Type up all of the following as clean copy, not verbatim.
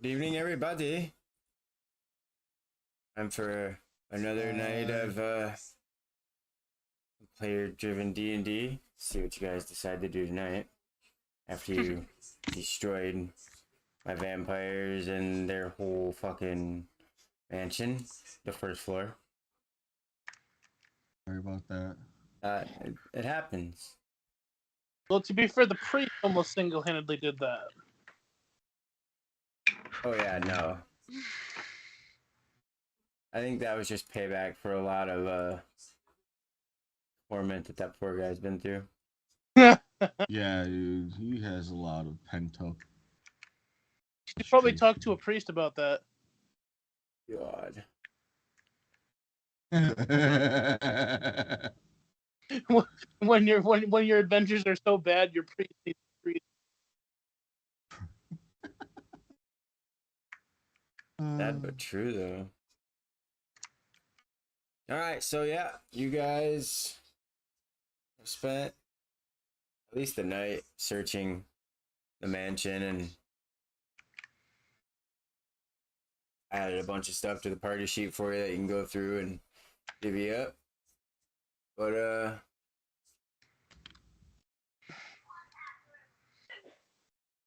Good evening, everybody. I'm for another night of player-driven D&D. See what you guys decide to do tonight. After you destroyed my vampires and their whole fucking mansion, the first floor. Sorry about that. It happens. Well, to be fair, the priest almost single-handedly did that. Oh yeah, no. I think that was just payback for a lot of torment that poor guy's been through. Yeah, dude, he has a lot of pent up. You should probably talk to a priest about that. God. when your adventures are so bad, your priest needs a priest. Sad but true, though. Alright, so yeah, you guys have spent at least the night searching the mansion, and I added a bunch of stuff to the party sheet for you that you can go through and divvy up. But,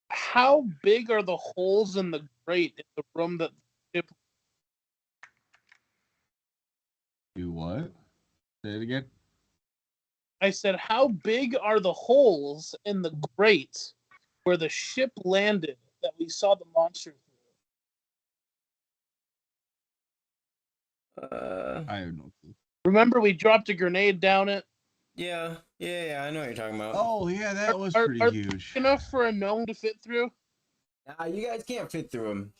how big are the holes in the grate in the room that the ship? Do what? Say it again. I said, how big are the holes in the grate where the ship landed that we saw the monster through? I have no clue. Remember, we dropped a grenade down it? yeah, I know what you're talking about. Oh yeah, that was Are pretty huge. enough for a gnome to fit through? Nah, you guys can't fit through them.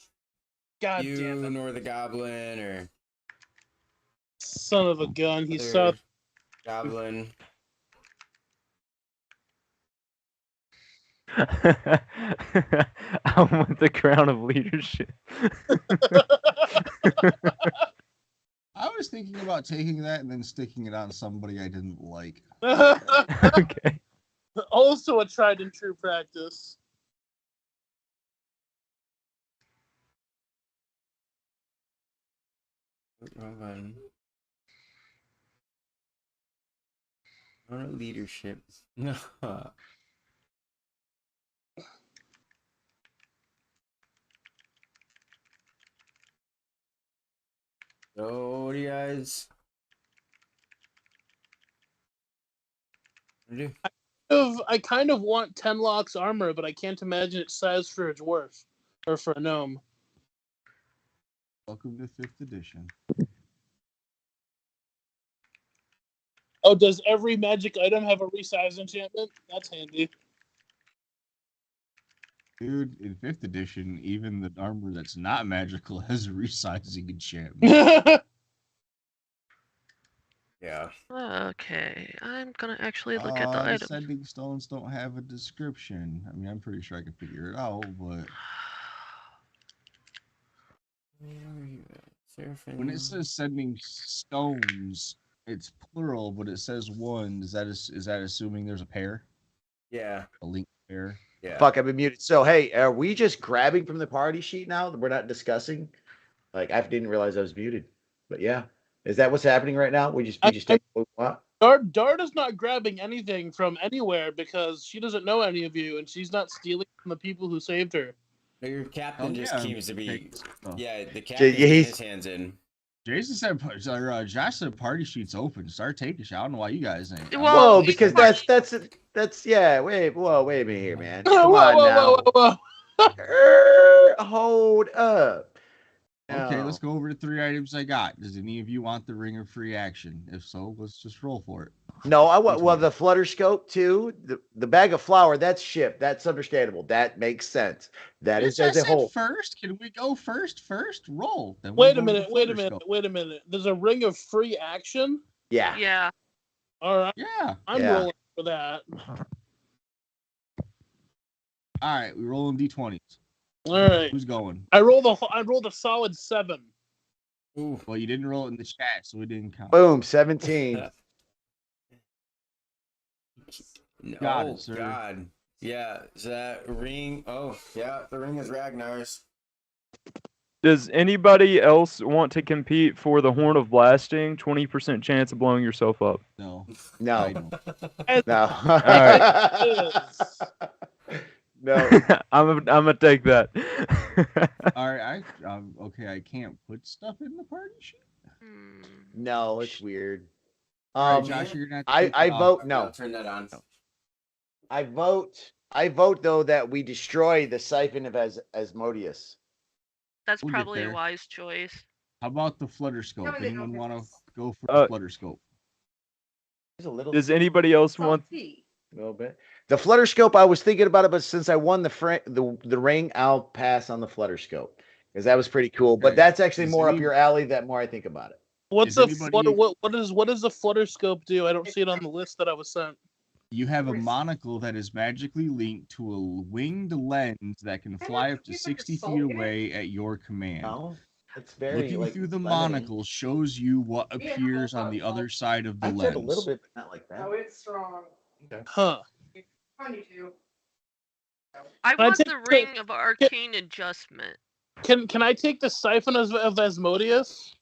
God You damn it. nor the goblin or Son of a gun. He other saw. goblin. I want the crown of leadership. I was thinking about taking that and then sticking it on somebody I didn't like. Okay. Also a tried and true practice. Wrong button. Leadership. No. So, what do you guys do? I kind of want Tenlock's armor, but I can't imagine its size for a dwarf or for a gnome. Welcome to 5th edition. Oh, does every magic item have a resize enchantment? That's handy. Dude, in 5th edition, even the armor that's not magical has a resizing enchantment. Yeah. Okay, I'm gonna actually look at the The item. sending stones don't have a description. I mean, I'm pretty sure I can figure it out, but when it says sending stones, it's plural, but it says one. Is that assuming there's a pair? Yeah. A link pair? Yeah. Fuck, I've been muted. So, hey, are we just grabbing from the party sheet now? We're not discussing? Like, I didn't realize I was muted. But yeah. Is that what's happening right now? We just take what we want? Darda's not grabbing anything from anywhere because she doesn't know any of you, and she's not stealing from the people who saved her. Your captain just seems to be. Yeah, the captain getting his hands in. Jason said, Josh said party sheet's open. Start taking shit. I don't know why you guys ain't. Well, Whoa, because that's yeah. Wait a minute here, man. Come whoa, on whoa, now. whoa. Hold up. Okay, No. let's go over the 3 items I got. Does any of you want the ring of free action? If so, let's just roll for it. No, I want the flutter scope too. The bag of flour, that's shipped. That's understandable. That makes sense. That is as a whole. First, can we go first? Roll. Then Wait a minute. There's a ring of free action? Yeah. Yeah. All right. Yeah. I'm rolling for that. All right, we rolling d20s. All right. Who's going? I rolled a solid 7. Ooh. Well, you didn't roll it in the chat, so we didn't count. Boom, 17. No, Got it, sir. God. Yeah, is that ring? Oh, yeah, the ring is Ragnar's. Does anybody else want to compete for the Horn of Blasting? 20% chance of blowing yourself up. No. No. I don't. No. Yes. No. I'm gonna take that. All right. Okay. I can't put stuff in the party sheet. Hmm. No, it's weird. All right, Josh, you're gonna have to take I it off. vote I'll no. turn that on. I vote though that we destroy the siphon of Asmodeus. That's We'll get probably a there. wise choice. How about the flutter scope? Anyone want to go for Uh, the flutter scope? There's a little, Does anybody else want? little bit. The flutter scope, I was thinking about it, but since I won the ring, I'll pass on the flutter scope because that was pretty cool. But Okay. that's actually Does more up any- your alley. That more I think about it. What's Is a anybody- what does the flutter scope do? I don't see it on the list that I was sent. You have a monocle that is magically linked to a winged lens that can fly up to 60 feet away at your command. No, it's very Looking like through the lemony. monocle shows you what appears on the other side of the I lens. said a little bit, but not like that. it's strong. Huh. Funny too. I Can I want take the the- Ring of Arcane Adjustment. Can I take the siphon of Asmodeus?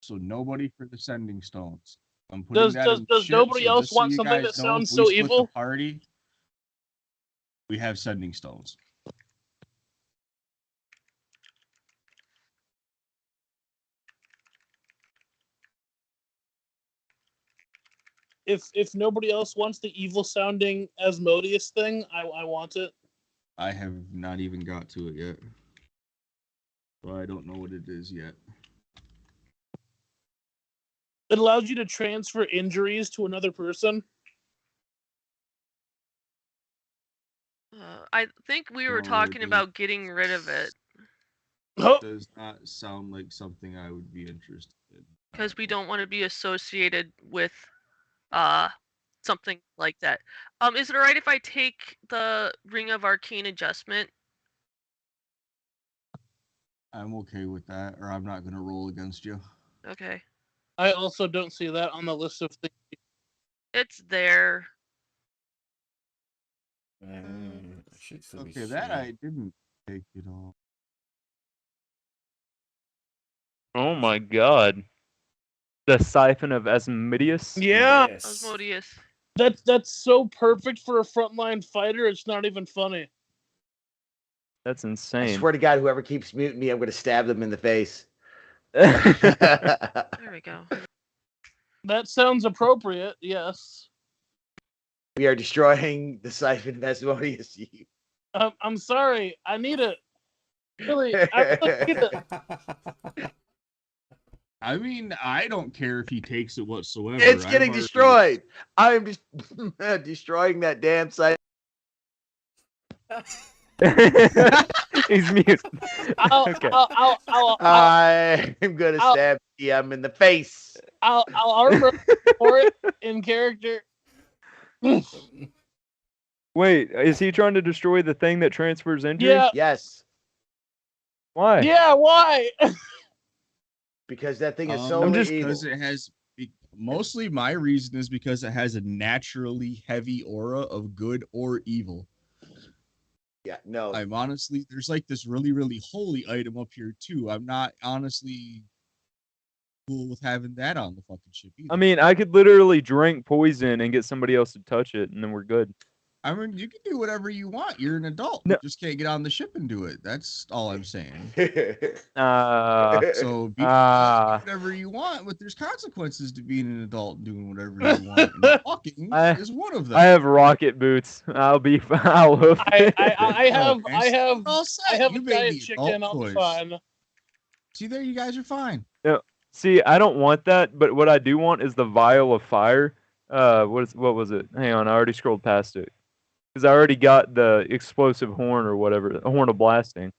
So nobody for the sending stones. I'm putting that in the Does ship, nobody so else just so want you something guys that know, sounds if so we split evil? The party. We have sending stones. If nobody else wants the evil sounding Asmodeus thing, I want it. I have not even got to it yet. So I don't know what it is yet. It allows you to transfer injuries to another person. I think we were Oh, talking dude. about getting rid of it Oh, Does not sound like something I would be interested in. because we don't want to be associated with something like that. Is it alright if I take the Ring of Arcane Adjustment? I'm okay with that, or I'm not gonna roll against you. Okay. I also don't see that on the list of things. It's there. I should still be Okay, that streaming. I didn't take it all. Oh my god. The siphon of Asmodeus? Yeah, Yes. Asmodeus. that's so perfect for a frontline fighter. It's not even funny. That's I insane. swear to God, whoever keeps muting me, I'm going to stab them in the face. There we go. That sounds appropriate. Yes. We are destroying the siphon of Asmodeus. I'm sorry. I need it. Really, I really need it. I mean, I don't care if he takes it whatsoever. It's I've getting already- destroyed. I'm just destroying that damn siphon. He's mute. I'll, Okay. I'm going to I'll- stab DM in the face. I'll armor for it in character. Wait, is he trying to destroy the thing that transfers injuries? Yeah, Yes, Why? yeah. Why? because that thing is I'm solely just evil. because it has. Mostly my reason is because it has a naturally heavy aura of good or evil. Yeah, no. I'm honestly, there's like this really, really holy item up here too. I'm not honestly cool with having that on the fucking ship either. I mean, I could literally drink poison and get somebody else to touch it, and then we're good. I mean, you can do whatever you want. You're an adult. No. You just can't get on the ship and do it. That's all I'm saying. So be whatever you want, but there's consequences to being an adult and doing whatever you want. And fucking is one of them. I have rocket boots. I'll be fine. I'll hoof it. I have Oh, I have all I set. have You a made giant the chicken. adult I'll be choice. fine. See, there you guys are fine. See, I don't want that, but what I do want is the vial of fire. What was it? Hang on, I already scrolled past it. Because I already got the explosive horn or whatever, a horn of blasting.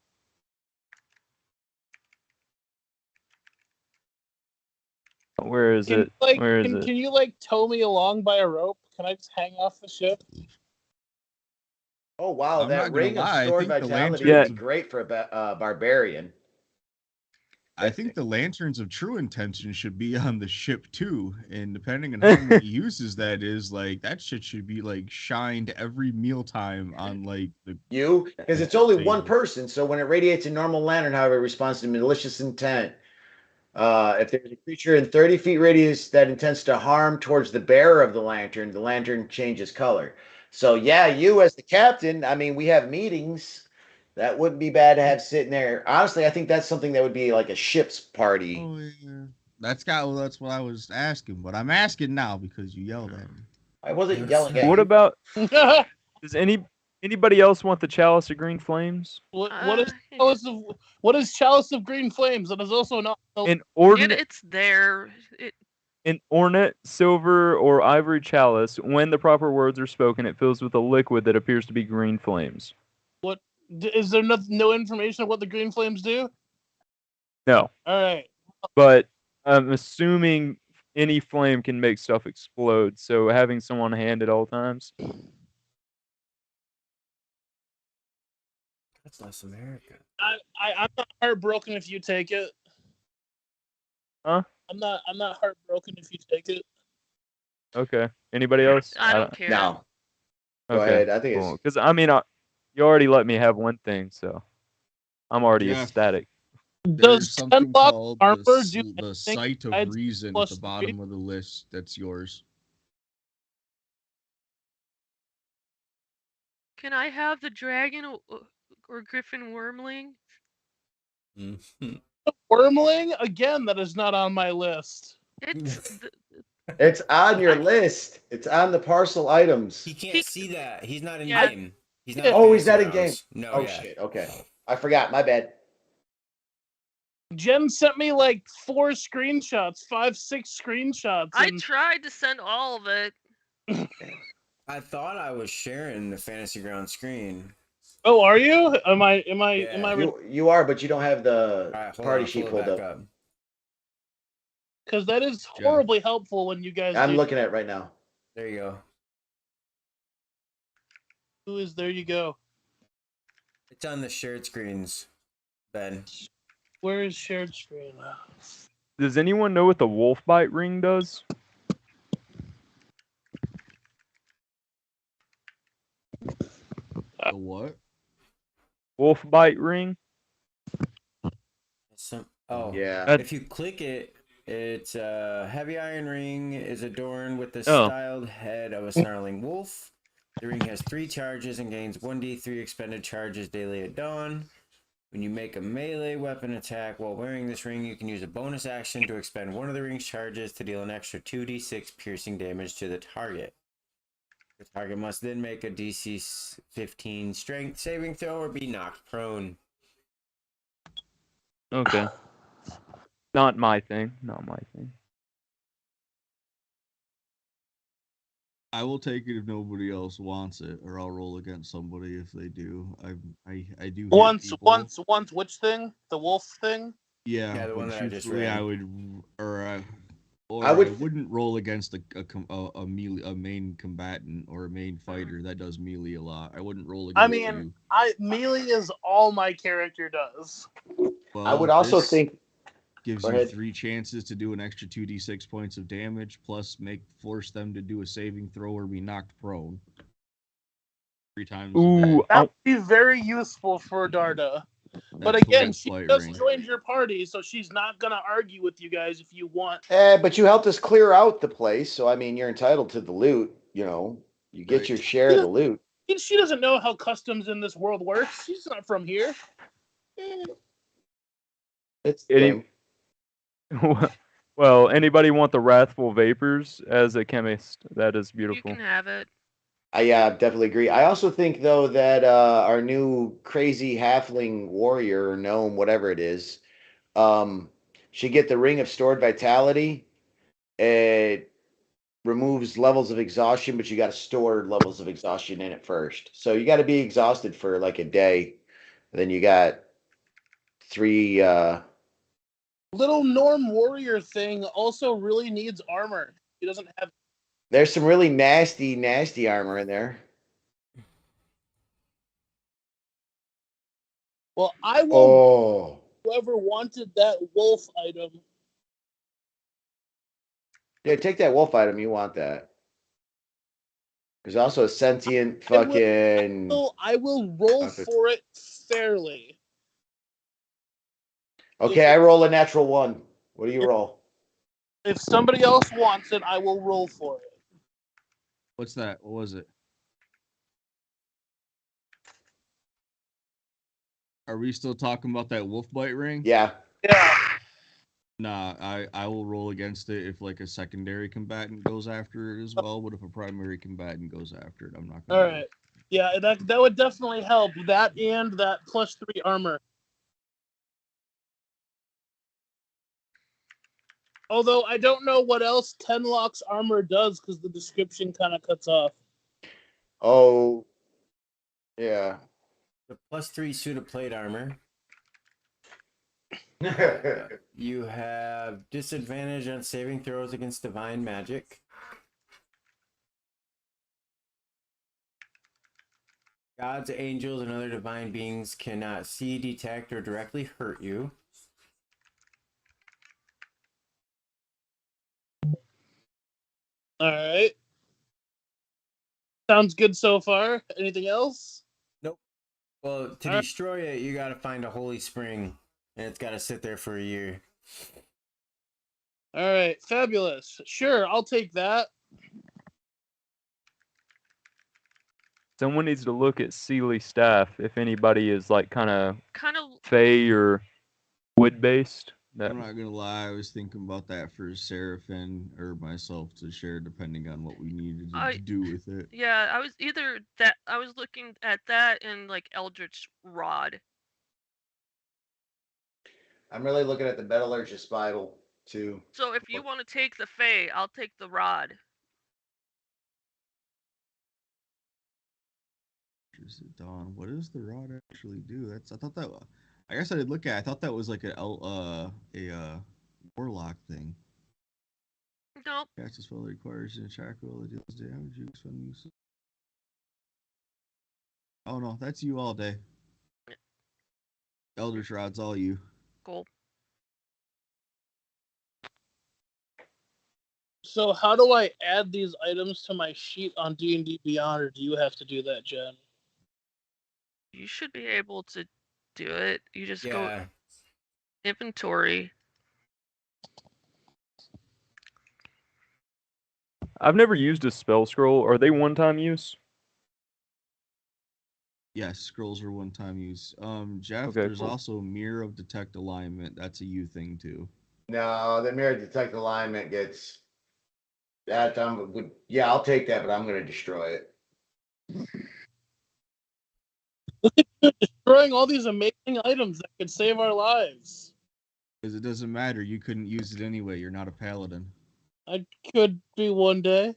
Where is Can it? you, like, Where is can, it? can you like tow me along by a rope? Can I just hang off the ship? Oh wow, I'm that not gonna ring lie, I of stored think the vitality lantern- would be great for a barbarian. I think the lanterns of true intention should be on the ship too, and depending on how many uses that is, like that shit should be like shined every mealtime on like the You, because it's only one table. person. So when it radiates a normal lantern, however, it responds to malicious intent. If there's a creature in 30 feet radius that intends to harm towards the bearer of the lantern changes color. So yeah, you as the captain, I mean, we have meetings. That wouldn't be bad to have sitting there. Honestly, I think that's something that would be like a ship's party. Oh yeah, that's what I was asking, but I'm asking now because you yelled at me. I wasn't yelling at What you. about does anybody else want the chalice of green flames? what is Yeah. Chalice of Green Flames? That is also not. An ornate It's there. an ornate silver or ivory chalice. When the proper words are spoken, it fills with a liquid that appears to be green flames. What is there? No information of what the Green Flames do? No, All right. but I'm assuming any flame can make stuff explode. So having someone on hand at all times. That's less America. I'm not heartbroken if you take it. Huh? I'm not heartbroken if you take it. Okay. Anybody else? I don't care. No. Go Okay. ahead. I think Cool. Because I mean, you already let me have one thing, so I'm already Yeah. ecstatic. There's Does something 10 block called armor the do anything sight of besides reason at plus the 3? bottom of the list. That's yours. Can I have the dragon or griffin wormling? Wormling? Again, that is not on my list. It's It's on your list. It's on the parcel items. He can't see that. He's not in Yeah. game. He's Yeah. not. Oh, he's not in Fantasy game. Grounds. No. Oh yeah. shit. Okay. I forgot. My bad. Jen sent me like 4 screenshots, 5, 6 screenshots. I And tried to send all of it. I thought I was sharing the Fantasy Ground screen. oh, are you? Am I? Yeah. You are, but you don't have the All right, hold party on, sheet pull it pulled back up. up. Because that is horribly helpful when you guys. I'm do. looking at it right now. There you go. Who is there? You go. It's on the shared screens, Ben. Where is shared screen? Does anyone know what the wolf bite ring does? The what? Wolf bite ring? Oh, Yeah. if you click it, it's heavy iron ring is adorned with the Oh. styled head of a snarling wolf. The ring has 3 charges and gains 1d3 expended charges daily at dawn. When you make a melee weapon attack while wearing this ring, you can use a bonus action to expend one of the ring's charges to deal an extra 2d6 piercing damage to the target. The target must then make a DC 15 strength saving throw or be knocked prone. Okay. Not my thing. Not my thing. I will take it if nobody else wants it, or I'll roll against somebody if they do. I do. hit Once, people. which thing? The wolf thing? Yeah, the one but that I just truthfully, read. I would, or I would- I wouldn't roll against a melee, a main combatant or a main fighter that does melee a lot. I wouldn't roll against I mean, you. melee is all my character does. Well, I would also this think gives Go you ahead. 3 chances to do an extra 2d6 points of damage, plus force them to do a saving throw or be knocked prone. 3 times. Ooh, That would be very useful for Darda. But That's the again, wolf she bite just ring. joined your party, so she's not gonna argue with you guys if you want. but you helped us clear out the place, so I mean, you're entitled to the loot. You know, you get Right. your share of the loot. She doesn't know how customs in this world works. She's not from here. It's the Any- game. well, anybody want the wrathful vapors as a chemist? That is You beautiful. can have it. I definitely agree. I also think though that our new crazy halfling warrior or gnome, whatever it is, should get the ring of stored vitality. It removes levels of exhaustion, but you got to store levels of exhaustion in it first. So you got to be exhausted for like a day. Then you got 3. Little Norm warrior thing also really needs armor. He doesn't have. There's some really nasty armor in there. Well, I will. Oh, whoever wanted that wolf item. Yeah, take that wolf item. You want that? There's also a sentient I will- fucking. I will roll Okay. for it fairly. Okay, I roll a natural 1. What do you roll? If somebody else wants it, I will roll for it. What's that? What was it? Are we still talking about that wolf bite ring? Yeah. Yeah. Nah, I will roll against it if like a secondary combatant goes after it as well. But if a primary combatant goes after it, I'm not gonna. All right. Yeah, that would definitely help. That and that +3 armor. Although I don't know what else Tenlock's armor does because the description kind of cuts off. Oh. Yeah. The +3 suit of plate armor. You have disadvantage on saving throws against divine magic. Gods, angels, and other divine beings cannot see, detect, or directly hurt you. All right. Sounds good so far. Anything else? Nope. Well, to destroy it, you gotta find a holy spring, and it's gotta sit there for a year. All right. Fabulous. Sure, I'll take that. Someone needs to look at Sealy staff if anybody is like kind of Kind of. fey or wood based. That I'm not gonna lie, I was thinking about that for Seraphin or myself to share, depending on what we needed to do with it. Yeah, I was looking at that and like Eldritch Rod. I'm really looking at the Metallurgist Bible too. So if you want to take the Fey, I'll take the Rod. Dawn, what does the rod actually do? I thought that. I guess I did look at. I thought that was like a warlock thing. Nope. Cast a spell that requires an attack roll that deals damage. You expend use. Oh no, that's you all day. Elder Shroud's all you. Cool. So how do I add these items to my sheet on D&D Beyond, or do you have to do that, Jen? You should be able to do it. You just go Yeah. inventory. I've never used a spell scroll. Are they one-time use? Yes, scrolls are one-time use. Jeff, Okay, there's cool. also Mirror of Detect Alignment. That's a you thing too. No, the mirror detect alignment gets that. Yeah, I'll take that, but I'm gonna destroy it. Destroying all these amazing items that could save our lives. Because it doesn't matter. You couldn't use it anyway. You're not a paladin. I could be one day.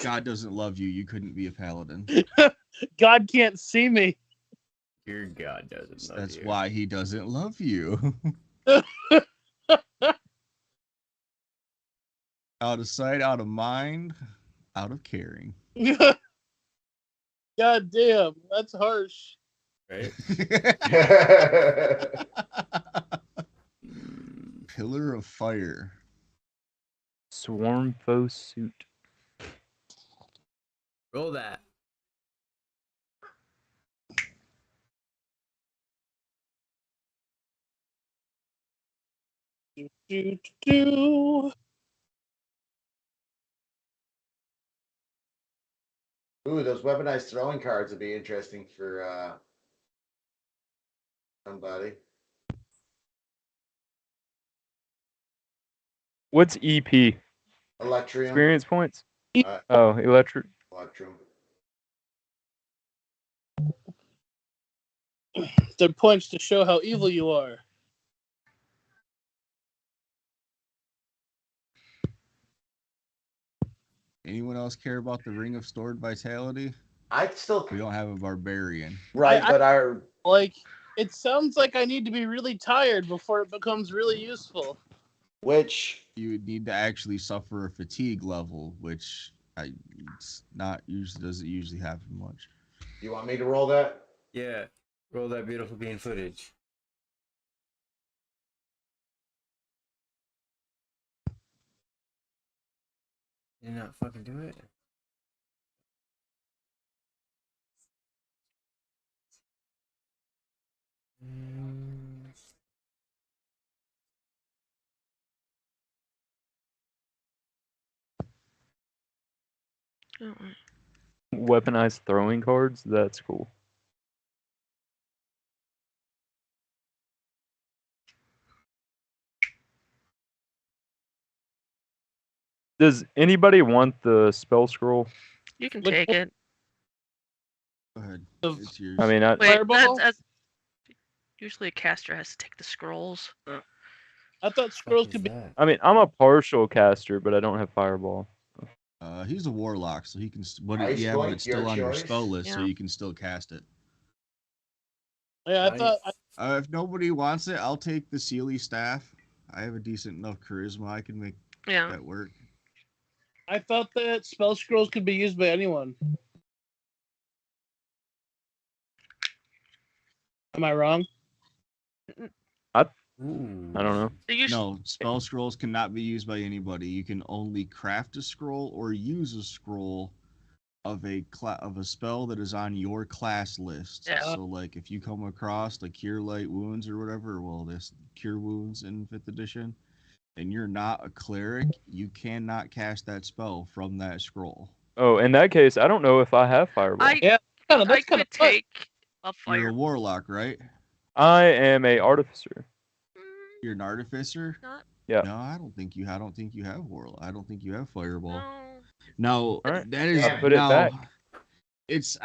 God doesn't love you. You couldn't be a paladin. God can't see me. Your god doesn't love That's you. why he doesn't love you. Out of sight, out of mind, out of caring. God damn, that's harsh. Right? Pillar of fire. Swarm foe suit. Roll that. Do. Ooh, those weaponized throwing cards would be interesting for somebody. What's EP? Electrium. Experience points? Uh, Oh, electric. Electrum. They're points to show how evil you are. Anyone else care about the Ring of Stored Vitality? I still We don't have a barbarian. right, but our Like, it sounds like I need to be really tired before it becomes really useful. which You would need to actually suffer a fatigue level, which it's not usually doesn't usually happen much. you want me to roll that? Yeah. Roll that beautiful bean footage. You not fucking do it? Weaponized throwing cards. That's cool. Does anybody want the spell scroll? You can Which take one? it. Go ahead. Of- It's yours. I mean, Wait, Fireball? that's usually a caster has to take the scrolls. I thought scrolls could be. That? I mean, I'm a partial caster, but I don't have fireball. He's a warlock, so he can. But Ice yeah, but Blink, it's still your on your choice? spell list, so Yeah. you can still cast it. Yeah, I thought. If nobody wants it, I'll take the Sealy staff. I have a decent enough charisma. I can make Yeah. that work. I thought that spell scrolls could be used by anyone. Am I wrong? Ooh. I don't know. They usually, No, spell scrolls cannot be used by anybody. You can only craft a scroll or use a scroll of a spell that is on your class list. Yeah. So, like, if you come across like Cure Light Wounds or whatever, well, this Cure Wounds in 5th edition, and you're not a cleric, you cannot cast that spell from that scroll. Oh, in that case, I don't know if I have fireball. Yeah, I that's kind could of fun. take a You're fire. a warlock, right? I am a artificer. You're an artificer. Not Yeah. No, I don't think you have warlock. I don't think you have fireball. no. Now Alright. that is Damn it. Put it now. back. It's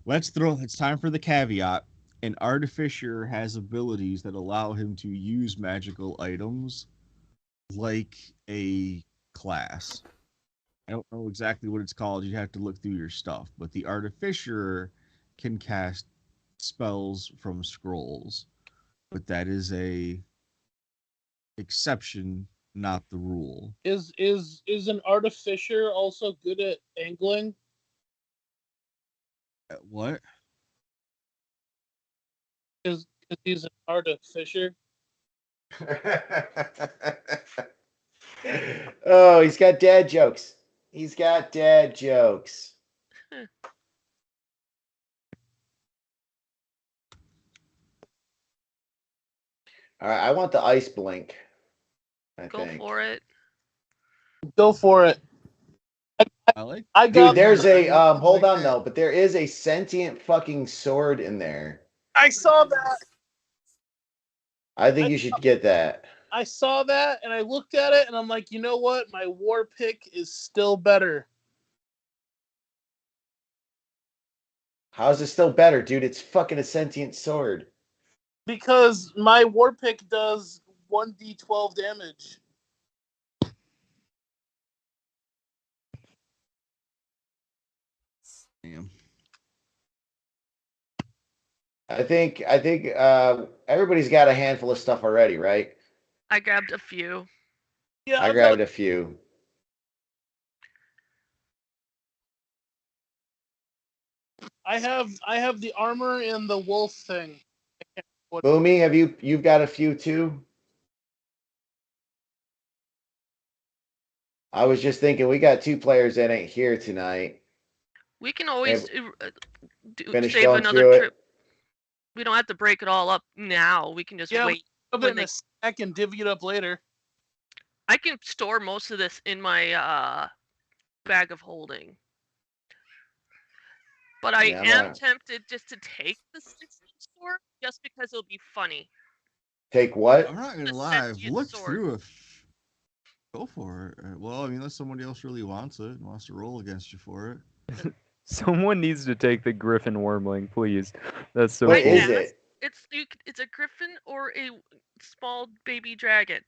It's time for the caveat. An artificer has abilities that allow him to use magical items like a class. I don't know exactly what it's called. You have to look through your stuff, but the artificer can cast spells from scrolls, but that is a exception, not the rule. Is an artificer also good at angling? What? Is he's an artificer? Oh, he's got dad jokes. He's got dad jokes. All right, I want the ice blink. I Go think. for it. Go for it. I like. I got. Dude, there's a I like hold on that. though, but there is a sentient fucking sword in there. I saw that. I think you should get that. I saw that, and I looked at it, and I'm like, you know what? My war pick is still better. How's it still better, dude? It's fucking a sentient sword. Because my war pick does 1d12 damage. Damn. I think everybody's got a handful of stuff already, right? I grabbed a few. Yeah, I grabbed a few. I have the armor and the wolf thing. Boomy, you've got a few too? I was just thinking we got 2 players that ain't here tonight. We can always Finish save going another through trip. We don't have to break it all up now. We can just wait. Put it in a stack and divvy it up later. I can store most of this in my bag of holding. But I am tempted just to take the sword just because it'll be funny. Take what? I'm not gonna The lie. I've sentient looked sword. through it. Go for it. Well, I mean, unless somebody else really wants it and wants to roll against you for it. Someone needs to take the Griffin Wormling, please. That's so What cool. is it? It's a griffin or a small baby dragon.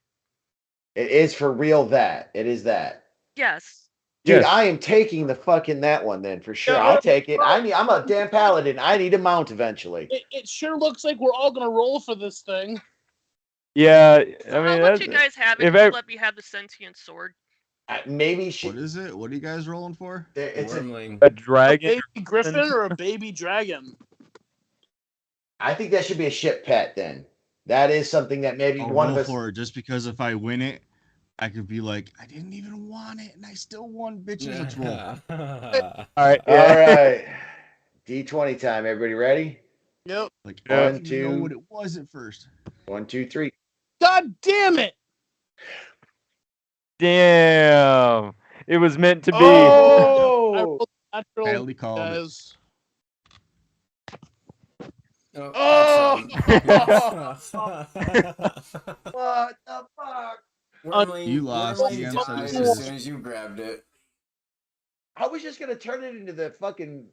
It is for real that. It is that. Yes. Dude, Yes. I am taking the fucking that one then for sure. Yeah, I'll take it. I'm a damn paladin. I need a mount eventually. It sure looks like we're all gonna roll for this thing. Yeah, So I mean, I'll let you guys have it. if Just I- let me have the sentient sword. Maybe What is it? What are you guys rolling for? it's a Wormling. a A dragon. baby griffin or a baby dragon? I think that should be a ship pet then. That is something that maybe I'll one of roll us. for it just because if I win it, I could be like, I didn't even want it and I still won, bitches. Let's roll. All right. All Yeah. right. D20 time. Everybody ready? Yep. Like, Yeah. I One, didn't even know two. what it was at first. 1, 2, 3. God damn it! Damn. It was meant to be. I Oh! rolled natural, Badly called it. guys. Oh! Excellent. What the fuck? Wormly, You lost. Wormly GM died said as this soon as you grabbed it. I was just gonna turn it into the fucking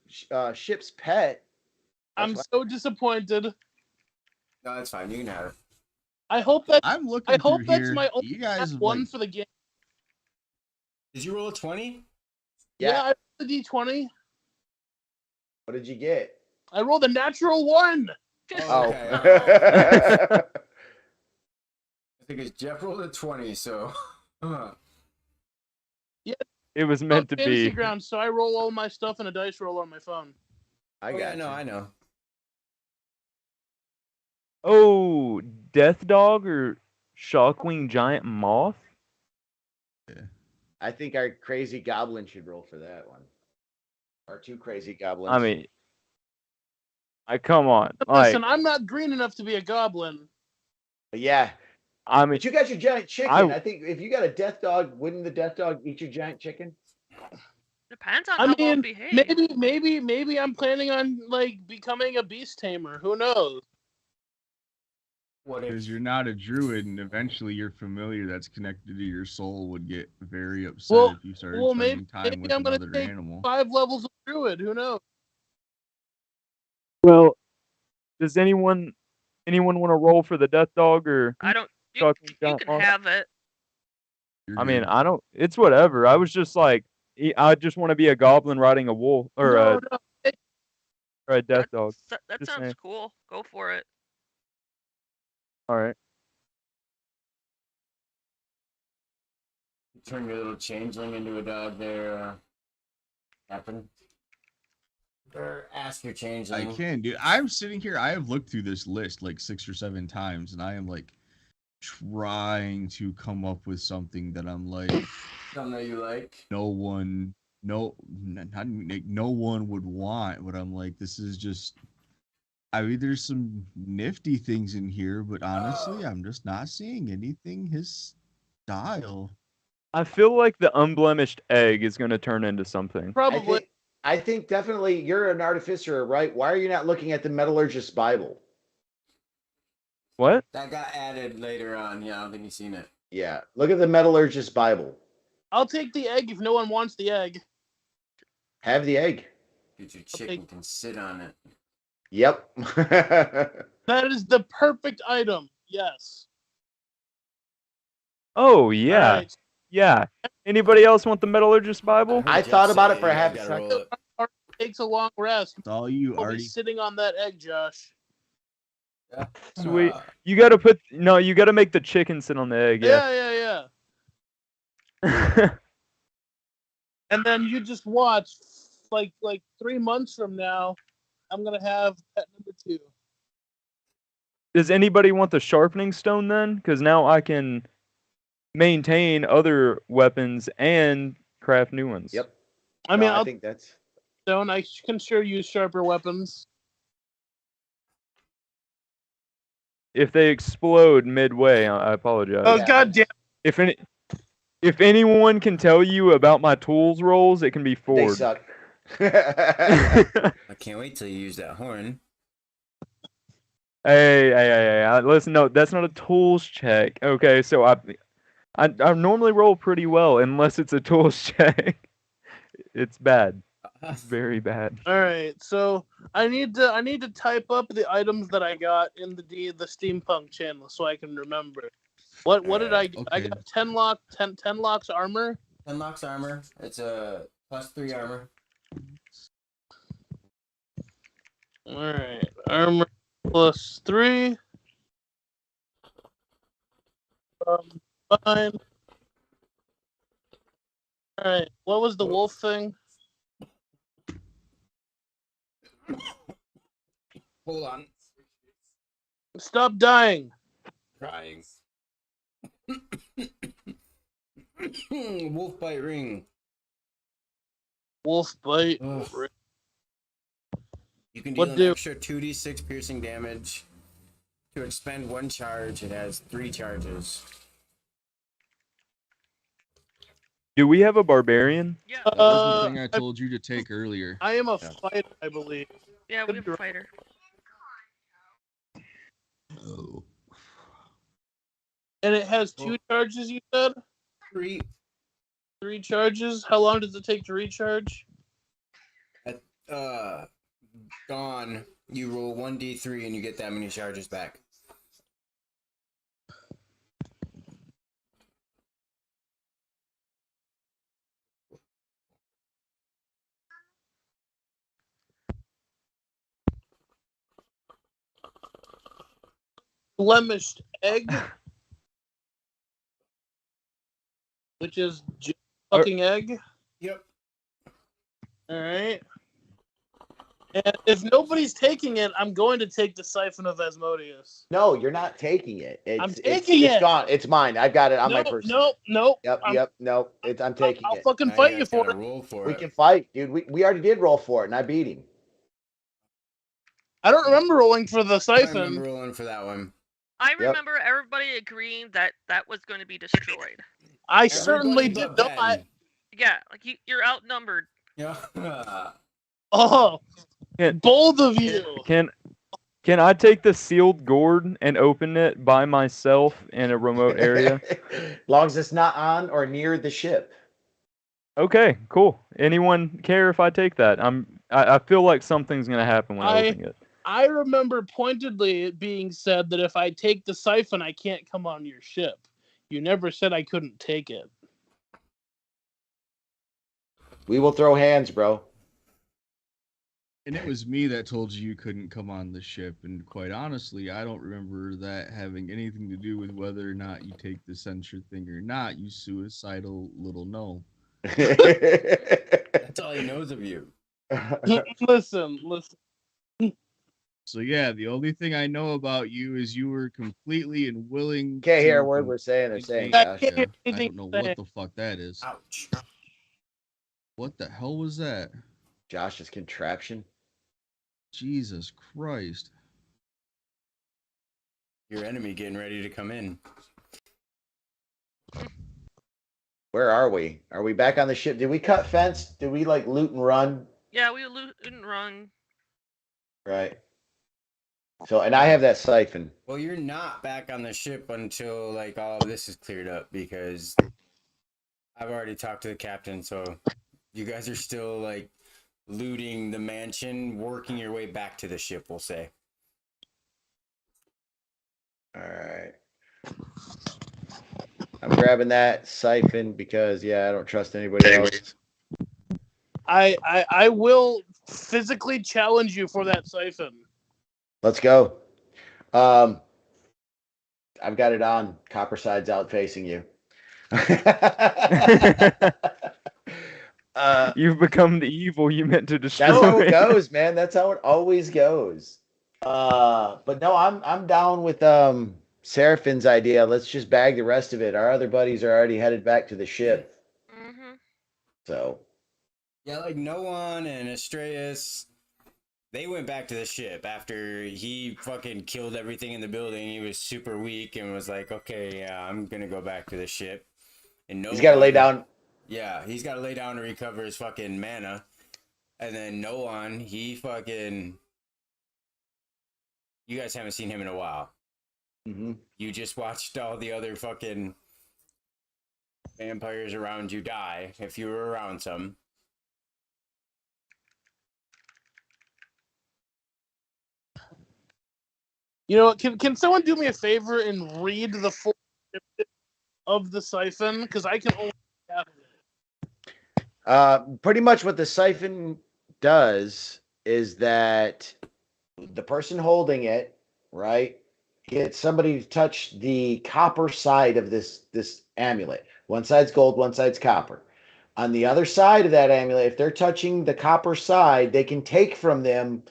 ship's pet. I'm That's so disappointed. No, that's fine. You can have it. I hope that I'm looking I hope through that's here. my only You guys have, one like, for the game. Did you roll a 20? Yeah, I rolled the D20. What did you get? I rolled a natural 1. Oh, Oh. okay. I think it's Jeff rolled a 20, so. It was meant to Fantasy be. ground, so I roll all my stuff in a dice roll on my phone. I Oh, got yeah, no, you. I know. Oh, Death Dog or Shockwing Giant Moth? I think our crazy goblin should roll for that one. Our 2 crazy goblins. I mean, come on. Listen, Like, I'm not green enough to be a goblin. But yeah. I mean, But you got your giant chicken. I- I think if you got a death dog, wouldn't the death dog eat your giant chicken? Depends on I how well mean, behaved. maybe I'm planning on like becoming a beast tamer. Who knows? What Because if. you're not a druid, and eventually your familiar that's connected to your soul would get very upset Well- if you started well, spending time maybe with I'm gonna another take animal. 5 levels of druid. Who knows? well, does anyone want to roll for the Death Dog or I don't. You Shockwing you Giant can Moth? have it. You're I mean, good. I don't. It's whatever. I was just like, I just want to be a goblin riding a wolf or No, a death dog. That Just sounds saying. cool. Go for it. All right. Turn your little changeling into a dog there, Captain? Or ask your I changeling. can, dude. I'm sitting here. I have looked through this list like 6 or 7 times, and I am like trying to come up with something that I'm like, Something that you like. no one would want. But I'm like, this is just. I mean, there's some nifty things in here, but honestly, I'm just not seeing anything his style. I feel like the unblemished egg is going to turn into something. probably. I think definitely you're an artificer, right? Why are you not looking at the Metallurgist's Bible? What? That got added later on. Yeah, I don't think you've seen it. Yeah, look at the Metallurgist's Bible. I'll take the egg if no one wants the egg. Have the egg. Dude, your chicken can sit on it. Yep. That is the perfect item. Yes. Oh yeah, All right. yeah. Anybody else want the Metallurgist Bible? I Jeff thought about say it for you half a gotta second. roll it. Takes a long rest. It's all you, I'll be Artie. sitting on that egg, Josh. Yeah. Sweet. You got to make the chicken sit on the egg. Yeah. Yeah. And then you just watch, like 3 months from now, I'm gonna have pet number 2. Does anybody want the sharpening stone then? Because now I can maintain other weapons and craft new ones. Yep. I mean, I think that's. I can sure use sharper weapons. If they explode midway, I apologize. Oh Yeah. god damn! If anyone can tell you about my tools rolls, it can be They Ford. suck. I can't wait till you use that horn. Hey, listen, no, that's not a tools check. Okay, so I normally roll pretty well unless it's a tools check. It's bad. It's very bad. All right, so I need to type up the items that I got in the steampunk channel so I can remember. What did I get? I Okay. got 10 locks armor. 10 locks armor. It's a +3 armor. All right, armor +3. Fine. All right, what was the wolf thing? Hold on. Stop dying. Crying. Wolf bite ring. Wolf bite. Ugh. You can What deal an do? extra 2d6 piercing damage. To expend 1 charge, it has 3 charges. Do we have a barbarian? Yeah. That was the thing I told you to take earlier. I am a Yeah. fighter, I believe. Yeah, we have a fighter. Oh. And it has 2 charges, you said? 3. 3 charges? How long does it take to recharge? At dawn, you roll 1d3 and you get that many charges back. Blemished egg, which is fucking egg. Yep. All right. And if nobody's taking it, I'm going to take the Siphon of Asmodeus. No, you're not taking it. I'm taking it's it. gone. It's mine. I've got it on my Nope, person. nope. Yep. Nope. I'm taking I'll it. fucking Now fight you you guys for gotta it. roll for We it. can fight, dude. We already did roll for it, and I beat him. I don't remember rolling for the I remember Siphon. rolling for that one. I remember everybody agreeing that that was going to be destroyed. I certainly Everybody did but not. Ben. Yeah, like you're outnumbered. Yeah. Oh, Can both of you. can I take the sealed gourd and open it by myself in a remote area? Long as it's not on or near the ship. Okay, cool. Anyone care if I take that? I feel like something's gonna happen when I open it. I remember pointedly it being said that if I take the Siphon, I can't come on your ship. You never said I couldn't take it. We will throw hands, bro. And it was me that told you couldn't come on the ship. And quite honestly, I don't remember that having anything to do with whether or not you take the censure thing or not, you suicidal little gnome. That's all he knows of you. Listen. So yeah, the only thing I know about you is you were completely and willing. Can't hear a to word we're saying. They're saying, I Josh. can't hear I anything don't know saying. what the fuck that is. Ouch. What the hell was that? Josh's contraption. Jesus Christ. Your enemy getting ready to come in. Where are we? Are we back on the ship? Did we cut fence? Did we like loot and run? Yeah, we loot and run. Right. So, and I have that siphon. Well, you're not back on the ship until like all of this is cleared up because I've already talked to the captain. So you guys are still like looting the mansion, working your way back to the ship. We'll say. All right. I'm grabbing that siphon because I don't trust anybody else. I will physically challenge you for that Siphon. Let's go. I've got it on. Copper side's out facing you. You've become the evil you meant to destroy. That's how it goes, man. That's how it always goes. But no, I'm down with Seraphin's idea. Let's just bag the rest of it. Our other buddies are already headed back to the ship. Mm-hmm. So Yeah, like Noan and Astreus, they went back to the ship after he fucking killed everything in the building. He was super weak and was like, okay, yeah, I'm gonna go back to the ship. And he's got to lay down. Yeah, he's got to lay down to recover his fucking mana. And then Noan, he fucking... You guys haven't seen him in a while. Mm-hmm. You just watched all the other fucking vampires around you die, if you were around some. You know, can someone do me a favor and read the full description of the Siphon? Because I can only half of it. Pretty much what the siphon does is that the person holding it, right, gets somebody to touch the copper side of this amulet. One side's gold, one side's copper. On the other side of that amulet, if they're touching the copper side, they can take from them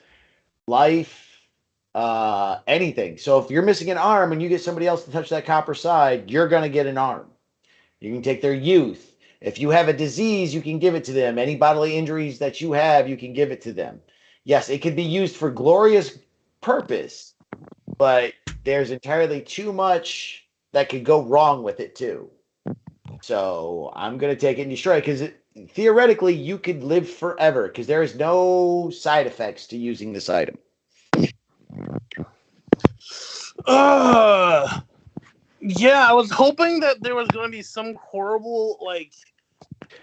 life, anything. So if you're missing an arm and you get somebody else to touch that copper side, you're going to get an arm. You can take their youth. If you have a disease, you can give it to them. Any bodily injuries that you have, you can give it to them. Yes, it could be used for glorious purpose, but there's entirely too much that could go wrong with it too. So I'm going to take it and destroy it because theoretically you could live forever because there is no side effects to using this item. Yeah, I was hoping that there was going to be some horrible like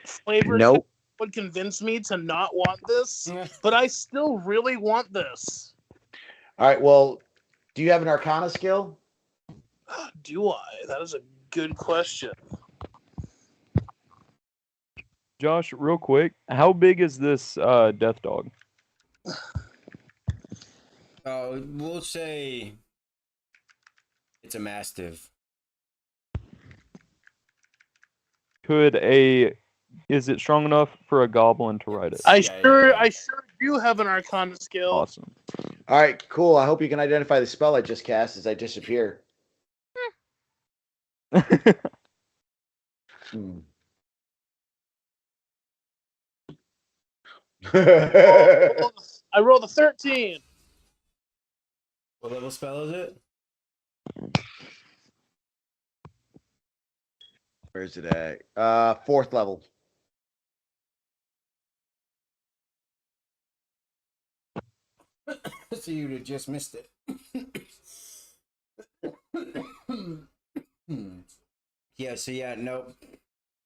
flavor that Nope. would convince me to not want this, but I still really want this. All right. Well, do you have an Arcana skill? Do I? That is a good question. Josh, real quick, how big is this death dog? Oh, we'll say it's a mastiff. Is it strong enough for a goblin to ride it? I Yeah, sure yeah. do have an Arcana skill. Awesome. All right. Cool. I hope you can identify the spell I just cast as I disappear. Hmm. I rolled a 13. What level spell is it? Where's it at? 4th level. So you'd have just missed it. Yeah, so yeah, nope.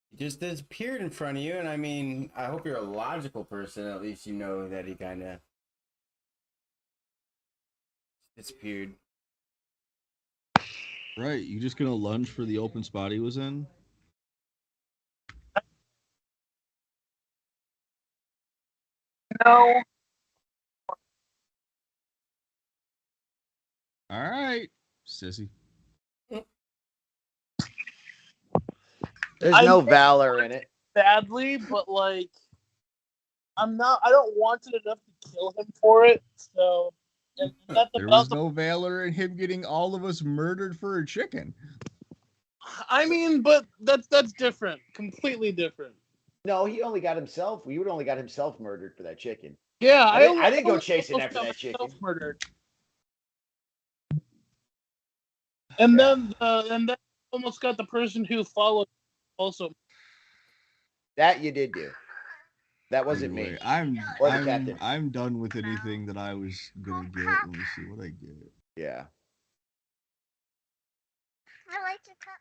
He just disappeared in front of you, and I mean, I hope you're a logical person. At least you know that he kind of disappeared. Right, you just gonna lunge for the open spot he was in? No. All right, sissy. There's I no may valor in it. badly, but like I don't want it enough to kill him for it. So and that's There about was no valor in him getting all of us murdered for a chicken. I mean, but that's different. Completely different. No, he only got himself. We would only got himself murdered for that chicken. Yeah, I didn't go chasing almost after got that chicken. myself murdered. And then almost got the person who followed also. That you did do. That wasn't Anyway, me. I'm Or the captain. I'm done with anything that I was gonna get. Let me see what I get. Yeah. I like to cut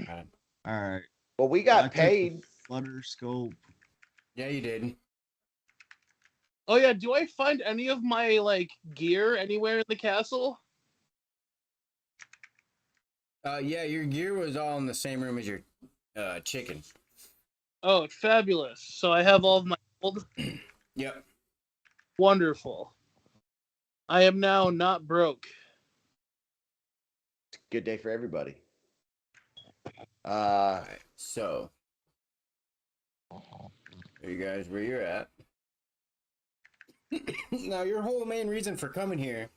mine. All right. Well, we I got took the paid. Flutter scope. Yeah, you did. Oh yeah, do I find any of my like gear anywhere in the castle? Yeah, your gear was all in the same room as your chicken. Oh, fabulous. So I have all of my gold. Yep. Wonderful. I am now not broke. Good day for everybody. Alright, so there you guys where you're at. Now your whole main reason for coming here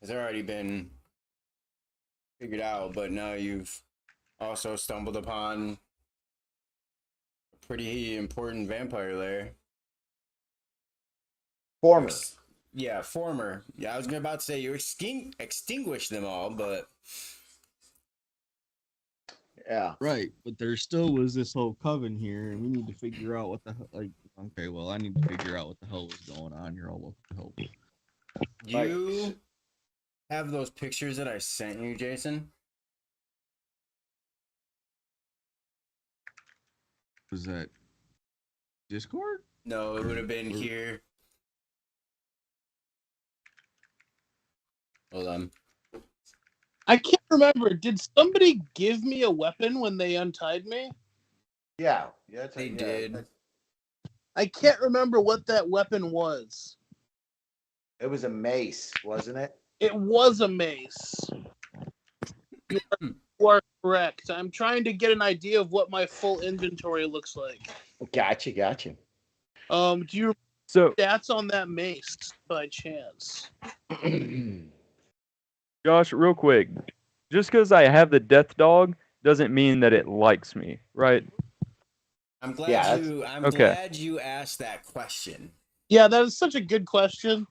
has already been figured out, but now you've also stumbled upon a pretty important vampire lair. Former. Yeah, former. Yeah, I was about to say you extinguished them all, but Yeah. Right, but there still was this whole coven here, and we need to figure out what the hell. Like, okay, well, I need to figure out what the hell was going on here. All looking for help. you have those pictures that I sent you, Jason? Was that Discord? No, it would have been here. Hold on. I can't remember. Did somebody give me a weapon when they untied me? Yeah. Yeah. They did. I can't remember what that weapon was. It was a mace, wasn't it? It was a mace. You are correct. I'm trying to get an idea of what my full inventory looks like. Gotcha. Do you So, stats on that mace by chance? Josh, real quick, just because I have the death dog doesn't mean that it likes me, right? I'm glad Yeah, that's- you. I'm Okay. glad you asked that question. Yeah, that is such a good question.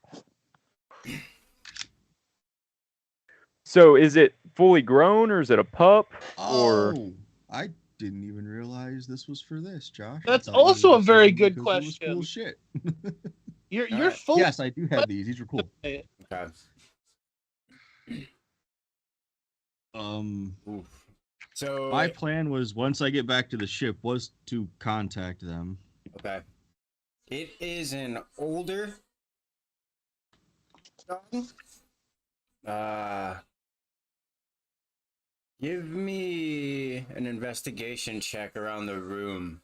So, is it fully grown or is it a pup? Or Oh, I didn't even realize this was for this, Josh. I That's thought you were also a just very saying good because it was question. cool shit. You're Alright. full. Yes, I do have these. These are cool. Okay. Oof. So My plan was once I get back to the ship was to contact them. okay, it is an older dog. Give me an investigation check around the room.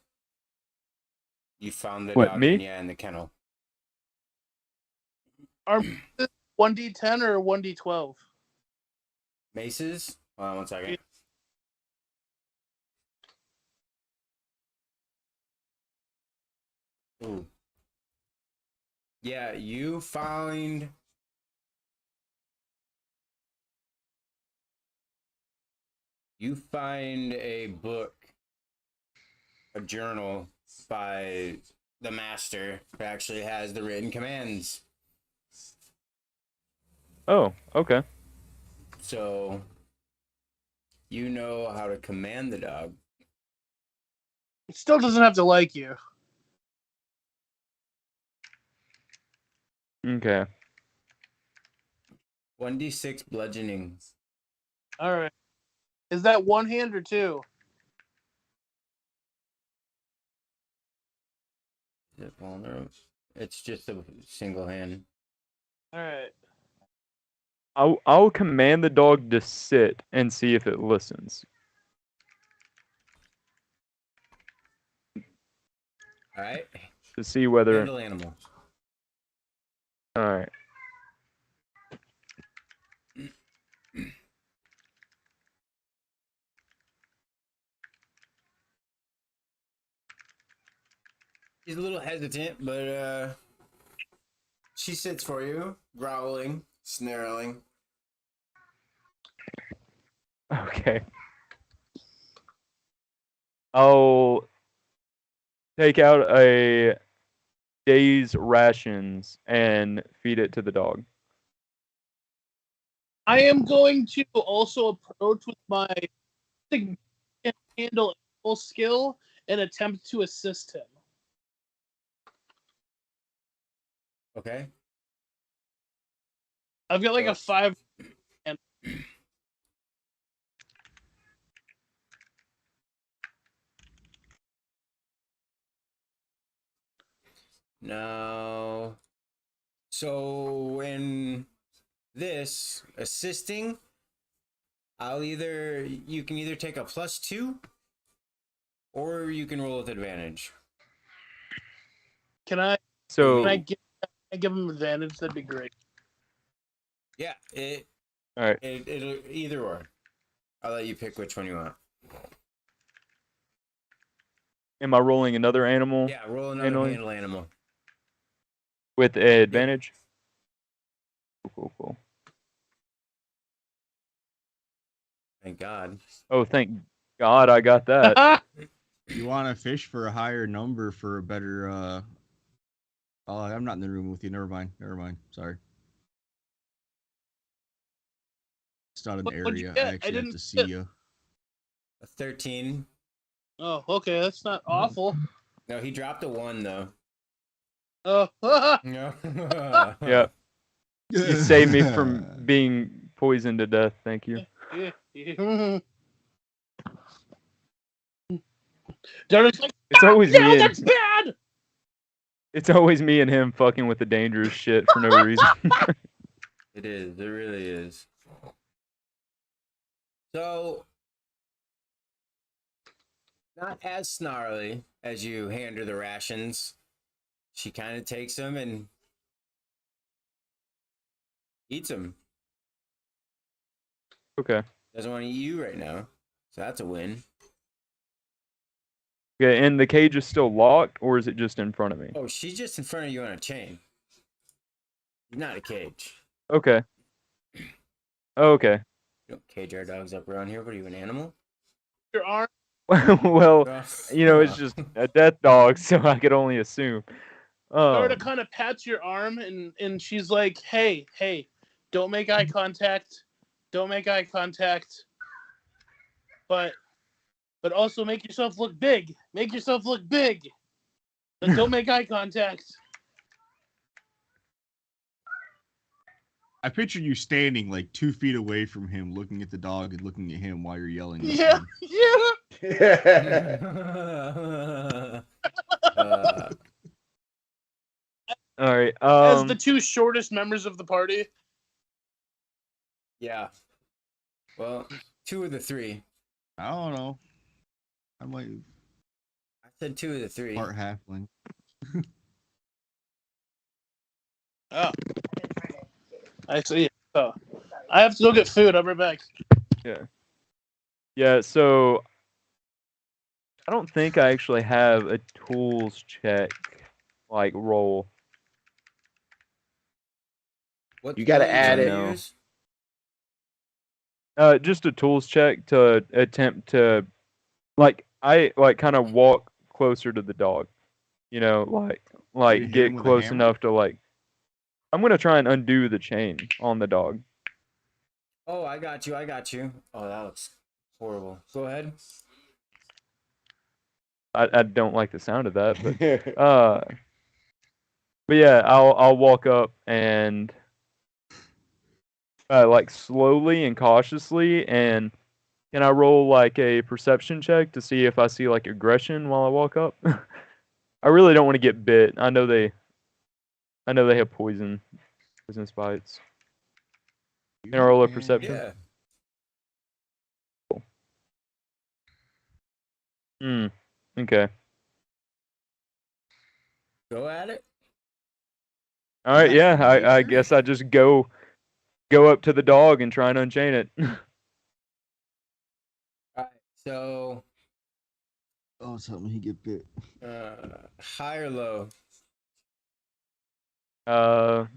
You found the What, dog me? in the kennel. Are 1d10 or 1d12? Maces? Hold on 1 second. Ooh. Yeah, you find a book, a journal by the master who actually has the written commands. oh, okay. So you know how to command the dog. It still doesn't have to like you. Okay. 1d6 bludgeoning. All right. Is that one hand or two? Is it vulnerable? It's just a single hand. All right. I'll command the dog to sit and see if it listens. All right. To see whether. Handle animal. All right. She's a little hesitant, but she sits for you, growling, snarling. Okay. I'll take out a day's rations and feed it to the dog. I am going to also approach with my significant handle animal skill and attempt to assist him. Okay. I've got like a 5. No. So in this assisting, you can either take a +2 or you can roll with advantage. Can I So, give him advantage? That'd be great. Yeah, all right. it'll either or. I'll let you pick which one you want. Am I rolling another animal Yeah, roll another Handling? handle animal. with advantage? Cool. Thank God. Oh, thank God I got that. You want to fish for a higher number for a better. Oh, I'm not in the room with you. Never mind. Sorry. It's not an What'd you area. get? I I actually have didn't to see get- you. A 13. Oh, okay. That's not awful. No, he dropped a 1 though. Oh, No. Yeah. You saved me from being poisoned to death. Thank you. Darren's like, It's always no, me that's and bad. it's always me and him fucking with the dangerous shit for no reason. It is. It really is. So, not as snarly as you hand her the rations. She kind of takes them and eats them. Okay. Doesn't want to eat you right now. So that's a win. Okay, and the cage is still locked, or is it just in front of me? Oh, she's just in front of you on a chain. Not a cage. Okay. Okay. You don't cage our dogs up around here. What are you, an animal? Your arm. Well, Oh. it's just a death dog, so I could only assume. Sort kind of pats your arm, and she's like, hey, don't make eye contact. Don't make eye contact. But also make yourself look big. Make yourself look big. But don't make eye contact. I picture you standing like 2 feet away from him, looking at the dog and looking at him while you're yelling. At Yeah, him. yeah. All right. As the two shortest members of the party. Yeah. Well, 2 of the 3. I don't know. I might I said 2 of the 3. part halfling. Oh, I see. Oh, I have to go get food. I'll be right back. Yeah. So I don't think I actually have a tools check like roll. What You gotta tools add do you it. use? Just a tools check to attempt to, I kind of walk closer to the dog, You hit get him with a close hammer? enough to I'm gonna try and undo the chain on the dog. Oh, I got you. Oh, that looks horrible. Go ahead. I don't like the sound of that, but yeah, I'll walk up and slowly and cautiously, and can I roll like a perception check to see if I see like aggression while I walk up? I really don't want to get bit. I know they have poison bites. Can I roll a perception? Yeah. Okay. Go at it. All right. Yeah. I guess I just go up to the dog and try and unchain it. All right. So, Oh, tell me he get bit. high or low? Hi.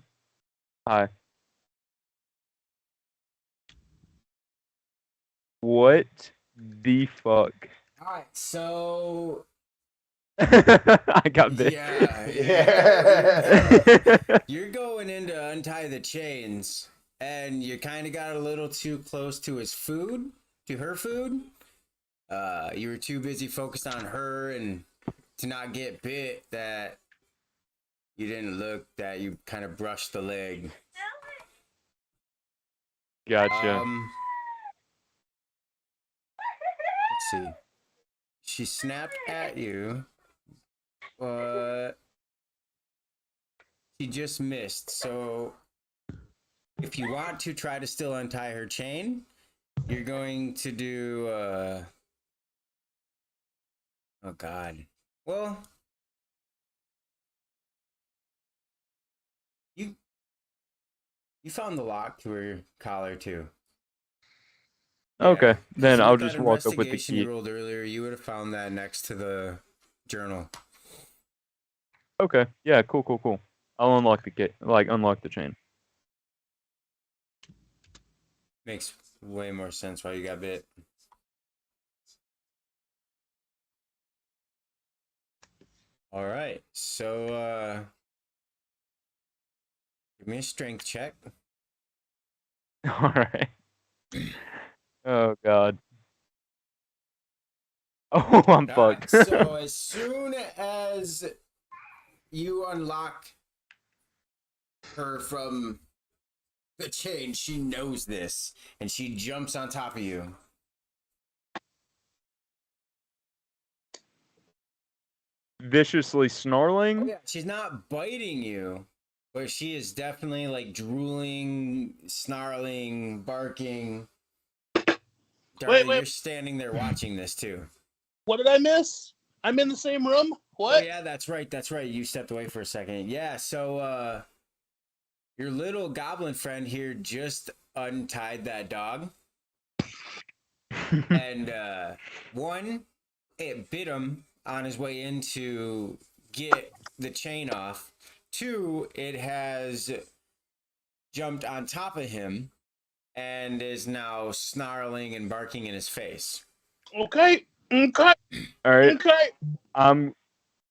What the fuck? All right. So, I got bit. Yeah. You're going in to untie the chains, and you kind of got a little too close to her food. You were too busy focused on her and to not get bit that you didn't look, that you kind of brushed the leg. Gotcha. Let's see. She snapped at you, but she just missed. So if you want to try to still untie her chain, you're going to do oh god. Well, you found the lock to her collar too. Okay, Yeah, then 'cause I'll with just that walk up with the investigation key. you rolled earlier, you would have found that next to the journal. Okay, yeah, cool. I'll unlock the gate, unlock the chain. Makes way more sense why you got bit. All right, so give me a strength check. All right. Oh god. Oh, I'm All right, fucked. so as soon as you unlock her from the chain, she knows this, and she jumps on top of you. Viciously snarling. Oh, yeah, she's not biting you, but she is definitely like drooling, snarling, barking. Darla, Wait. you're standing there watching this too. What did I miss? I'm in the same room? What? Oh yeah, that's right. You stepped away for a second. Yeah, so your little goblin friend here just untied that dog. And one, it bit him on his way in to get the chain off. 2, it has jumped on top of him and is now snarling and barking in his face. Okay. Okay. All right. Okay. I'm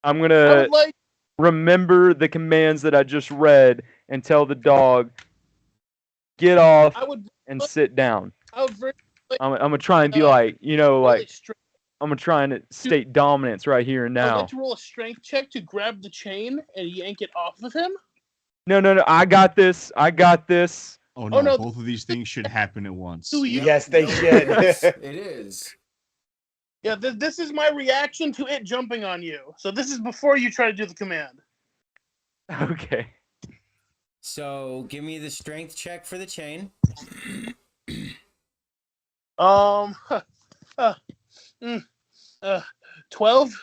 I gonna would like. remember the commands that I just read and tell the dog, get off I would. and sit down. I would very. I'm gonna try and be Uh, like, really strength. I'm gonna try and state dominance right here and I would now. like to roll a strength check to grab the chain and yank it off of him. No, I got this. I got this. Oh no, no. both of these things should happen at once. Do you? Yes, they should. It is. Yeah, this is my reaction to it jumping on you. So this is before you try to do the command. Okay. So give me the strength check for the chain. 12.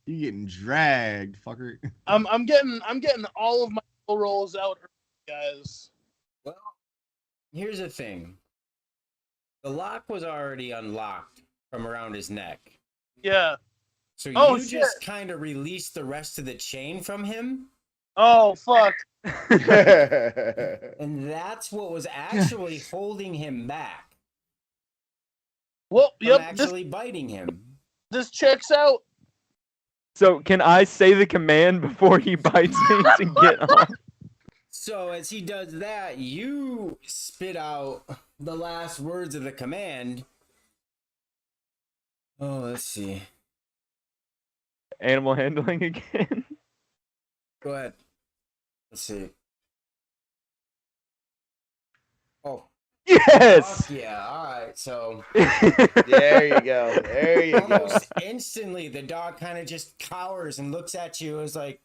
You getting dragged, fucker. I'm getting all of my rolls out, guys. Well, here's the thing. The lock was already unlocked from around his neck. Yeah. So Oh, you shit. just kind of released the rest of the chain from him. Oh fuck. And that's what was actually holding him back Well, from yep. actually biting him. This checks out. So can I say the command before he bites me to get off? So as he does that, you spit out the last words of the command. Oh, let's see. Animal handling again. Go ahead. Let's see. Oh. Yes. Fuck yeah. All right. So There you go. There you go. almost instantly, the dog kind of just cowers and looks at you as like,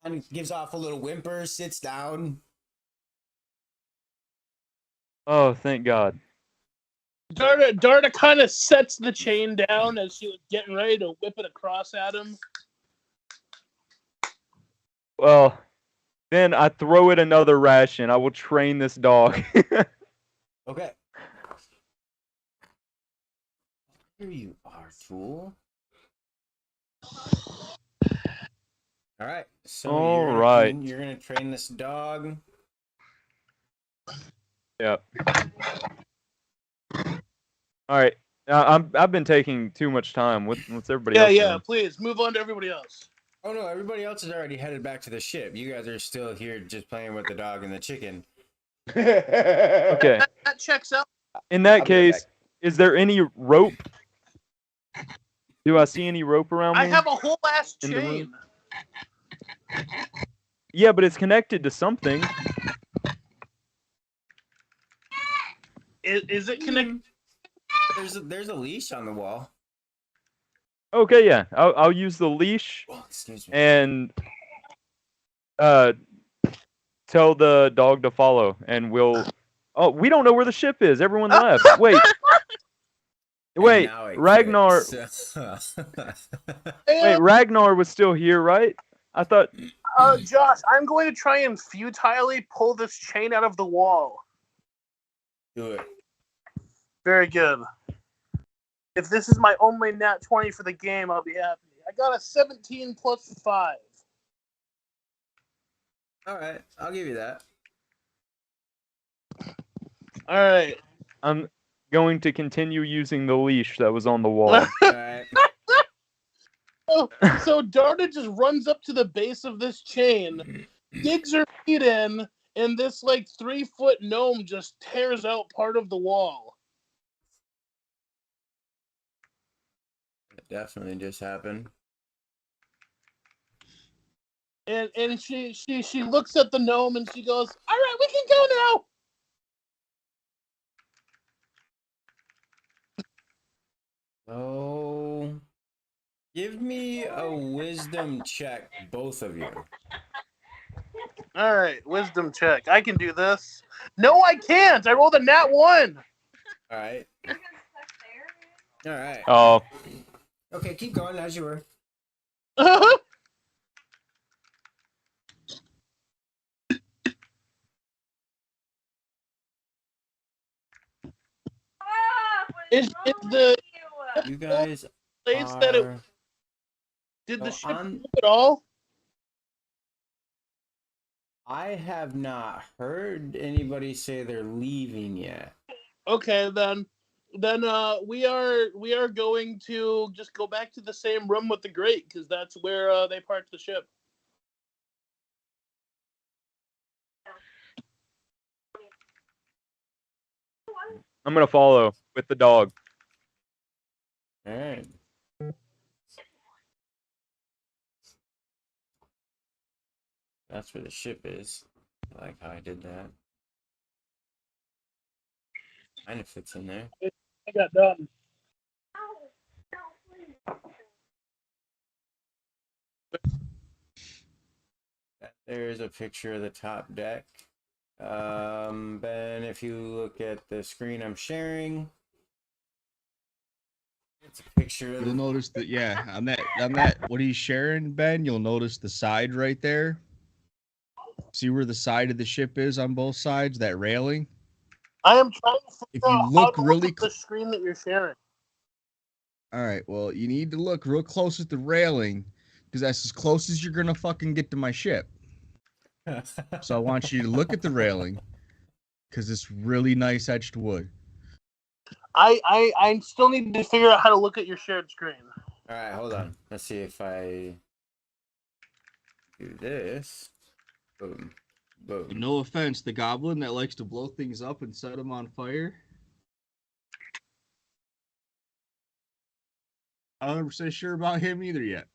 and gives off a little whimper, sits down. Oh, thank God. Darda kind of sets the chain down as she was getting ready to whip it across at him. Well, then I throw it another ration. I will train this dog. Okay. Here you are, tool. All right. So All right. You're gonna train this dog. Yep. All right. I've been taking too much time. What's everybody else Yeah. doing? Please move on to everybody else. Oh no, everybody else is already headed back to the ship. You guys are still here just playing with the dog and the chicken. Okay. That checks out. In that I'll be right case, is there any rope? Do I see any rope around me? I have a whole ass In the chain. room? Yeah, but it's connected to something. Is it connected? There's a leash on the wall. Okay, yeah. I'll use the leash Oh, excuse me. and tell the dog to follow, and we'll. Oh, we don't know where the ship is. Everyone left. Wait. Wait, Now it Ragnar. clicks. Wait, Ragnar was still here, right? I thought. Josh, I'm going to try and futilely pull this chain out of the wall. Do it. Very good. If this is my only nat 20 for the game, I'll be happy. I got a 17 plus 5. All right, I'll give you that. All right. I'm going to continue using the leash that was on the wall. All right. So Darda just runs up to the base of this chain, digs her feet in, and this like 3-foot gnome just tears out part of the wall. It definitely just happened. And she looks at the gnome and she goes, "All right, we can go now." Oh, give me a wisdom check, both of you. All right, wisdom check. I can do this. No, I can't. I rolled a nat 1. All right. All right. Oh, Okay, keep going as you were. Is the You guys place that it are. did the So ship on. move at all? I have not heard anybody say they're leaving yet. Okay, then we are going to just go back to the same room with the grate because that's where they parked the ship. I'm gonna follow with the dog. All right. That's where the ship is. I like how I did that. Kind of fits in there. I got done. There's a picture of the top deck. Ben, if you look at the screen I'm sharing, it's a picture of You'll notice that, yeah, on that what he's sharing, Ben, you'll notice the side right there. See where the side of the ship is on both sides, that railing? I am trying to If figure you out look how to really look at the screen that you're sharing. All right, well, you need to look real close at the railing because that's as close as you're gonna fucking get to my ship. So I want you to look at the railing because it's really nice etched wood. I still need to figure out how to look at your shared screen. All right, hold on. Let's see if I do this. Boom. Boom. No offense, the goblin that likes to blow things up and set them on fire. I'm not 100% sure about him either yet.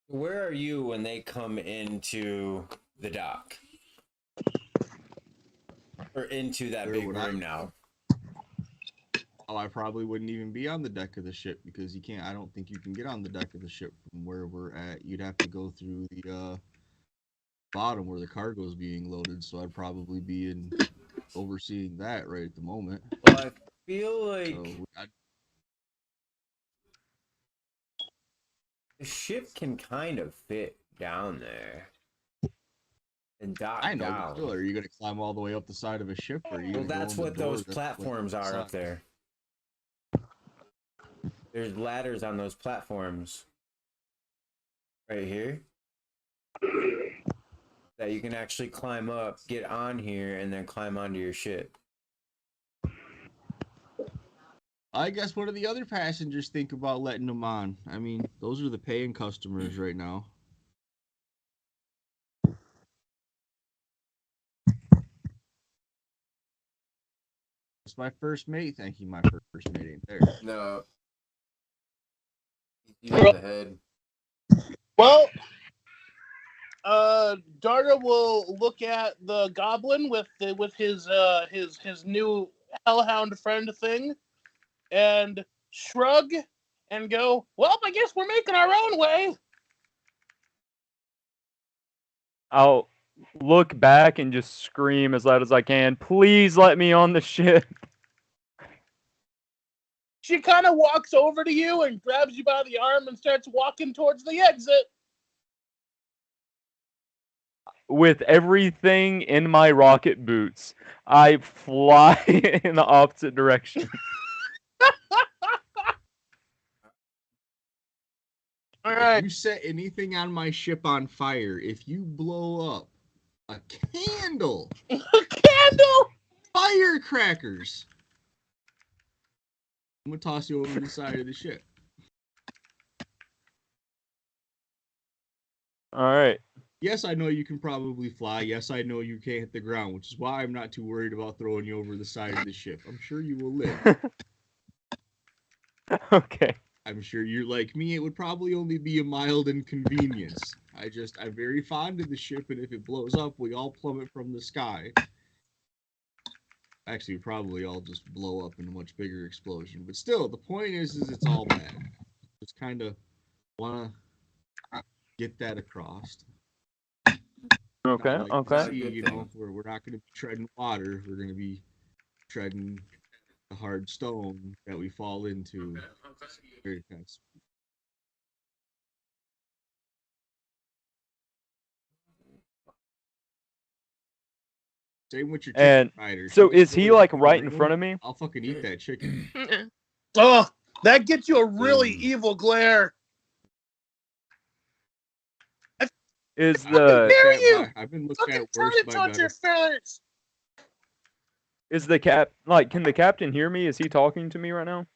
Where are you when they come into the dock? Or into that Where big would room now? Oh, I probably wouldn't even be on the deck of the ship because you can't. I don't think you can get on the deck of the ship from where we're at. You'd have to go through the bottom where the cargo is being loaded. So I'd probably be in overseeing that right at the moment. Well, I feel like So the ship can kind of fit down there and dock I know, but down. still, are you going to climb all the way up the side of a ship, or are you Well, going to go that's in the what door those platforms are up there. There's ladders on those platforms right here that you can actually climb up, get on here, and then climb onto your ship. I guess what do the other passengers think about letting them on? I mean, those are the paying customers right now. It's my first mate. Thank you, my first mate ain't there. No. He's the head. Well, Darda will look at the goblin with his new hellhound friend thing, and shrug, and go, "Well, I guess we're making our own way." I'll look back and just scream as loud as I can, "Please let me on the ship." She kind of walks over to you and grabs you by the arm and starts walking towards the exit. With everything in my rocket boots, I fly in the opposite direction. All If right. you set anything on my ship on fire, if you blow up a candle, Candle. firecrackers, I'm gonna toss you over the side of the ship. All right. Yes, I know you can probably fly. Yes, I know you can't hit the ground, which is why I'm not too worried about throwing you over the side of the ship. I'm sure you will live. Okay. I'm sure you're like me. It would probably only be a mild inconvenience. I'm very fond of the ship, and if it blows up, we all plummet from the sky. Actually, we probably all just blow up in a much bigger explosion. But still, the point is it's all bad. Just kind of want to get that across. Okay. Like Okay. sea, you know, where we're not going to be treading water. We're going to be treading the hard stone that we fall into. Very fast. Same with your And chicken fighter. so She is just he goes like in the right in room, front of me? I'll fucking eat that chicken. Oh, that gets you a really Boom. evil glare. Is I the dare you! I've been looking Fucking at turn worse it by towards your better. feathers. is the cap like? Can the captain hear me? Is he talking to me right now?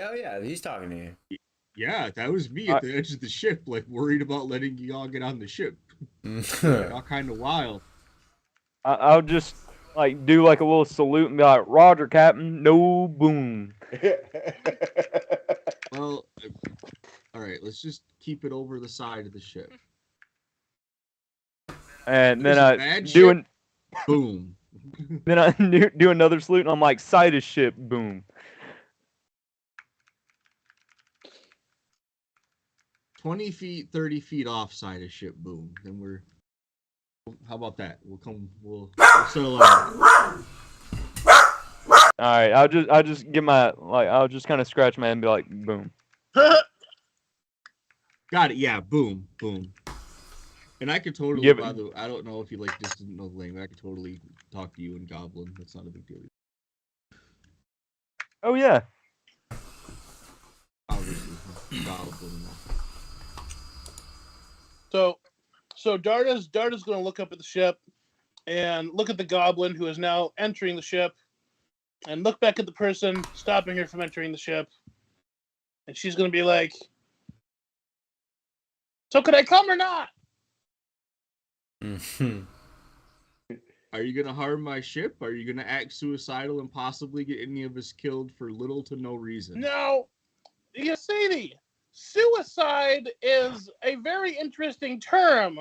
Oh yeah, he's talking to you. Yeah, that was me at the edge of the ship, like worried about letting you all get on the ship. All kind of wild. I'll just like do like a little salute and be like, "Roger, Captain." No, boom. Well, all right, let's just keep it over the side of the ship. And then There's a I bad do ship. an, Boom. then I do another salute, and I'm like, "Side of ship." Boom. 20 feet, 30 feet off side of ship. Boom. Then we're. How about that? We'll settle on. All right, I'll just give my like I'll just kind of scratch my head and be like, "Boom." Got it. Yeah. Boom. Boom. And I could totally, Give it- by the way, I don't know if you like just didn't know the language. I could totally talk to you in Goblin. That's not a big deal. Oh yeah. Obviously, Goblin. So Darda's going to look up at the ship and look at the goblin who is now entering the ship, and look back at the person stopping her from entering the ship, and she's going to be like, "So could I come or not?" Are you gonna harm my ship? Are you gonna act suicidal and possibly get any of us killed for little to no reason? No, you see, suicide is a very interesting term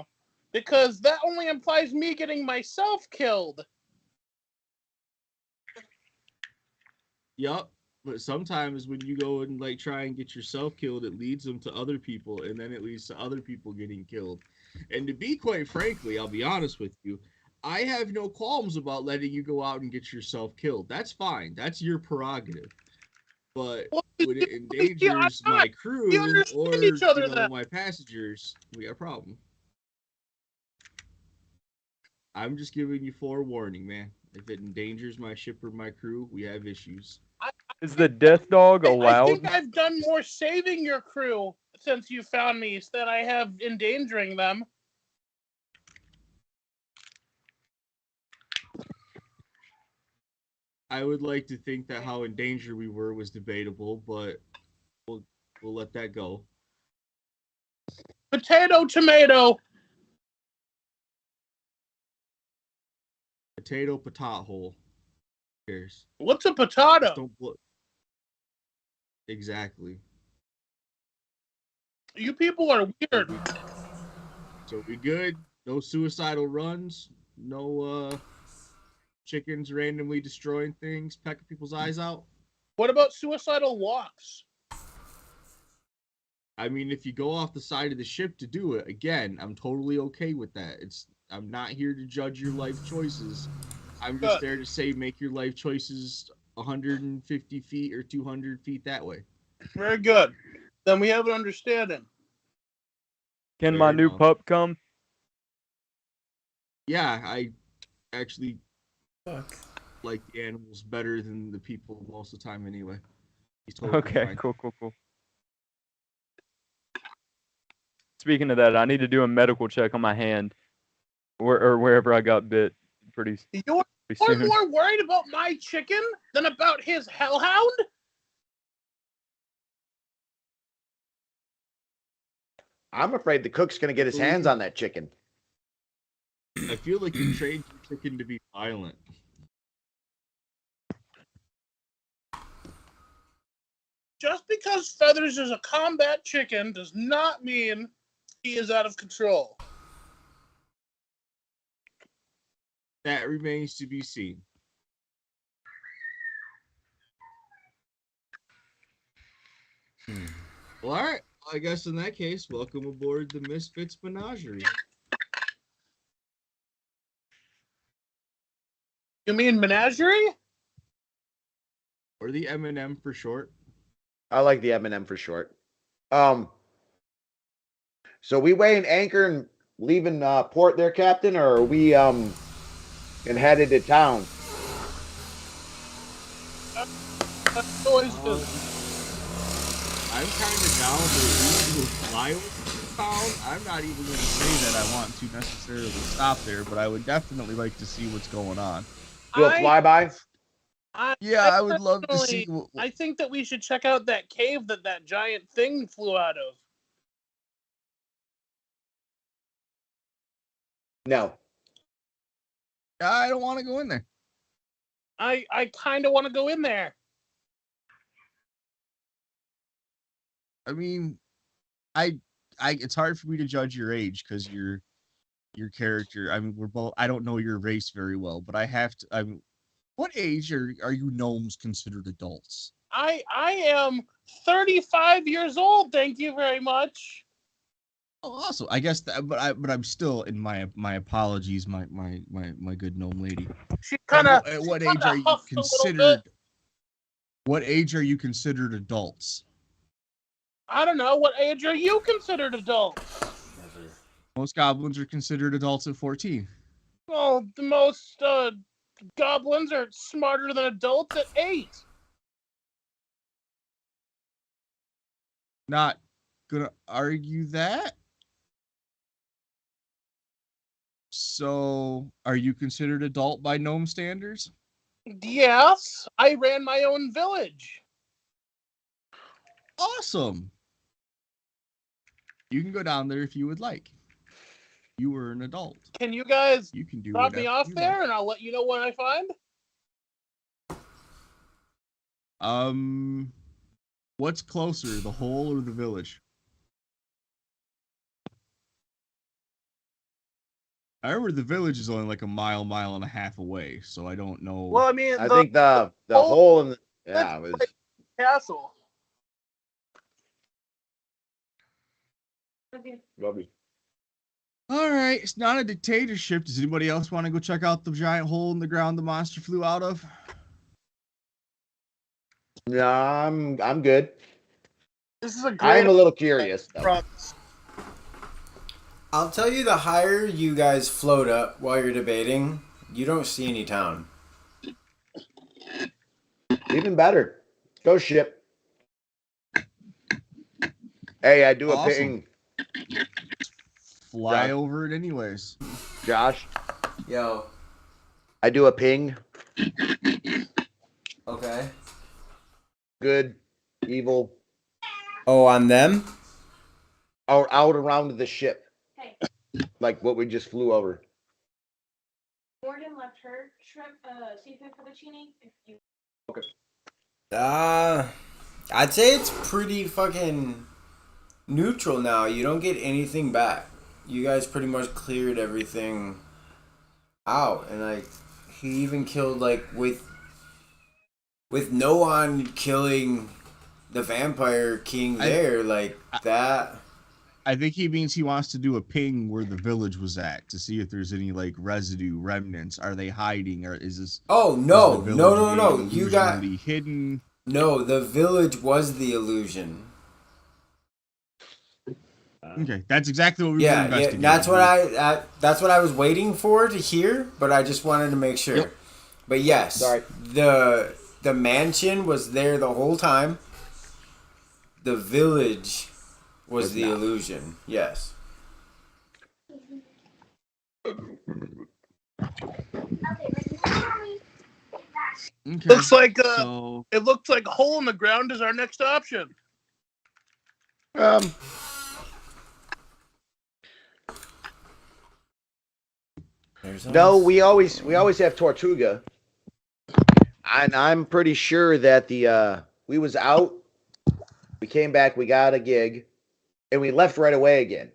because that only implies me getting myself killed. Yup. But sometimes when you go and like try and get yourself killed, it leads them to other people, and then it leads to other people getting killed. And to be quite frankly, I'll be honest with you, I have no qualms about letting you go out and get yourself killed. That's fine. That's your prerogative. But Well, when it endangers my crew we understand or each other then. my passengers, we got a problem. I'm just giving you forewarning, man. If it endangers my ship or my crew, we have issues. Is the death dog I allowed? think I've done more saving your crew since you found me than I have endangering them. I would like to think that how in danger we were was debatable, but we'll let that go. Potato, tomato. Potato, potat hole. Who cares? What's a Just potato? don't blow. Exactly. You people are weird. So we good? No suicidal runs. No chickens randomly destroying things, pecking people's eyes out. What about suicidal walks? I mean, if you go off the side of the ship to do it, again, I'm totally okay with that. I'm not here to judge your life choices. I'm just there to say make your life choices 150 feet or 200 feet that way. Very good. Then we have an understanding. Can Fair my new enough. pup come? Yeah, I actually Fuck. like the animals better than the people most of the time anyway. He's totally Okay, fine. cool. Speaking of that, I need to do a medical check on my hand, or wherever I got bit. Pretty You're soon. more worried about my chicken than about his hellhound? I'm afraid the cook's going to get his hands on that chicken. I feel like you trained your chicken to be violent. Just because Feathers is a combat chicken does not mean he is out of control. That remains to be seen. Well, all right. I guess in that case, welcome aboard the Misfits Menagerie. You mean menagerie? Or the M&M for short. I like the M&M for short. So we weighing anchor and leaving port there, Captain, or are we and headed to town. Always Um, good. I'm kind of down to do a flyover town. I'm not even going to say that I want to necessarily stop there, but I would definitely like to see what's going on. Do a I, flyby. Yeah, I would love to see. personally, I think that we should check out that cave that giant thing flew out of. No. I don't want to go in there. I kind of want to go in there. I mean, I it's hard for me to judge your age because your character. I mean, we're both. I don't know your race very well, but I have to. I mean, what age are you gnomes considered adults? I am 35 years old. Thank you very much. Oh, also, I guess that, but I'm still in my apologies, my good gnome lady. She kind of. At what age are you huffed a little considered? bit. What age are you considered adults? I don't know. What age are you considered adults? Most goblins are considered adults at 14. Well, the most goblins are smarter than adults at 8. Not gonna argue that. So, are you considered adult by gnome standards? Yes, I ran my own village. Awesome. You can go down there if you would like. You were an adult. Can you guys You can do drop me whatever off you there, like. and I'll let you know what I find? What's closer, the hole or the village? I remember the village is only like a mile and a half away, so I don't know. Well, I mean, I think the hole in the was castle. lovely. All right, it's not a dictatorship. Does anybody else want to go check out the giant hole in the ground the monster flew out of? No, I'm good. This is a I'm great. a little curious though. Promise. I'll tell you, the higher you guys float up while you're debating, you don't see any town. Even better. Go ship. Hey, I do a Awesome. ping, Fly Josh. over it anyways. Josh. Yo. I do a ping. Okay. Good, evil, Oh, on them? or out around the ship. Hey. Like what we just flew over. Morgan left her shrimp seafood fettuccine. If you I'd say it's pretty fucking neutral now. You don't get anything back. You guys pretty much cleared everything out, and like he even killed like with no one killing the vampire king there, like that. I think he means he wants to do a ping where the village was at to see if there's any like residue, remnants. Are they hiding, or is this? Oh no, no! You got illusionally hidden. no. The village was the illusion. Okay, that's exactly what we were Yeah, investigating. that's what that's what I was waiting for to hear, but I just wanted to make sure. Yep. But yes, Sorry. the mansion was there the whole time. The village was the not. illusion. Yes. Okay, Looks like so it looks like a hole in the ground is our next option. No, we always have Tortuga. And I'm pretty sure that we was out, we came back, we got a gig, and we left right away again.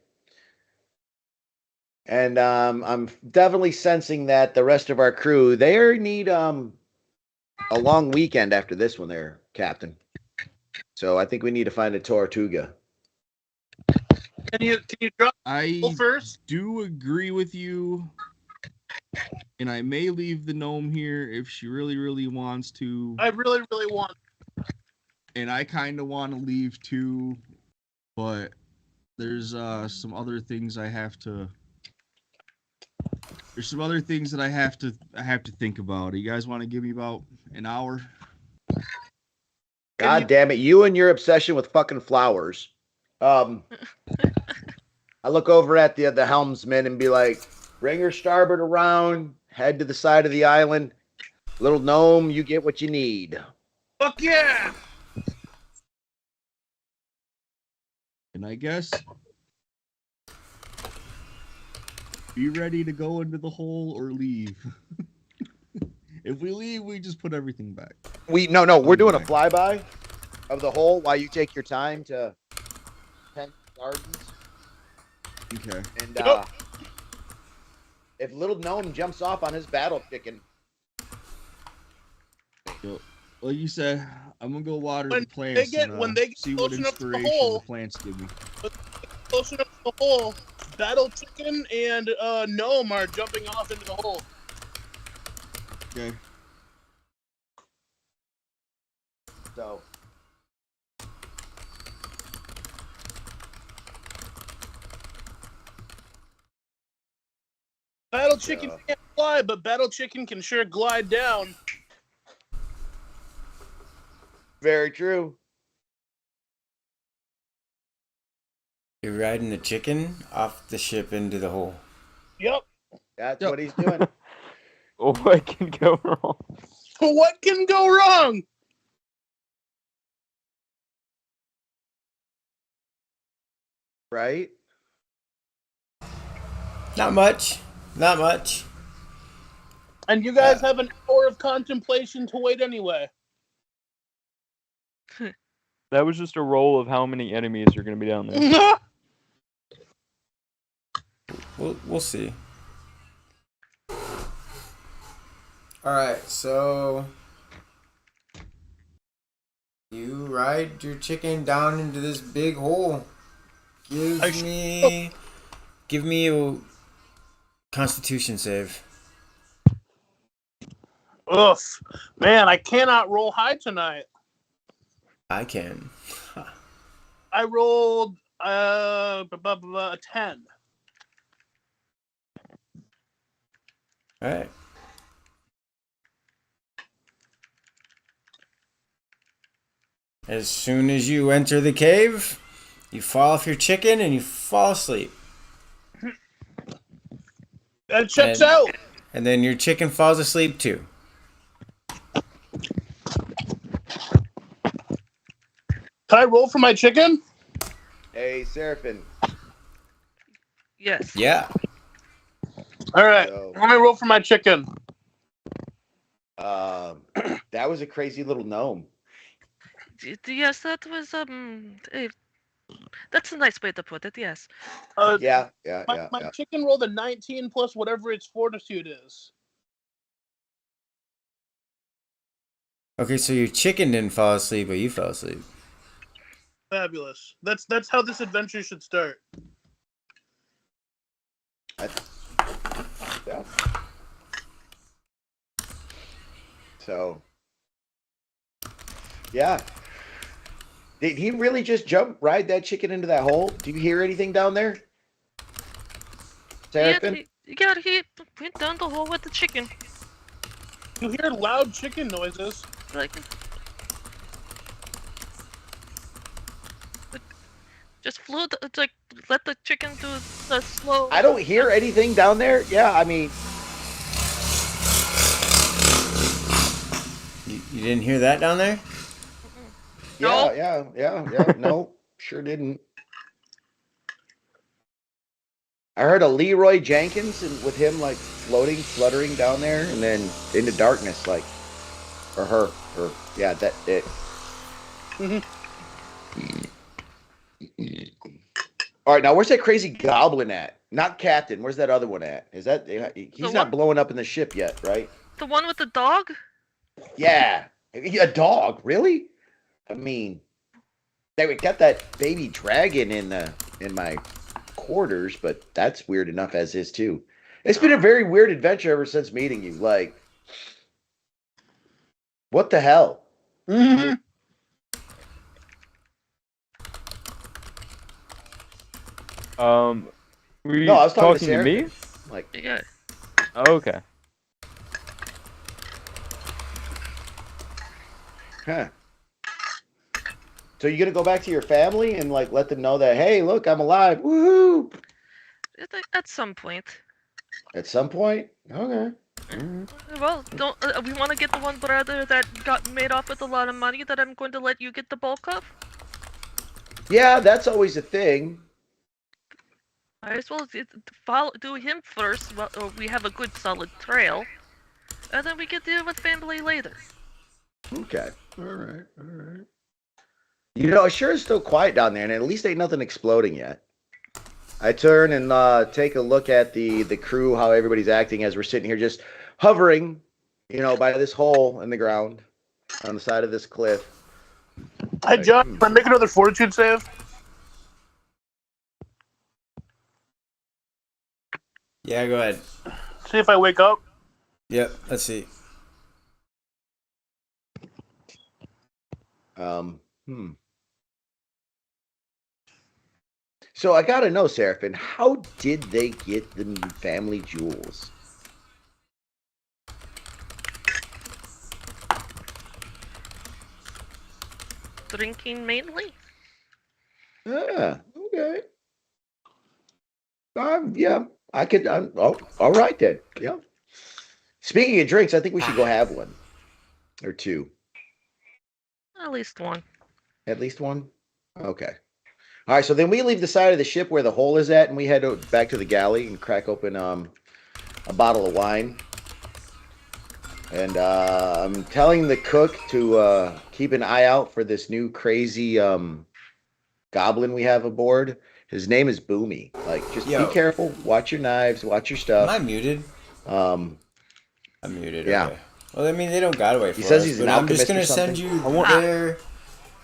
And I'm definitely sensing that the rest of our crew, they need a long weekend after this one there, Captain. So I think we need to find a Tortuga. Can you drop I first? do agree with you, and I may leave the gnome here if she really wants to. I really want. And I kind of want to leave too, but there's some other things I have to There's some other things that I have to think about. You guys want to give me about an hour? God damn it, you and your obsession with fucking flowers. I look over at the helmsman and be like, bring her starboard around, head to the side of the island. Little gnome, you get what you need. Fuck yeah! And I guess be ready to go into the hole or leave. If we leave, we just put everything back. No, we're doing a back. flyby of the hole while you take your time to tend the gardens. Okay. And if little gnome jumps off on his battle chicken, So, like you said, I'm gonna go water When the plants they get see what close enough to the inspiration hole, the plants give me. close enough to the hole, battle chicken and gnome are jumping off into the hole. Okay. so Battle chicken Yeah. can't fly, but battle chicken can sure glide down. very true. You're riding the chicken off the ship into the hole. Yep. That's Yep. what he's doing. What can go wrong? What can go wrong? Right? Not much. Not much. And you guys have an hour of contemplation to wait anyway. That was just a roll of how many enemies are going to be down there. We'll see. Alright, so you ride your chicken down into this big hole. Give me a Constitution save. Ugh. Man, I cannot roll high tonight. I can. I rolled a 10. Alright. As soon as you enter the cave, you fall off your chicken and you fall asleep. That checks out. And then your chicken falls asleep too. Can I roll for my chicken? Hey, Seraphin. Yes. Yeah. All right. So, Let me roll for my chicken. that was a crazy little gnome. Yes, that was that's a nice way to put it. Yes. Yeah. My chicken rolled a 19 plus whatever its fortitude is. Okay, so your chicken didn't fall asleep, but you fell asleep. Fabulous. That's how this adventure should start. Yeah. So, yeah. Did he really just ride that chicken into that hole? Do you hear anything down there? Seraphin? He went down the hole with the chicken. You hear loud chicken noises. Like, just flew like let the chicken do the slow. I don't hear anything down there. Yeah, I mean, You didn't hear that down there? No. yeah. No, sure didn't. I heard a Leroy Jenkins and with him like floating, fluttering down there, and then into darkness, like, or yeah, that it. All right, now where's that crazy goblin at? Not Captain. Where's that other one at? Is that he's not blowing up in the ship yet, right? The one with the dog? Yeah, a dog, really? I mean, they got that baby dragon in my quarters, but that's weird enough as is too. It's been a very weird adventure ever since meeting you. Like, what the hell? Mm-hmm. Were you No, I was talking to talking to me? Seraphin. Like, Yeah. Okay. Huh. So you're gonna go back to your family and like let them know that, hey, look, I'm alive. Woohoo! At some point. At some point? Okay. Alright. Well, don't we want to get the one brother that got made off with a lot of money that I'm going to let you get the bulk of? Yeah, that's always a thing. Might as well follow, do him first, or we have a good solid trail, and then we can deal with family later. Okay. Alright, alright. You know, it sure is still quiet down there, and at least ain't nothing exploding yet. I turn and take a look at the crew, how everybody's acting as we're sitting here just hovering, you know, by this hole in the ground on the side of this cliff. Hi, John. Can I make another fortitude save? Yeah, go ahead. See if I wake up. Yep, let's see. Hmm. So I gotta know, Seraphin, how did they get the family jewels? Drinking mainly? Ah, okay. Yeah, I could. Oh, all right then. Yeah. Speaking of drinks, I think we should go have one or two. At least one. At least one? Okay. All right, so then we leave the side of the ship where the hole is at, and we head back to the galley and crack open a bottle of wine. And I'm telling the cook to keep an eye out for this new crazy goblin we have aboard. His name is Boomy. Like, just Yo. be careful. Watch your knives. Watch your Am I stuff. muted? Um, I'm muted. Yeah. Okay. Well, I mean, they don't got away for He says us, he's but an I'm just alchemist or gonna send something. you there.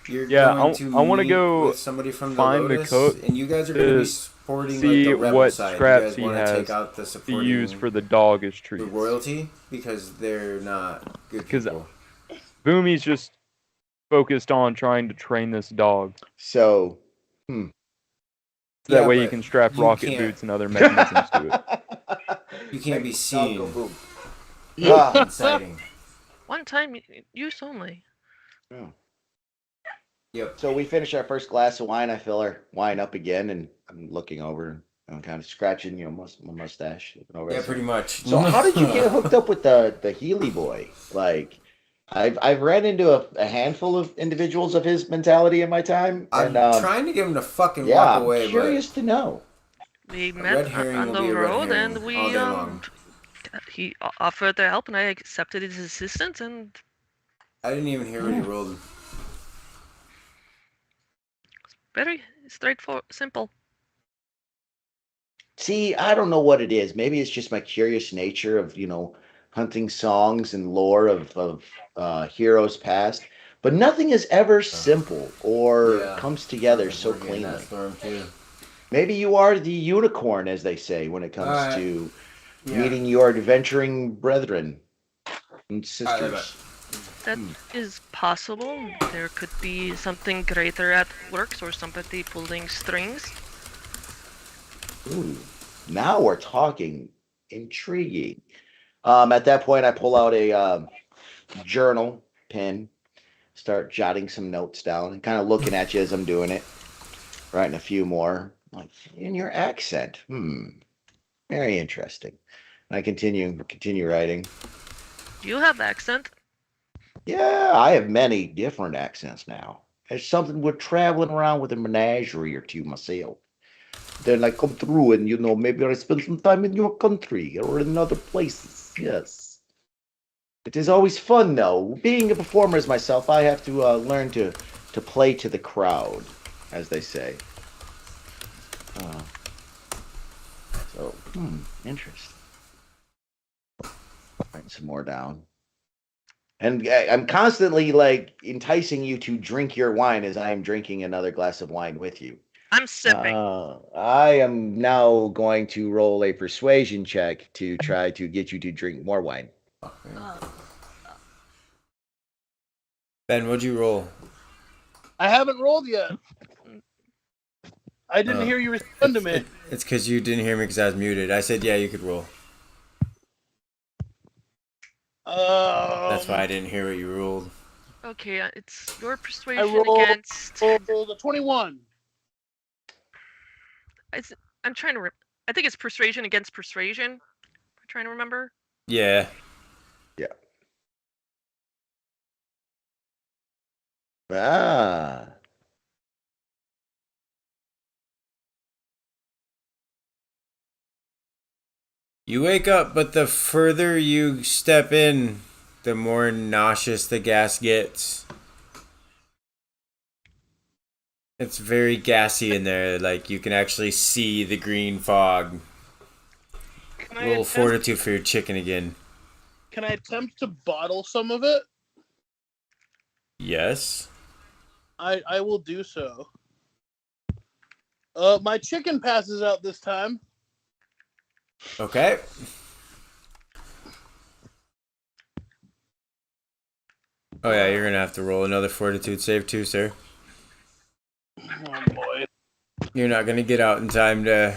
You're going to I wanna meet go with somebody from the find the Lotus, cook and you guys are going to be to supporting see like the rebel what side. scraps You guys he want to has take out the to supporting use for the dog as the treats. royalty because they're not good 'Cause people. Boomy's just focused on trying to train this dog. so, That Yeah, way he but can strap you rocket can't- boots and other mechanisms to it. You can't be seen. Ah. Inciting. One time use only. Yep. So we finish our first glass of wine. I fill our wine up again, and I'm looking over and I'm kind of scratching, you know, my mustache. Looking over Yeah, at pretty something. much. So how did you get hooked up with the Healy boy? Like, I've ran into a handful of individuals of his mentality in my time, I'm and trying to get him to fucking yeah, walk I'm away, curious to know. We but a met red herring on will the be a red road, herring and we all day long. he offered to help, and I accepted his assistance, and I didn't even hear what he rolled. very straightforward, simple. See, I don't know what it is. Maybe it's just my curious nature of, you know, hunting songs and lore of heroes past. But nothing is ever simple or Yeah. comes together Sounds so like we're getting cleanly. that storm too. Maybe you are the unicorn, as they say, when it comes Alright. to Yeah. meeting your adventuring brethren and Alright, sisters. That is possible. There could be something greater at works or somebody pulling strings. Ooh, now we're talking. Intriguing. At that point, I pull out a journal, pen, start jotting some notes down, and kind of looking at you as I'm doing it, writing a few more. Like, in your accent, very interesting. And I continue writing. You have accent. Yeah, I have many different accents now. It's something with traveling around with a menagerie or two myself. Then I come through and, you know, maybe I spend some time in your country or in other places. Yes. It is always fun, though. Being a performer as myself, I have to learn to play to the crowd, as they say. So, interesting. Writing some more down. And I'm constantly, like, enticing you to drink your wine as I am drinking another glass of wine with you. I'm sipping. I am now going to roll a persuasion check to try to get you to drink more wine. Ben, what'd you roll? I haven't rolled yet. I didn't hear you respond to me. It's because you didn't hear me because I was muted. I said, yeah, you could roll. That's why I didn't hear what you ruled. Okay, it's your I persuasion rolled against. the 21. I'm trying to. I think it's persuasion against persuasion. I'm trying to remember. Yeah. Ah. You wake up, but the further you step in, the more nauseous the gas gets. It's very gassy in there. Like, you can actually see the green fog. Can A I little attempt, fortitude for your chicken again. can I attempt to bottle some of it? Yes. I will do so. My chicken passes out this time. Okay. Oh yeah, you're gonna have to roll another fortitude save too, sir. Oh boy. You're not gonna get out in time to.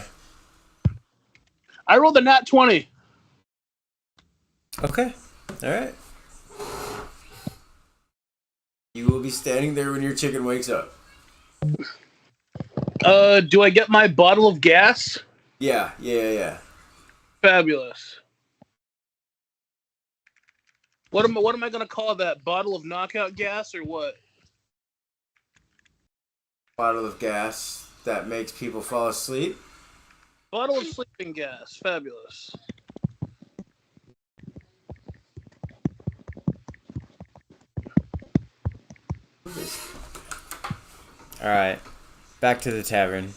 I rolled a nat 20. Okay. All right. You will be standing there when your chicken wakes up. Do I get my bottle of gas? Yeah. Fabulous. What am I gonna call that? Bottle of knockout gas or what? Bottle of gas that makes people fall asleep. Bottle of sleeping gas. Fabulous. All right. Back to the tavern.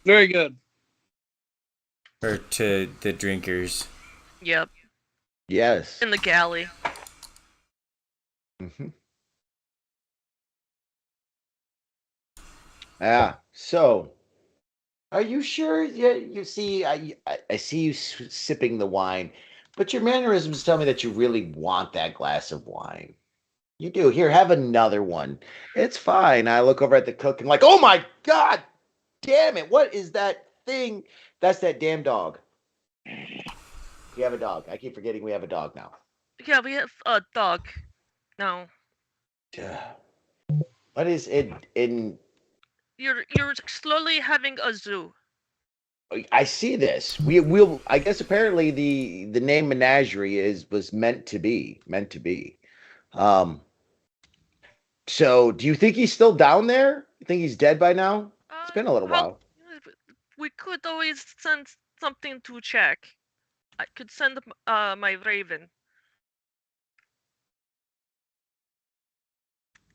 Very good. Or to the drinkers. Yep, Yes. in the galley. Mm-hmm. Yeah. So, are you sure? Yeah. You see, I see you sipping the wine, but your mannerisms tell me that you really want that glass of wine. You do. Here, have another one. It's fine. I look over at the cook and like, oh my god, damn it! What is that thing? That's that damn dog. We have a dog. I keep forgetting we have a dog now. Yeah, we have a dog. No, What is it in? you're slowly having a zoo. I see this. Will. I guess apparently the name menagerie was meant to be. Um. So, do you think he's still down there? You think he's dead by now? It's been a little How? while. We could always send something to check. I could send my raven.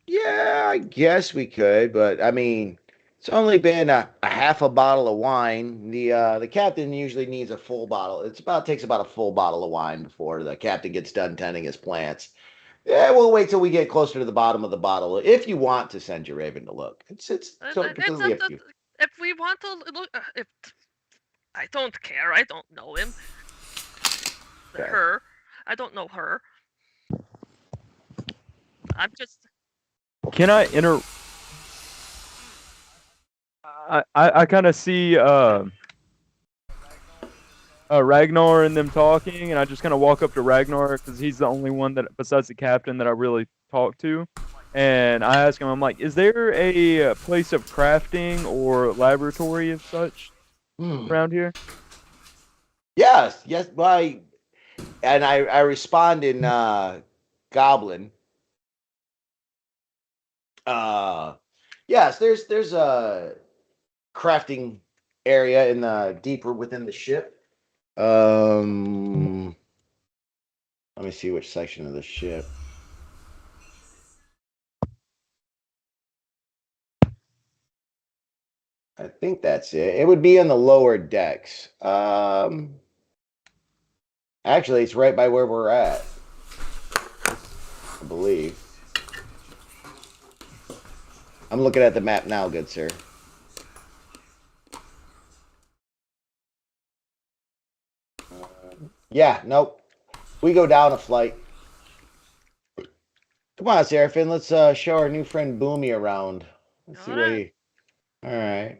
Yeah, I guess we could, but I mean, it's only been a half a bottle of wine. The captain usually needs a full bottle. Takes about a full bottle of wine before the captain gets done tending his plants. Yeah, we'll wait till we get closer to the bottom of the bottle if you want to send your raven to look. It's so It's completely up up to you. if we want to look. If I don't care, I don't know him. Okay. Her, I don't know her. I'm just. Can I enter? I kind of see Ragnar and them talking, and I just kind of walk up to Ragnar because he's the only one that, besides the captain, that I really talk to. And I ask him, I'm like, is there a place of crafting or laboratory of such around here? Yes. Why? And I respond in Goblin. Yes. There's a crafting area in the deeper within the ship. Let me see which section of the ship. I think that's it. It would be on the lower decks. Actually, it's right by where we're at. I believe. I'm looking at the map now, good sir. Yeah, nope. We go down a flight. Come on, Seraphim. Let's show our new friend Boomy around. Let's see what he. All right.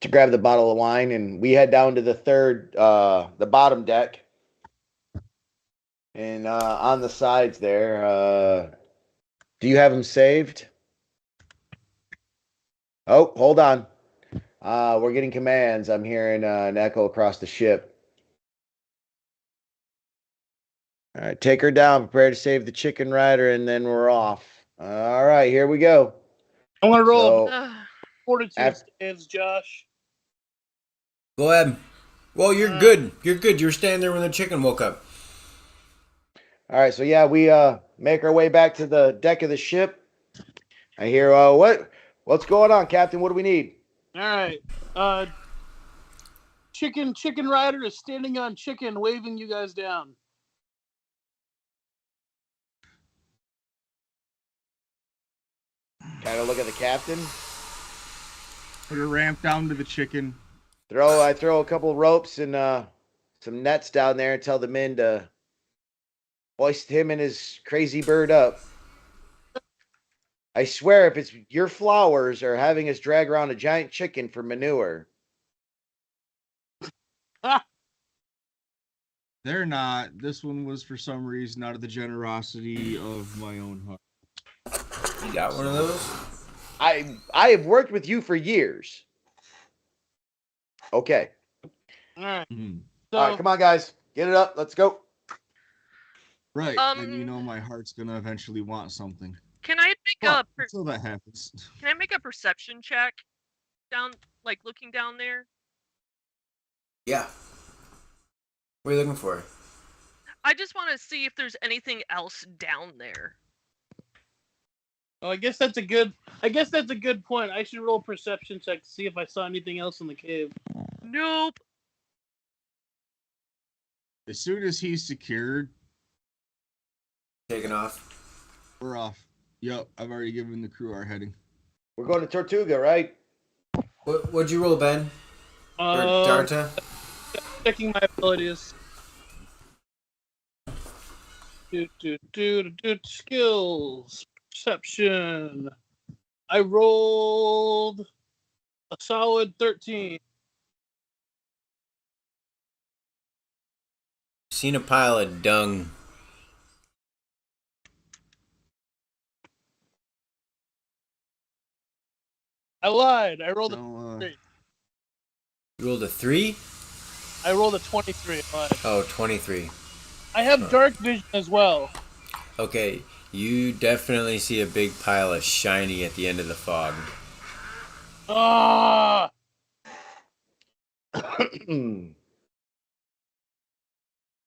To grab the bottle of wine, and we head down to the bottom deck. And on the sides there, do you have them saved? Oh, hold on. We're getting commands. I'm hearing an echo across the ship. All right, take her down. Prepare to save the chicken rider, and then we're off. All right, here we go. I'm gonna roll So, fortitude af- saves, Josh. Go ahead. Well, you're good. You're good. You were standing there when the chicken woke up. all right, so yeah, we make our way back to the deck of the ship. I hear what's going on, Captain? What do we need? All right. Chicken Rider is standing on chicken, waving you guys down. Kind of look at the captain. Put a ramp down to the chicken. I throw a couple ropes and some nets down there and tell the men to hoist him and his crazy bird up. I swear, if it's your flowers or having us drag around a giant chicken for manure. They're not. This one was for some reason out of the generosity of my own heart. You got one of those? I have worked with you for years. Okay. All right. Mhm. So, All right, come on, guys. Get it up. Let's go. Right. Then you know my heart's gonna eventually want something. Can I make But a until that happens. can I make a perception check down, like looking down there? Yeah. What are you looking for? I just want to see if there's anything else down there. I guess that's a good point. I should roll a perception check to see if I saw anything else in the cave. Nope. As soon as he's secured, Taking off. we're off. Yep, I've already given the crew our heading. We're going to Tortuga, right? What'd you roll, Ben? Or Darta? Checking my abilities. Skills. Perception. I rolled a solid 13. Seen a pile of dung. I lied. I rolled a So, 3. You rolled a 3? I rolled a 23. I lied. Oh, 23. I have dark vision as well. Okay, you definitely see a big pile of shiny at the end of the fog. Ah!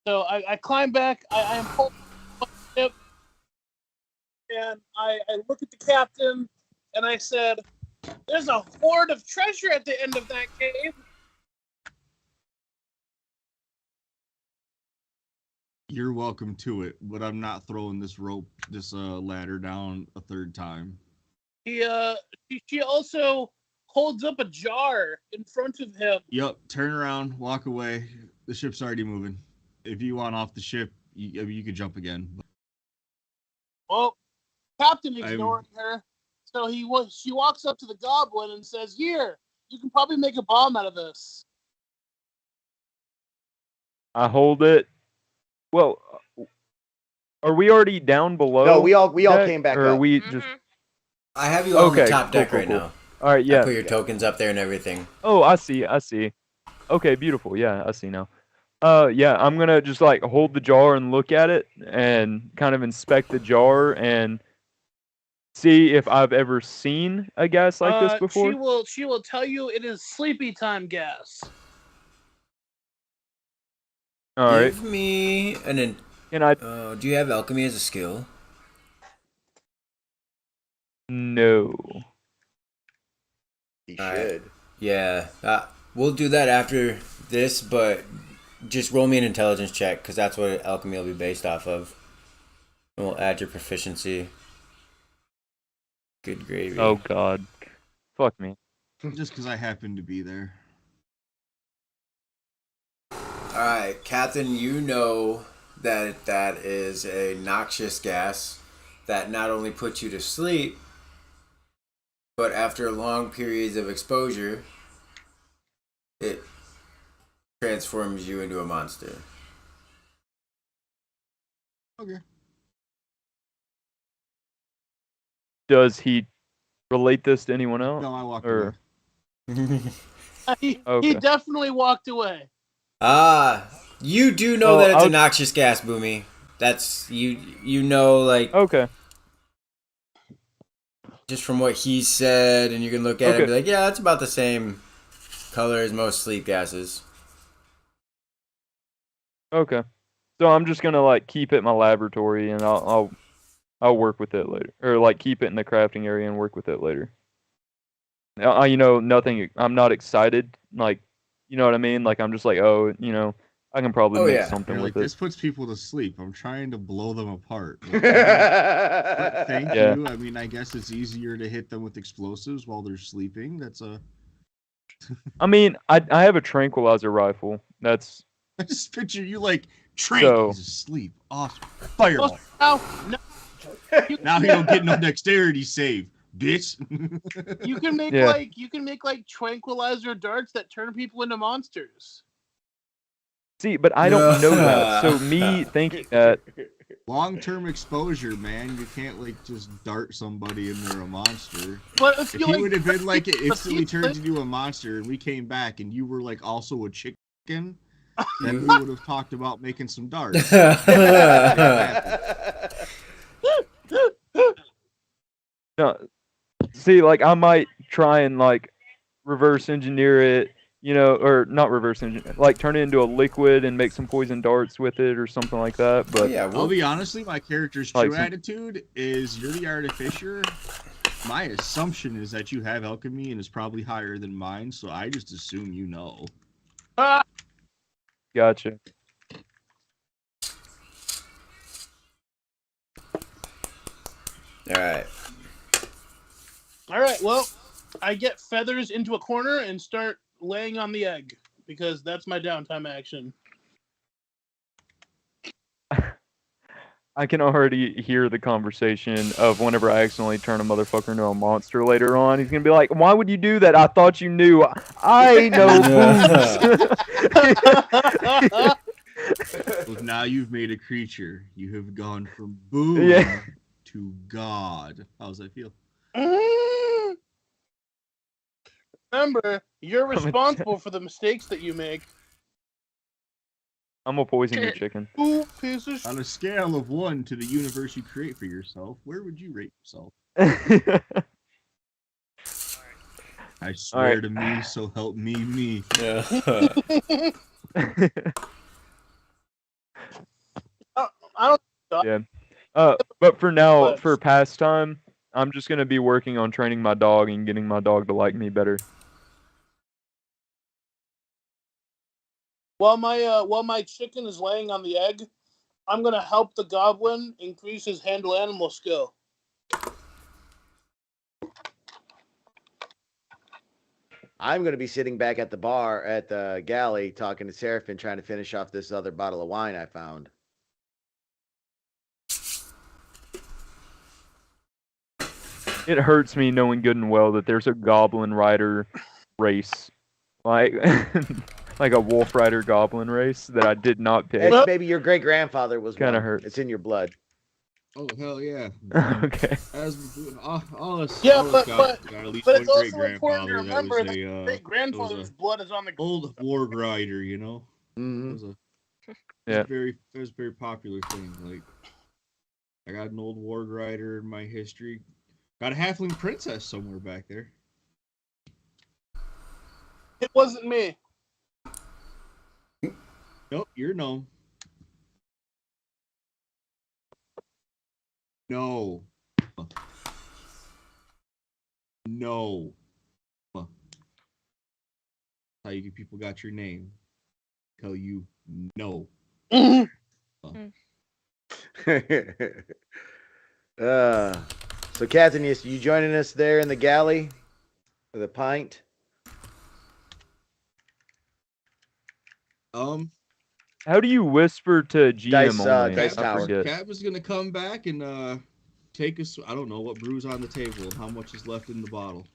So I climb back. I am pulled up the ship, and I look at the captain, and I said, "There's a hoard of treasure at the end of that cave." you're welcome to it, but I'm not throwing this ladder down a third time. She also holds up a jar in front of him. Yep, turn around, walk away. The ship's already moving. If you want off the ship, you could jump again. Well, captain ignoring her, so she walks up to the goblin and says, "Here, you can probably make a bomb out of this." I hold it. Well, are we already down below? No, we all deck, came back or are up. we just? I have you on the Okay, top cool, deck cool, right cool. now. All right, I yeah. put your tokens up there and everything. Oh, I see. Okay, beautiful. Yeah, I see now. Yeah, I'm gonna just like hold the jar and look at it and kind of inspect the jar and see if I've ever seen a gas like this before. She will tell you it is sleepy time gas. All right. Give me an. Can I? Do you have alchemy as a skill? No. He All right. should. Yeah, we'll do that after this, but just roll me an intelligence check because that's what alchemy will be based off of. And we'll add your proficiency. Good gravy. Oh God. Fuck me. Just because I happen to be there. Alright, Captain, you know that is a noxious gas that not only puts you to sleep, but after long periods of exposure, it transforms you into a monster. Okay. Does he relate this to anyone else? No, I walked Or away. He Okay. definitely walked away. You do know Well, that it's I'll- a noxious gas, Boomy. That's you know, like, Okay. just from what he said, and you can look at it and Okay. be like, yeah, that's about the same color as most sleep gases. Okay. So I'm just gonna like keep it in my laboratory, and I'll work with it later, or like keep it in the crafting area and work with it later. You know, nothing. I'm not excited. Like, you know what I mean? Like, I'm just like, oh, you know, I can probably Oh, make yeah. something You're with like, it. this puts people to sleep. I'm trying to blow them apart. Like, but thank Yeah. you. I mean, I guess it's easier to hit them with explosives while they're sleeping. That's a. I mean, I have a tranquilizer rifle. That's I just picture you like Trank. So- He's asleep. Awesome. Fireball. No. Now he don't get no dexterity save, bitch. You can make Yeah. like tranquilizer darts that turn people into monsters. see, but I don't know that. So me thinking that, Long-term exposure, man. You can't like just dart somebody and they're a monster. But If you he like, would have been like it but instantly you turned like- into a monster and we came back and you were like also a chicken, then we would have talked about making some darts. no, see, like I might try and like reverse engineer it, you know, or not reverse engineer, like turn it into a liquid and make some poison darts with it or something like that. Oh, But yeah, I'll well, be honestly, my character's Like true some- attitude is you're the artificer. My assumption is that you have alchemy and is probably higher than mine, so I just assume you know. gotcha. alright. all right, well, I get feathers into a corner and start laying on the egg because that's my downtime action. I can already hear the conversation of whenever I accidentally turn a motherfucker into a monster later on. He's gonna be like, "Why would you do that? I thought you knew. I know booze." Well, now you've made a creature. You have gone from boom Yeah. to God. How does that feel? Remember, you're I'm a- responsible for the mistakes that you make. I'm gonna poison your chicken. Ooh, piece of On a scale of 1 to the universe you create for yourself, where would you rate yourself? I swear right. to me, so help me, me. I don't. Yeah. But for now, But- for pastime, I'm just gonna be working on training my dog and getting my dog to like me better. While my chicken is laying on the egg, I'm gonna help the goblin increase his handle animal skill. I'm going to be sitting back at the bar at the galley talking to Seraphim, trying to finish off this other bottle of wine I found. It hurts me knowing good and well that there's a goblin rider race, like like a wolf rider goblin race that I did not pick. It's maybe your great grandfather was Kinda one. hurt. It's in your blood. Oh, hell yeah. Okay. As all us, Yeah, all us got at least but one it's also great important to grandfather that remember was that a great grandfather's blood is on the. old war rider, you know? It Mm-hmm. was a Yeah. it was a very popular thing. Like, I got an old war rider in my history. Got a halfling princess somewhere back there. It wasn't me. Nope, you're gnome. No. No. How you people got your name? Tell you no. So, Captain, you joining us there in the galley with a pint? How do you whisper to GM Dice, only? Dice I Tower. forget. Cap is gonna come back and take us. I don't know what brew's on the table and how much is left in the bottle.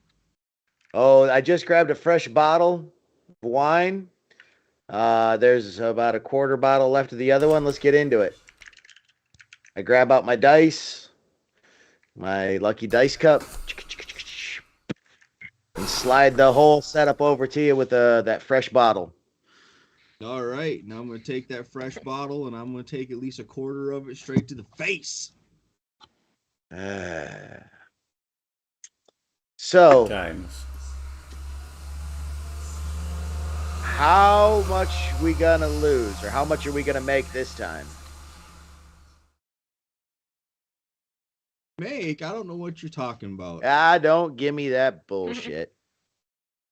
Oh, I just grabbed a fresh bottle of wine. There's about a quarter bottle left of the other one. Let's get into it. I grab out my dice, my lucky dice cup, and slide the whole setup over to you with that fresh bottle. All right, now I'm gonna take that fresh bottle and I'm gonna take at least a quarter of it straight to the face. So, Times. how much we gonna lose, or how much are we gonna make this time? Make? I don't know what you're talking about. Don't give me that bullshit.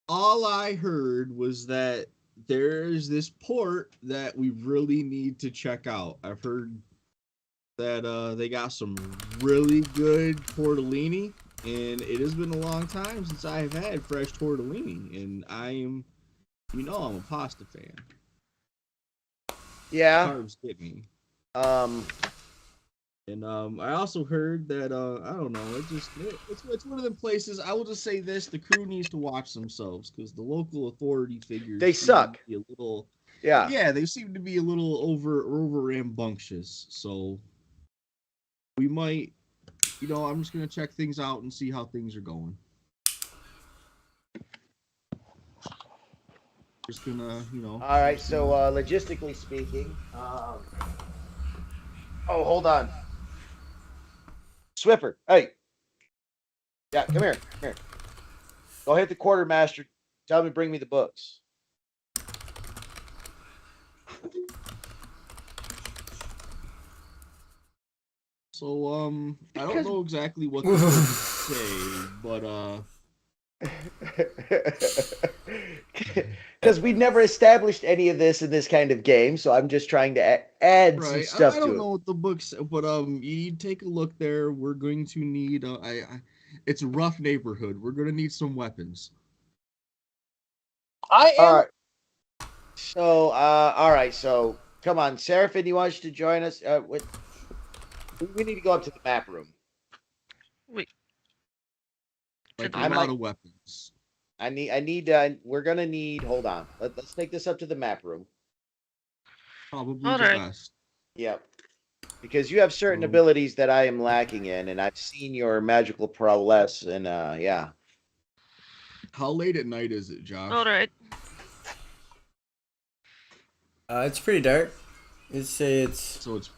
All I heard was that there's this port that we really need to check out. I've heard that they got some really good tortellini, and it has been a long time since I have had fresh tortellini, and I'm a pasta fan. Yeah. Carbs get me. And I also heard that I don't know. It's one of the places. I will just say this: the crew needs to watch themselves because the local authority figures They suck. Be a little, Yeah. yeah, they seem to be a little over rambunctious. So we might, I'm just gonna check things out and see how things are going. Just gonna, All right. So logistically speaking, oh, hold on. Swiffer, hey. Yeah, come here. Come here. Go hit the quartermaster. Tell him to bring me the books. So I don't know exactly what the books say, but because we never established any of this in this kind of game, so I'm just trying to add some right. stuff I don't to know it. what the books, but you take a look there. We're going to need. It's a rough neighborhood. We're going to need some weapons. I am. All right. So, all right. So, come on, Seraphin, you want us to join us? We need to go up to the map room. Wait. Like I a might- lot of weapons. I need. We're gonna need. Hold on. Let's take this up to the map room. Probably All the right. best. Yep. Because you have certain So- abilities that I am lacking in, and I've seen your magical prowess, and yeah. How late at night is it, Josh? All right. It's pretty dark. I'd say it's So it's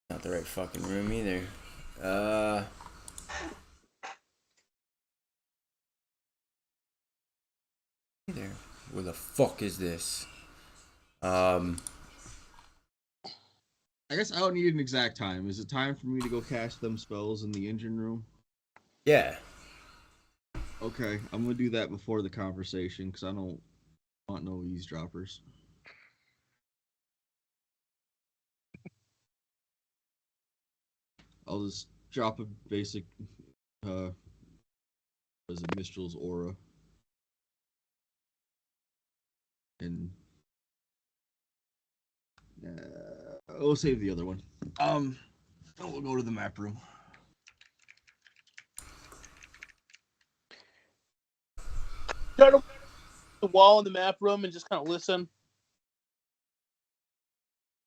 Not the right fucking room either. Hey there. Where the fuck is this? I guess I don't need an exact time. Is it time for me to go cast them spells in the engine room? yeah. Okay, I'm gonna do that before the conversation because I don't want no eavesdroppers. I'll just drop a basic what is it, Mistral's aura. And we'll save the other one. We'll go to the map room. Try to the wall in the map room and just kind of listen.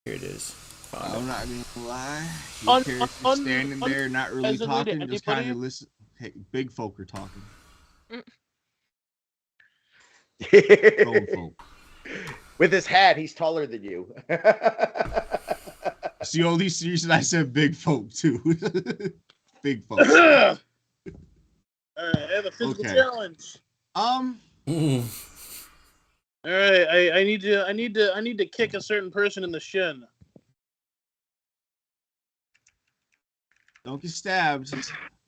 Here it is. Found I'm it. not gonna lie. Un- Your character's un- standing there, not really hesitantly to talking, just kind anybody? of listen. Hey, big folk are talking. Grown folk. With his hat, he's taller than you. It's the only reason I said big folk too. Big folk. All right, I have a physical Okay. challenge. All right, I need to kick a certain person in the shin. Don't get stabbed.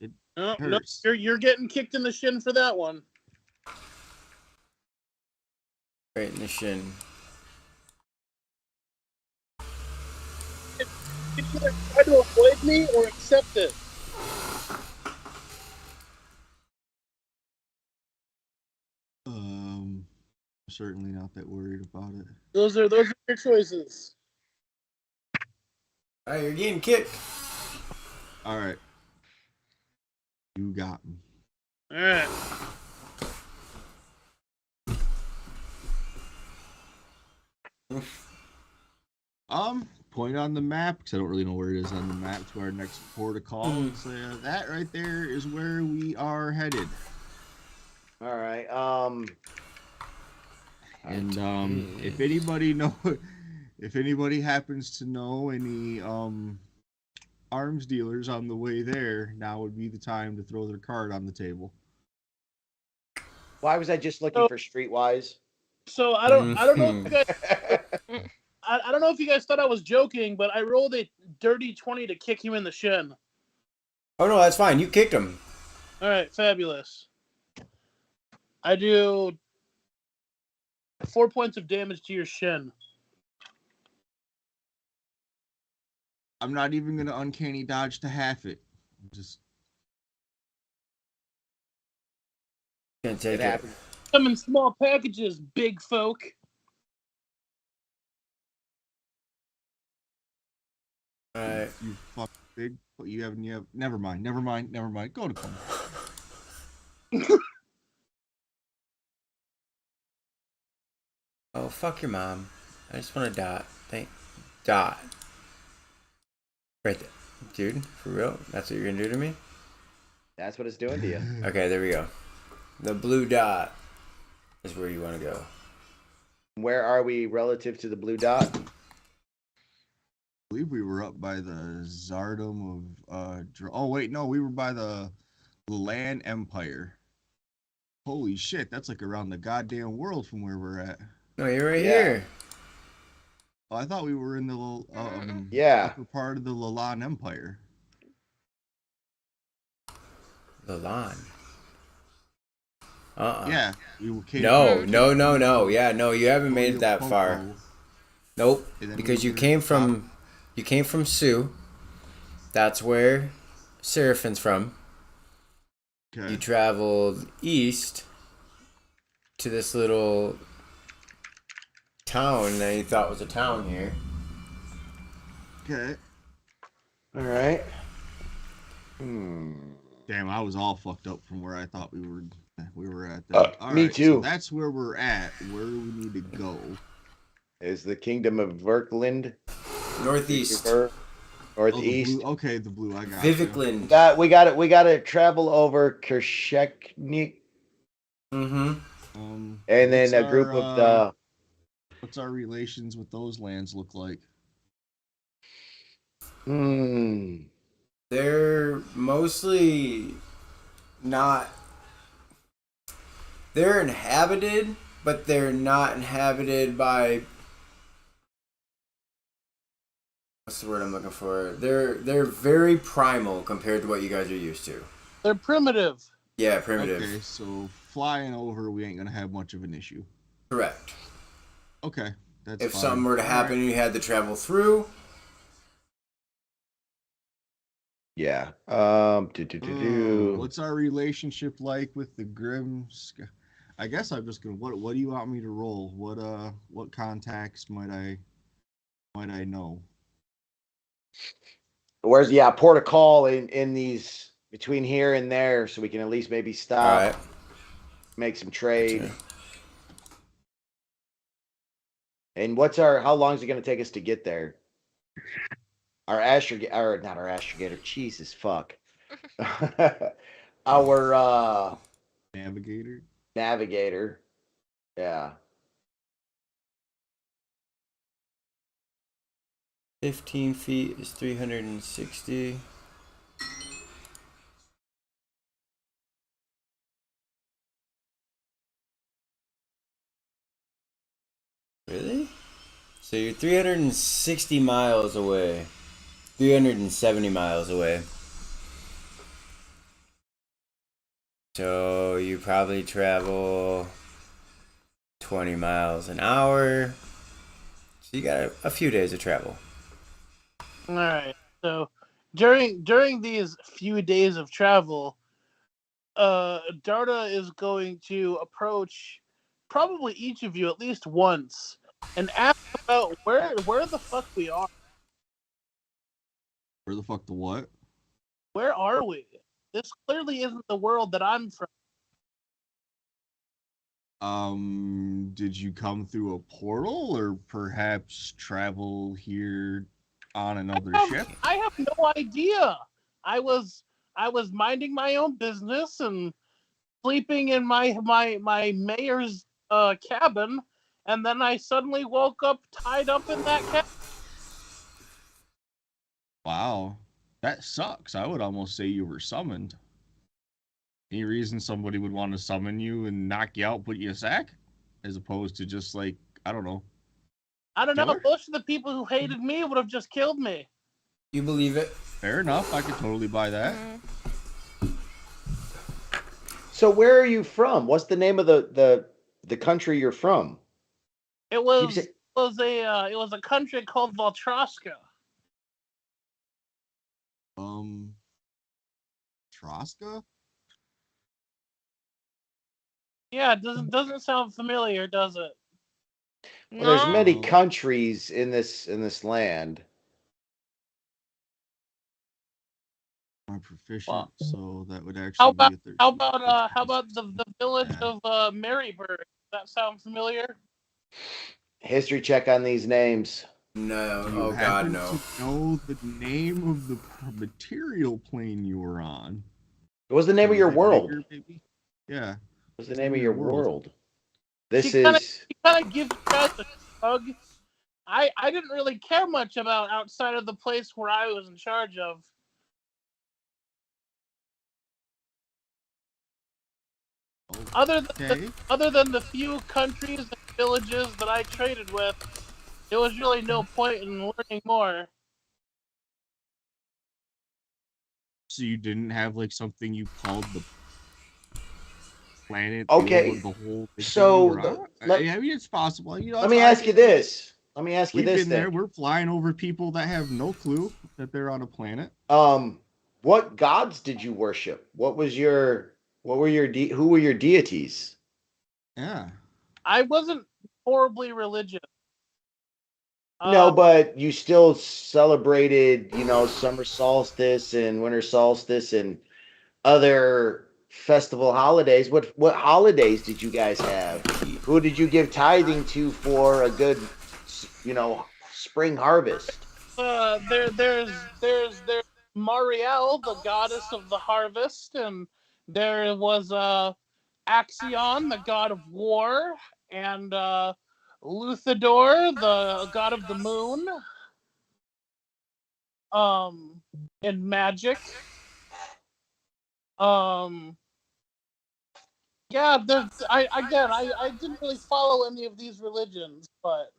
It No, hurts. you're getting kicked in the shin for that one. Right in the shin. You can either try to avoid me or accept it. I'm certainly not that worried about it. Those are your choices. Alright, you're getting kicked. All right. You got me. All right. point on the map, because I don't really know where it is on the map, to our next port of call and say that right there is where we are headed. All right. And if anybody happens to know any arms dealers on the way there, now would be the time to throw their card on the table. Why was I just looking for Streetwise? So I don't know if you guys Mm. I don't know if you guys thought I was joking, but I rolled a dirty 20 to kick him in the shin. Oh no, that's fine. You kicked him. All right, fabulous. I do 4 points of damage to your shin. I'm not even gonna uncanny dodge to half it. Just Can't take It it. happened. Come in small packages, big folk. All right. you fuck big, but you have never mind. Go to coma. Oh, fuck your mom. I just want a dot. Dot. Right there. Dude, for real? That's what you're gonna do to me? That's what it's doing to you. Okay, there we go. The blue dot is where you want to go. Where are we relative to the blue dot? I believe we were up by the Zardom of oh wait, no, we were by the Land Empire. Holy shit, that's like around the goddamn world from where we're at. No, you're right Yeah. here. Oh, I thought we were in the Yeah. upper part of the Lalan Empire. The lawn. Yeah, we came No, from- no. Yeah, no, you haven't made it that Poco. far. Nope. And then Because we you were came from Sioux. That's where Seraphin's from. Okay. You traveled east to this little town that you thought was a town here. Okay. All right. Damn, I was all fucked up from where I thought we were at. Then. All Me right, too. So that's where we're at. Where do we need to go? Is the kingdom of Verkland Northeast. northeast? Oh, the blue. I got you. Vivekland. We got to travel over Kersheknik, Mm-hmm. and then what's a group of the. What's our relations with those lands look like? They're mostly not. They're inhabited, but they're not inhabited by. What's the word I'm looking for? They're very primal compared to what you guys are used to. They're primitive. Yeah, primitive. Okay, so flying over, we ain't gonna have much of an issue. Correct. Okay, that's If fine. something were to happen and you had to travel through. Yeah. What's our relationship like with the Grim? I guess I'm just gonna. What do you want me to roll? What contacts might I know? Where's port of call in these between here and there, so we can at least maybe stop, All right. make some trade. Gotcha. And how long is it going to take us to get there? Our astrogator, not our astrogator. Jesus fuck. Our navigator. Yeah. 15 feet is 360. Really? So you're 360 miles away. 370 miles away. So you probably travel 20 miles an hour. So you got a few days of travel. All right. So during these few days of travel, Darda is going to approach probably each of you at least once and ask about where the fuck we are. Where the fuck the what? Where are we? This clearly isn't the world that I'm from. Did you come through a portal or perhaps travel here on another ship. I have no idea. I was minding my own business and sleeping in my mayor's cabin, and then I suddenly woke up tied up in that cabin. Wow, that sucks. I would almost say you were summoned. Any reason somebody would want to summon you and knock you out, put you in a sack, as opposed to just like, I don't know. I don't know. Killer? Most of the people who hated me would have just killed me. You believe it? Fair enough. I could totally buy that. So where are you from? What's the name of the country you're from? It was a country called Valtroska. Troska? Yeah, it doesn't sound familiar, does it? Well, there's many No. countries in this land. I'm proficient, so that would actually How about be a 13. how about the village of Maryburg? Does that sound familiar? History check on these names. No. Do you Oh God, happen no. to know the name of the material plane you were on? What's the name of your Is it world? bigger, maybe? Yeah. What's the name of your world? This She kind is of gives you guys a shrug. I didn't really care much about outside of the place where I was in charge of. Other than the few countries and villages that I traded with, there was really no point in learning more. So you didn't have like something you called the planet? okay. The whole thing So I mean, it's possible. You know, let me ask you this. Let me ask you We've this. been there. We're flying over people that have no clue that they're on a planet. What gods did you worship? Who were your deities? Yeah. I wasn't horribly religious. No, but you still celebrated, summer solstice and winter solstice and other festival holidays. What holidays did you guys have? Who did you give tithing to for a good, spring harvest? There's Mariel, the goddess of the harvest, and there was Axion, the god of war, and Luthador, the god of the moon. And magic. Yeah, I didn't really follow any of these religions, but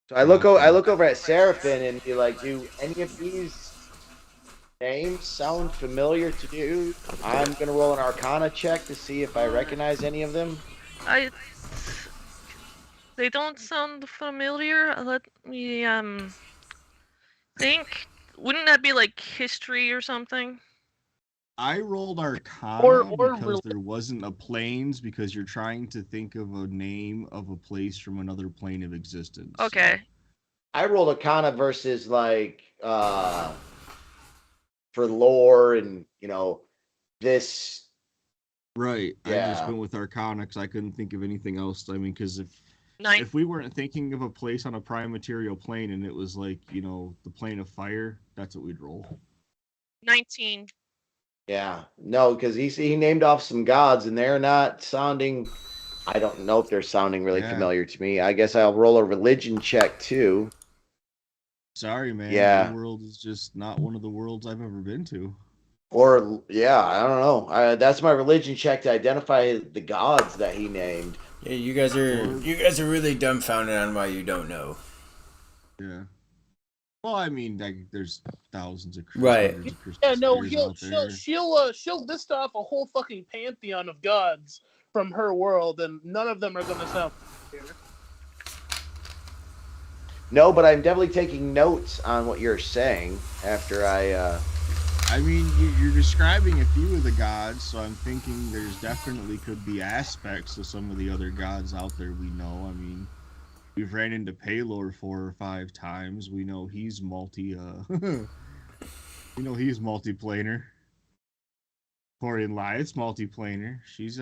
So I look over at Seraphim and be like, do any of these names sound familiar to you? I'm gonna roll an Arcana check to see if I recognize any of them. They don't sound familiar. Let me think. Wouldn't that be like history or something? I rolled Arcana or because there wasn't a planes, because you're trying to think of a name of a place from another plane of existence. Okay. I rolled Arcana versus like for lore and this. Right. Yeah. I just went with Arcana because I couldn't think of anything else. I mean, because Nine. if we weren't thinking of a place on a prime material plane and it was like, the plane of fire, that's what we'd roll. 19. Yeah, no, because he named off some gods and they're not sounding. I don't know if they're sounding really familiar to me. I guess I'll roll a religion check too. Sorry, man. Yeah. Your world is just not one of the worlds I've ever been to. Or yeah, I don't know. That's my religion check to identify the gods that he named. Yeah, you guys are really dumbfounded on why you don't know. Yeah. Well, I mean, there's thousands of Right. Yeah, no, she'll list off a whole fucking pantheon of gods from her world, and none of them are gonna sound familiar. No, but I'm definitely taking notes on what you're saying after I mean, you're describing a few of the gods, so I'm thinking there's definitely could be aspects of some of the other gods out there we know. I mean, we've ran into Palor 4 or 5 times. We know he's multiplanar. Corian Lyeth's multiplanar. She's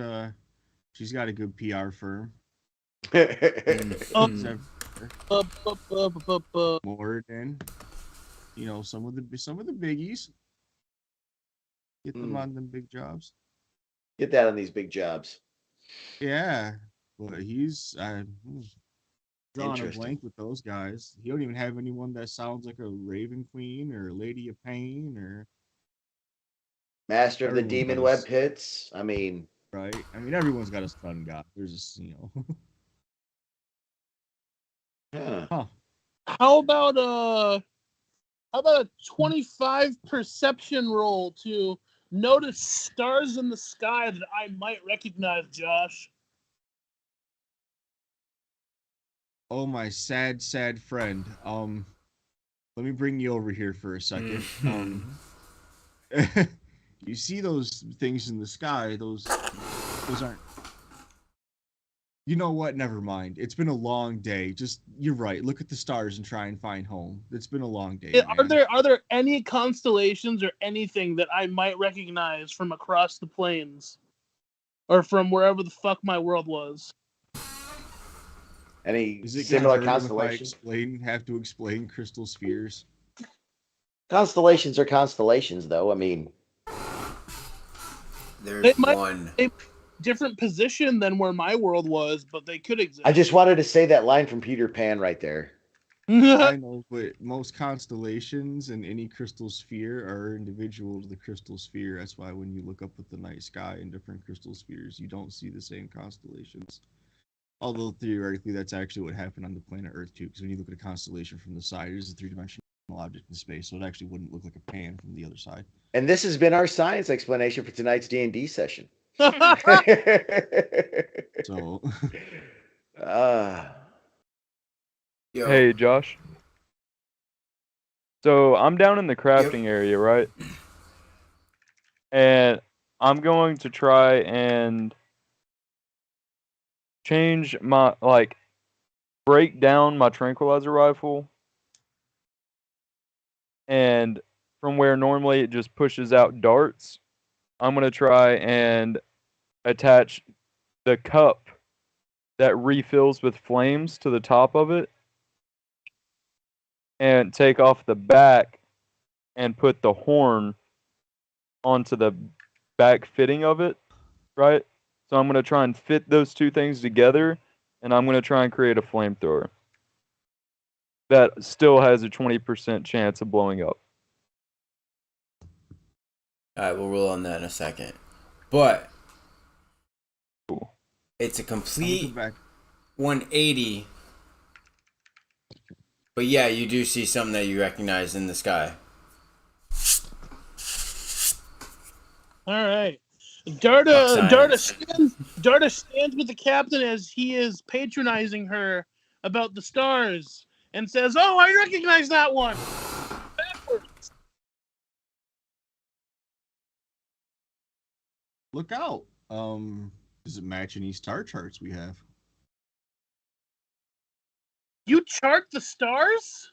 got a good PR firm. Morden. you know, some of the biggies. Get them Hmm. on them big jobs. Get that on these big jobs. Yeah, but he's drawing a Interesting. blank with those guys. He don't even have anyone that sounds like a Raven Queen or Lady of Pain or Master of the everyone's got Demon a Web Pits. I mean, right. I mean, everyone's got a sun god. There's just huh. huh. How about a 25 perception roll to notice stars in the sky that I might recognize, Josh? Oh my sad friend. Let me bring you over here for a second. You see those things in the sky? Those aren't. You know what? Never mind. It's been a long day. Just you're right. Look at the stars and try and find home. It's been a long day, Are man. there any constellations or anything that I might recognize from across the plains, or from wherever the fuck my world was? Any Is it gonna similar hurt him if I constellations? have to explain crystal spheres? Constellations are constellations, though. I mean, There's They might one. be different position than where my world was, but they could exist. I just wanted to say that line from Peter Pan right there. I know, but most constellations and any crystal sphere are individual to the crystal sphere. That's why when you look up at the night sky in different crystal spheres, you don't see the same constellations. Although theoretically, that's actually what happened on the planet Earth too. Because when you look at a constellation from the side, it is a three-dimensional object in space, so it actually wouldn't look like a pan from the other side. And this has been our science explanation for tonight's D&D session. So, uh, Yo. Hey, Josh. So I'm down in the crafting area, right? And I'm going to try and change my break down my tranquilizer rifle, and from where normally it just pushes out darts, I'm going to try and attach the cup that refills with flames to the top of it and take off the back and put the horn onto the back fitting of it, right? So I'm going to try and fit those two things together, and I'm going to try and create a flamethrower that still has a 20% chance of blowing up. All right, we'll roll on that in a second. But Cool. it's a I'm gonna complete come back. 180. But yeah, you do see something that you recognize in the sky. All right. Fuck Darda science. stands with the captain as he is patronizing her about the stars and says, "Oh, I recognize that one." Backwards. Look out. Does it match any star charts we have? You chart the stars?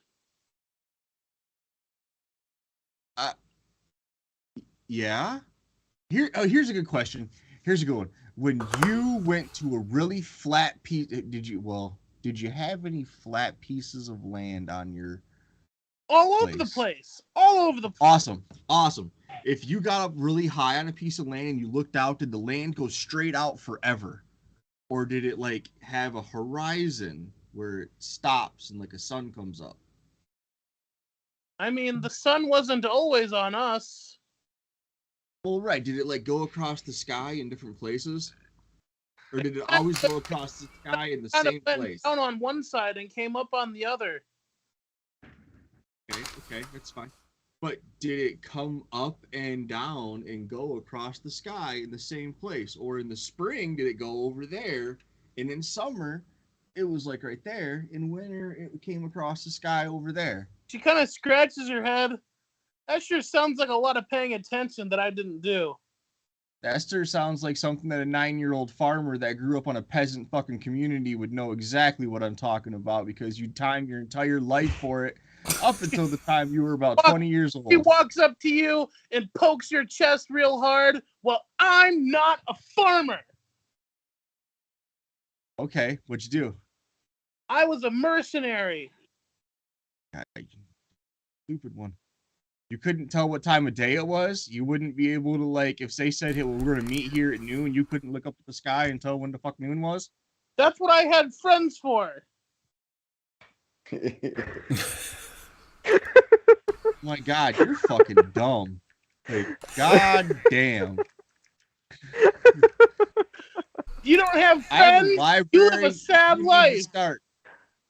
Yeah. Here's a good question. Here's a good one. When you went to a really flat piece, did you have any flat pieces of land on your All over the place. All over the place. Awesome. If you got up really high on a piece of land and you looked out, did the land go straight out forever? Or did it like have a horizon where it stops and like a sun comes up? I mean, the sun wasn't always on us. Well, right. Did it like go across the sky in different places? Or did it always go across the sky in the Kind of same went place? down on one side and came up on the other. Okay, that's fine. But did it come up and down and go across the sky in the same place? Or in the spring, did it go over there? And in summer, it was like right there. In winter, it came across the sky over there. She kind of scratches her head. That sure sounds like a lot of paying attention that I didn't do. Esther sounds like something that a 9-year-old farmer that grew up on a peasant fucking community would know exactly what I'm talking about because you timed your entire life for it up until the time you were about 20 years old. He walks up to you and pokes your chest real hard. Well, I'm not a farmer. Okay, what'd you do? I was a mercenary. stupid one. You couldn't tell what time of day it was. You wouldn't be able to, like, if they said, hey, well, we're going to meet here at noon, you couldn't look up at the sky and tell when the fuck noon was. That's what I had friends for. Oh my God, you're fucking dumb. Like, God damn. You don't have I have a friends. library. You live a sad life.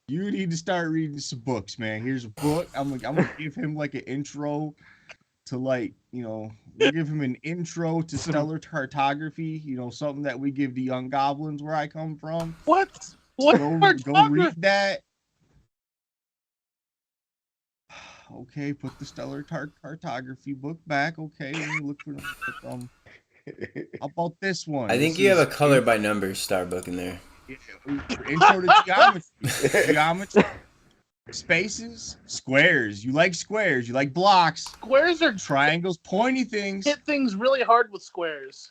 You need to start reading some books, man. Here's a book. I'm gonna give him like an intro to, like, you know, we'll give him an intro to stellar cartography. You know, something that we give the young goblins where I come from. What? Go read that. Okay, put the stellar cartography book back. Okay, let me look for how about this one? I think you have a color by numbers star book in there. Intro to geometry. Geometry. Spaces, squares. You like squares. You like blocks. Squares are triangles, pointy things. Hit things really hard with squares.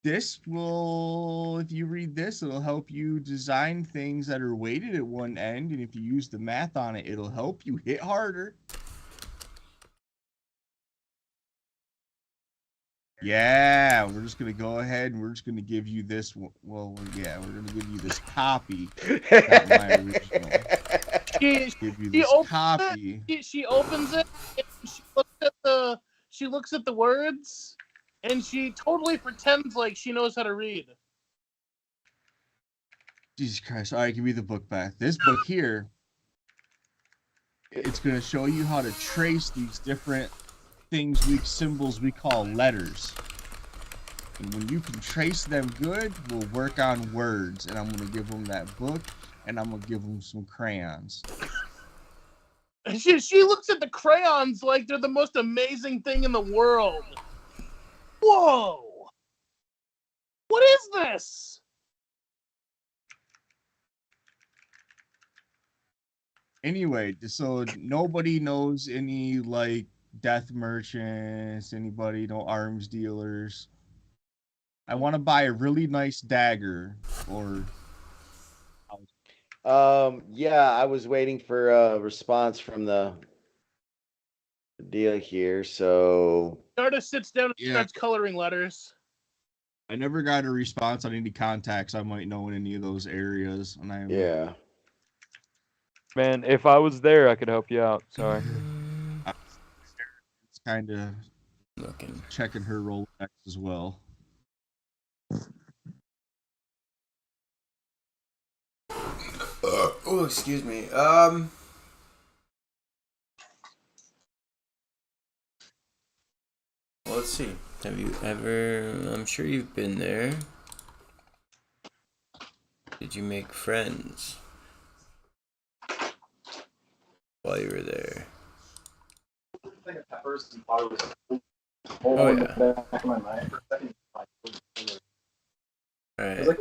This will, if you read this, it'll help you design things that are weighted at one end, and if you use the math on it, it'll help you hit harder. Yeah, we're just gonna go ahead and we're just gonna give you this. Well, yeah, we're gonna give you this copy. Not my original. Give you this copy. She opens it. And she looks at the words, and she totally pretends like she knows how to read. Jesus Christ! All right, give me the book back. This book here, it's gonna show you how to trace these different symbols we call letters. And when you can trace them good, we'll work on words. And I'm going to give them that book, and I'm going to give them some crayons. She looks at the crayons like they're the most amazing thing in the world. Whoa! What is this? Anyway, so nobody knows any, like, death merchants, anybody, no arms dealers. I want to buy a really nice dagger, or yeah, I was waiting for a response from the deal here, so Artist sits down and starts coloring letters. I never got a response on any contacts I might know in any of those areas, and yeah. Man, if I was there, I could help you out. Sorry. It's kind of checking her Rolodex as well. Oh, excuse me. Let's see. Have you ever? I'm sure you've been there. Did you make friends while you were there? Oh yeah. Alright. So,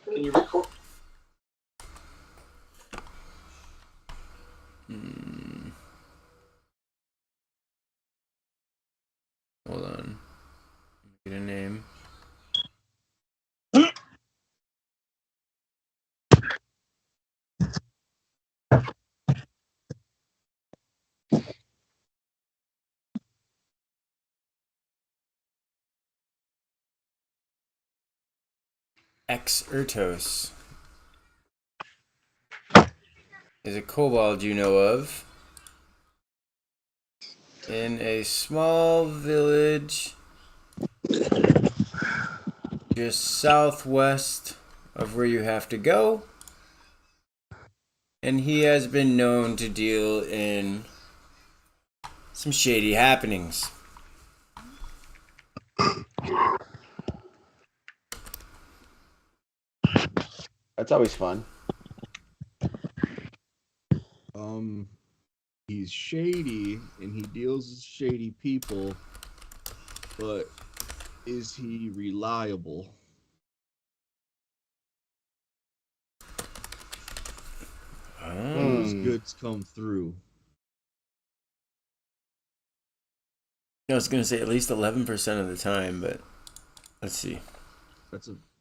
can you record? Hold on. Get a name. Ertos is a kobold you know of in a small village just southwest of where you have to go, and he has been known to deal in some shady happenings. That's always fun. He's shady and he deals with shady people, but is he reliable? Those goods come through. I was gonna say at least 11% of the time, but let's see.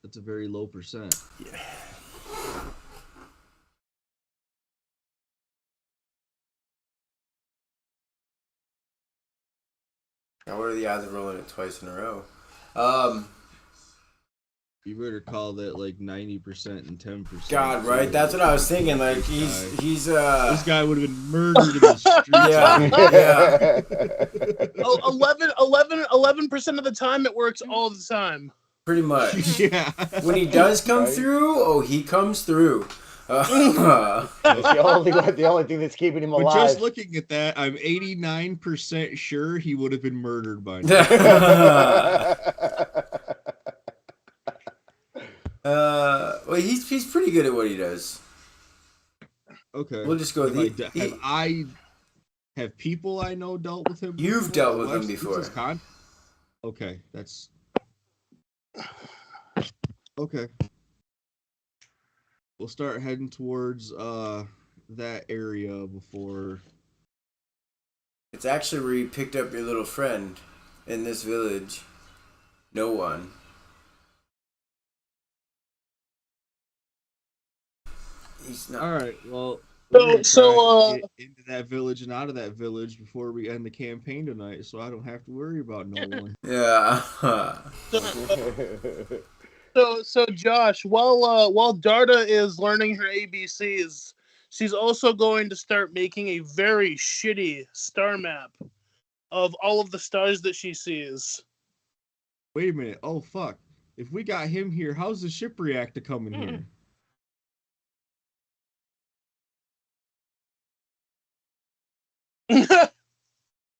That's a very low percent. Yeah. Now, what are the odds of rolling it twice in a row? You better call that like 90% and 10%. God, right? That's what I was thinking. Like he's This guy would have been murdered in the streets. Yeah. 11% of the time it works all the time. Pretty much. Yeah. When he does come Right. through, he comes through. It's the only thing that's keeping him But alive. just looking at that, I'm 89% sure he would have been murdered by now. Well, he's pretty good at what he does. Okay. We'll just go. Have people I know dealt with him? You've dealt with him before. Okay, that's okay. We'll start heading towards that area before. It's actually where you picked up your little friend in this village. No one. He's not. All right. Well, So, get into that village and out of that village before we end the campaign tonight, so I don't have to worry about no one. Yeah. So Josh, while Darda is learning her ABCs, she's also going to start making a very shitty star map of all of the stars that she sees. Wait a minute. Oh fuck! If we got him here, how's the ship react to coming here?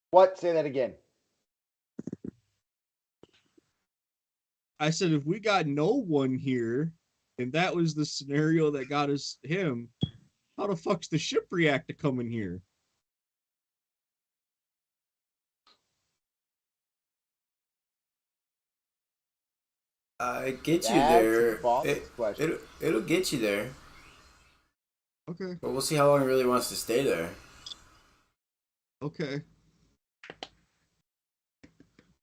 What? Say that again. I said if we got no one here, and that was the scenario that got us him, how the fuck's the ship react to coming here? It gets you That's there. a false question. It'll get you there. Okay. But we'll see how long he really wants to stay there. Okay.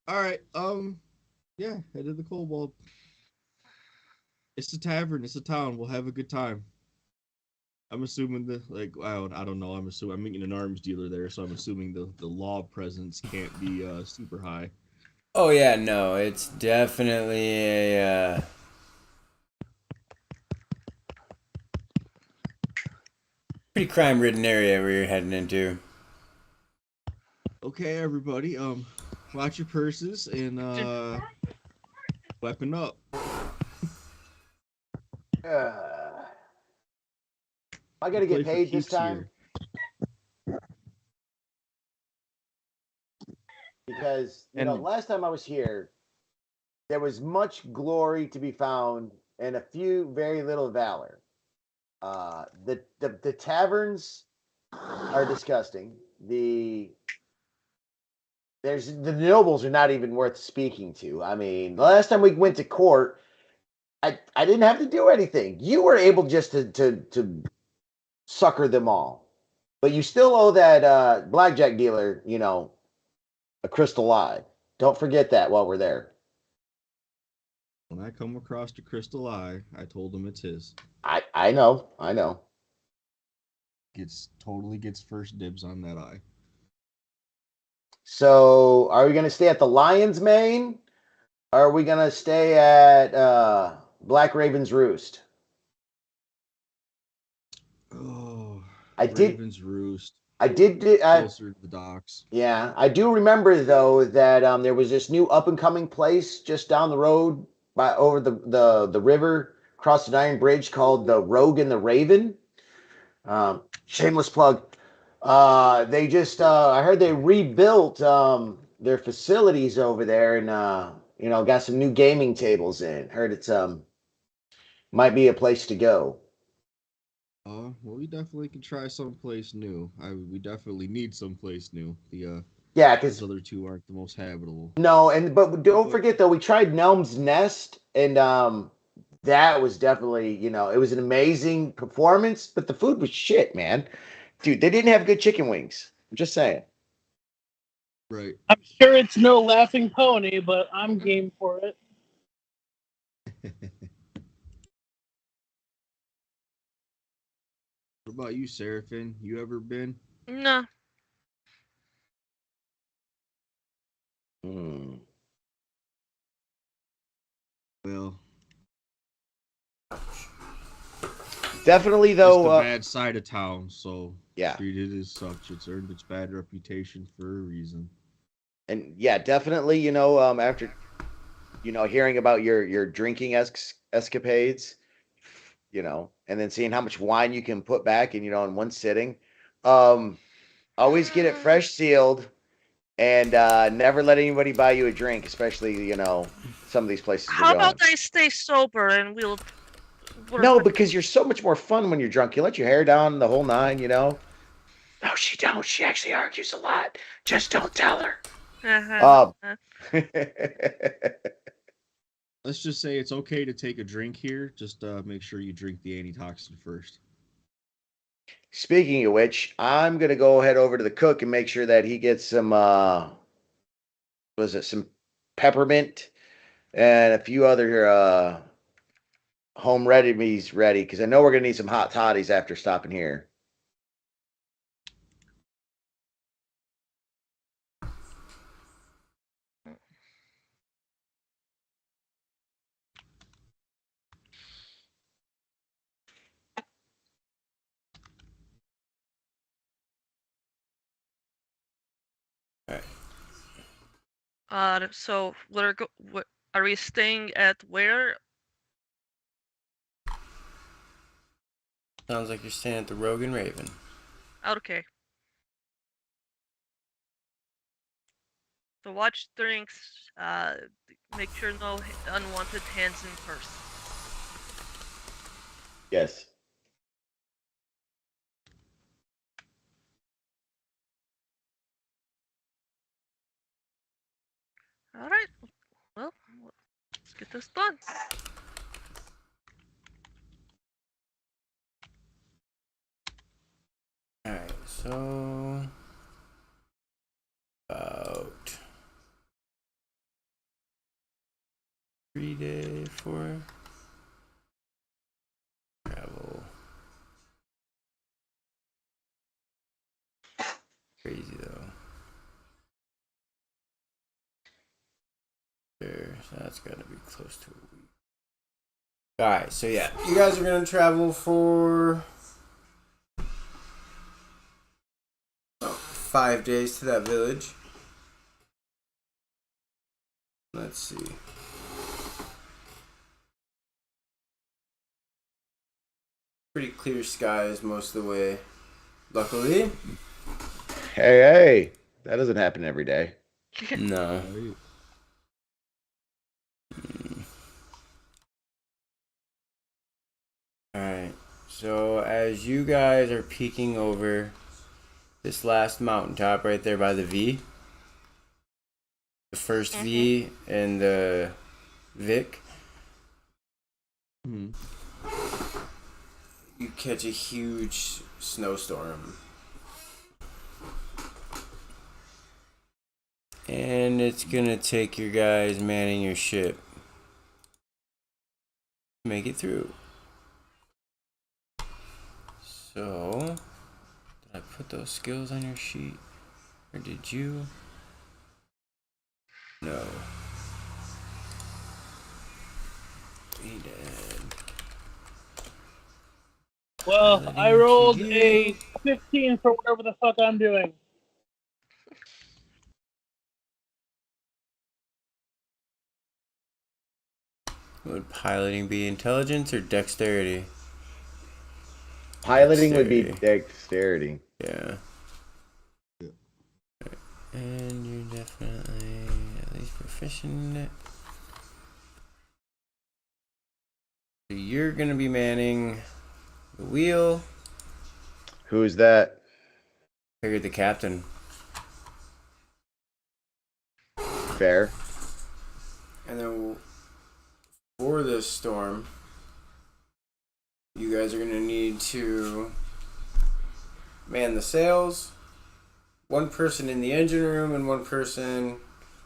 All right. Yeah, head to the Kobold. It's a tavern. It's a town. We'll have a good time. I'm assuming I don't know. I'm meeting an arms dealer there, so I'm assuming the law presence can't be super high. Oh yeah, no, it's definitely a pretty crime-ridden area where you're heading into. Okay, everybody. Watch your purses and weapon up. I gotta Play get for paid this keeps time here. because last time I was here, there was much glory to be found and a few very little valor. The taverns are disgusting. The nobles are not even worth speaking to. I mean, the last time we went to court, I didn't have to do anything. You were able just to sucker them all, but you still owe that blackjack dealer, a crystal eye. Don't forget that while we're there. When I come across the crystal eye, I told him it's his. I know. Totally gets first dibs on that eye. So, are we gonna stay at the Lion's Mane? Or are we gonna stay at Black Raven's Roost? Oh, Raven's Roost. Closer to the docks. Yeah, I do remember though that there was this new up and coming place just down the road over the river, across an iron bridge called the Rogue and the Raven. Shameless plug. They just I heard they rebuilt their facilities over there and got some new gaming tables in. Heard it's might be a place to go. Well, we definitely can try someplace new. We definitely need someplace new. Yeah, because those other two aren't the most habitable. No, but don't forget though, we tried Nelm's Nest, and that was definitely, it was an amazing performance, but the food was shit, man. Dude, they didn't have good chicken wings. I'm just saying. Right. I'm sure it's no laughing pony, but I'm game for it. What about you, Seraphin? You ever been? No. Hmm. Well, Definitely, it's though. the bad side of town, so Yeah. treat it as such. It's earned its bad reputation for a reason. And yeah, definitely, after hearing about your drinking escapades, and then seeing how much wine you can put back in one sitting. Always get it fresh sealed, and never let anybody buy you a drink, especially some of these places we're How going. about I stay sober and we'll work No, with because you're so much more fun when you're drunk. You let your hair down the whole nine. No, she don't. She actually argues a lot. Just don't tell her. uh-huh. Let's just say it's okay to take a drink here. Just make sure you drink the antitoxin first. Speaking of which, I'm gonna go head over to the cook and make sure that he gets some some peppermint and a few other home remedies ready, because I know we're gonna need some hot toddies after stopping here. So what are we staying at where? Sounds like you're staying at the Rogue and Raven. Okay. So watch drinks. Make sure no unwanted hands in purse. Yes. All right. Well, let's get this done. Alright, so about 3 day for travel. Crazy though. There, so that's gotta be close to a week. Alright, so yeah, you guys are gonna travel for 5 days to that village. Let's see. Pretty clear skies most of the way. Luckily. Hey, that doesn't happen every day. No. Alright, so as you guys are peeking over this last mountaintop right there by the V, the first V and the Vic, you catch a huge snowstorm. And it's gonna take your guys manning your ship to make it through. So, did I put those skills on your sheet? Or did you? No. We did. Well, I rolled a 15 for whatever the fuck I'm doing. Would piloting be intelligence or dexterity? Piloting would be dexterity. Yeah. And you're definitely at least proficient in it. So you're gonna be manning the wheel. Who's that? Figured the captain. Fair. And then for this storm, you guys are gonna need to man the sails. One person in the engine room and one person,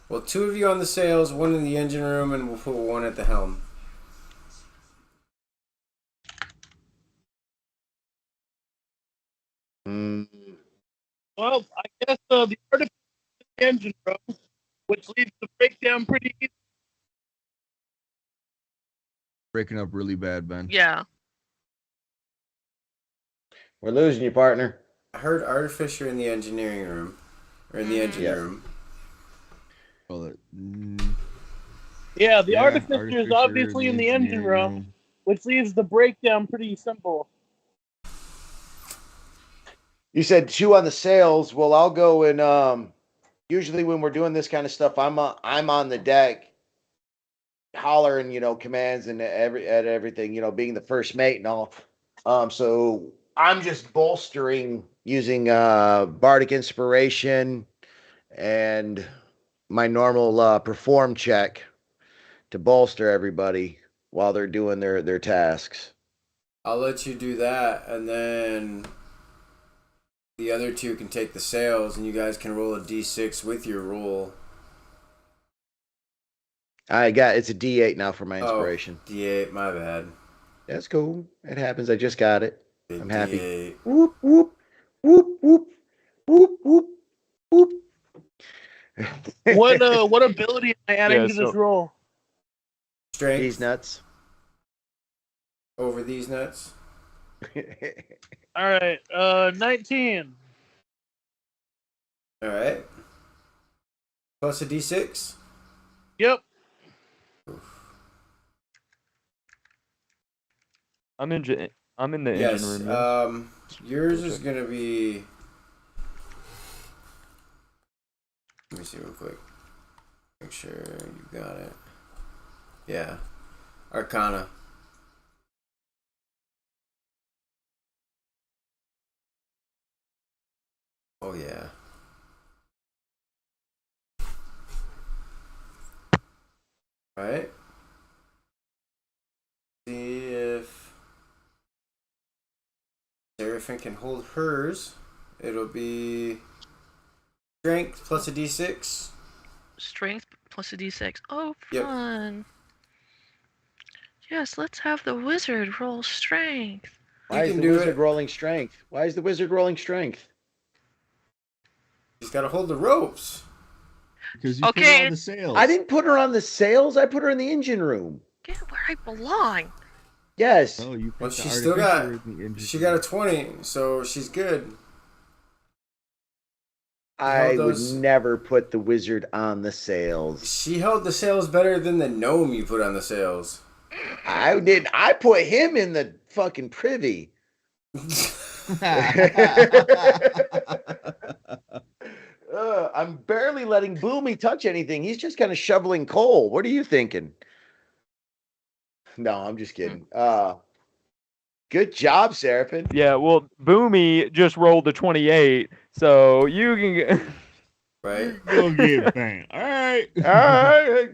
well, 2 of you on the sails, 1 in the engine room, and we'll put 1 at the helm. Well, I guess the artificial engine room, which leaves the breakdown pretty easy. Breaking up really bad, Ben. Yeah. We're losing you, partner. I heard Artificer in the engineering room, or in the engine Yeah. room. Oh, Yeah, the yeah, artificer is obviously in the engine engineering room, which leaves the breakdown pretty simple. You said 2 on the sales. Well, I'll go and usually when we're doing this kind of stuff, I'm on the deck, hollering, commands and everything, being the first mate and all. So I'm just bolstering using bardic inspiration and my normal perform check to bolster everybody while they're doing their tasks. I'll let you do that, and then the other 2 can take the sales, and you guys can roll a d6 with your roll. It's a D8 now for my inspiration. Oh, d8, my bad. That's cool. It happens. I just got it. Big I'm happy. D8. Whoop whoop whoop whoop whoop whoop whoop. What ability am I adding Yeah, to this so- roll? Strength These nuts. over these nuts. All right, 19. All right. Plus a d6. Yep. I'm in the Yes. engine room. Yeah. Yours is gonna be. Let me see real quick. Make sure you got it. Yeah. Arcana. Oh yeah. All right. See if Seraphim can hold hers. It'll be strength plus a d6. Strength plus a d6. Oh, Yep. fun. Yes, let's have the wizard roll strength. Why is can the do wizard it. rolling strength? Why is the wizard rolling strength? He's got to hold the ropes. Because you put Okay. it on the sales. I didn't put her on the sails. I put her in the engine room. Get where I belong. Yes. Oh, you put Well, the she's still got. artificer in the engine She got a room. 20, so she's good. I held would those- never put the wizard on the sails. She held the sails better than the gnome you put on the sails. I did. I put him in the fucking privy. I'm barely letting Boomy touch anything. He's just kind of shoveling coal. What are you thinking? No, I'm just kidding. Good job, Seraphim. Yeah, well, Boomy just rolled a 28, so you can get. Right? Go get bang. All right. All right.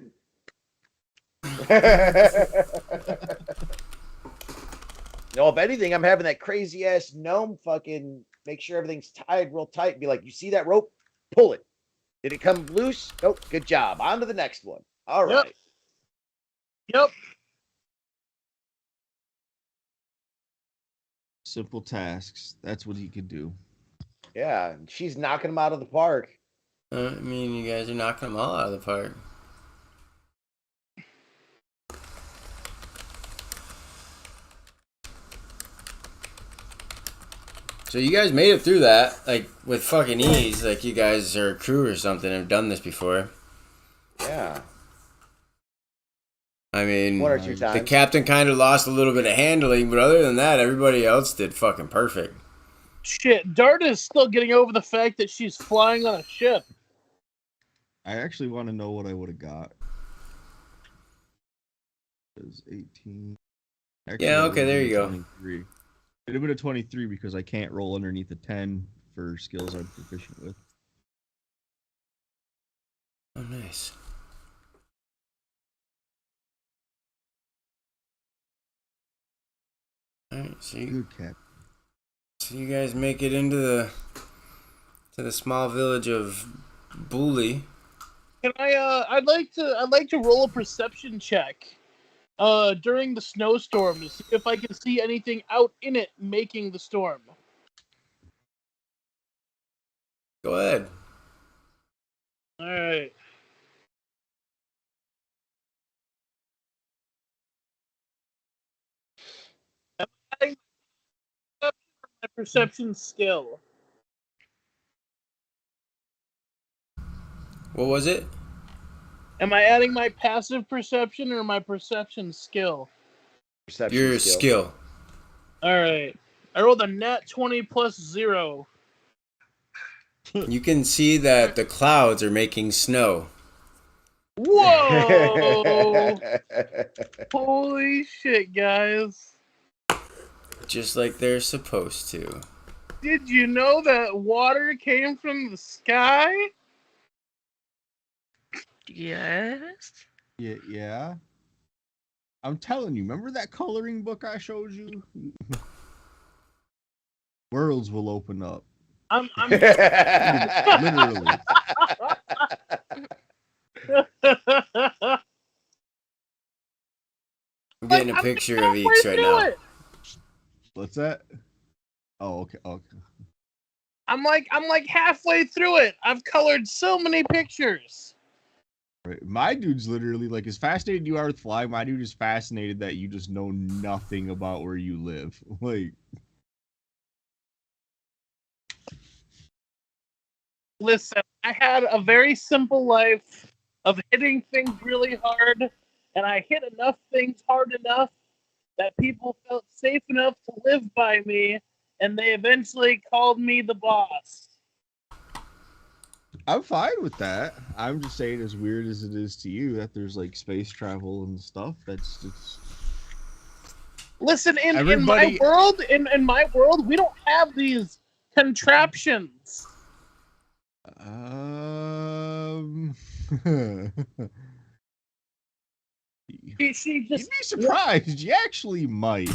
No, if anything, I'm having that crazy ass gnome fucking make sure everything's tied real tight and be like, you see that rope? Pull it. Did it come loose? Nope. Good job. On to the next one. All Yep. right. Yep. Simple tasks. That's what he could do. Yeah. She's knocking them out of the park. I mean, you guys are knocking them all out of the park. So you guys made it through that, like, with fucking ease. Like, you guys are a crew or something and have done this before. Yeah. I mean, One or two the times. captain kind of lost a little bit of handling, but other than that, everybody else did fucking perfect. Shit, Darta is still getting over the fact that she's flying on a ship. I actually want to know what I would have got. It was 18. Actually, Yeah, that okay, would've there been you a go. 23. It'd have been a 23 because I can't roll underneath a 10 for skills I'm proficient with. Oh, nice. Alright, so Good cat. you guys make it into the small village of Bully. Can I? I'd like to roll a perception check. During the snowstorm to see if I can see anything out in it making the storm. Go ahead. All right. Adding my perception skill. What was it? Am I adding my passive perception or my perception skill? Perception Your skill. skill. All right. I rolled a nat 20 plus 0. You can see that the clouds are making snow. Whoa! Holy shit, guys. Just like they're supposed to. Did you know that water came from the sky? Yes. Yeah. I'm telling you, remember that coloring book I showed you? Worlds will open up. I'm Literally. I'm getting a picture of Eeks right now. What's that? Oh, okay. I'm like halfway through it. I've colored so many pictures. Right. My dude's literally like, as fascinated you are with flying, my dude is fascinated that you just know nothing about where you live. Like, listen, I had a very simple life of hitting things really hard, and I hit enough things hard enough that people felt safe enough to live by me, and they eventually called me the boss. I'm fine with that. I'm just saying, as weird as it is to you, that there's like space travel and stuff. That's just. Listen, in my world, we don't have these contraptions. She just. You'd be surprised. You actually might.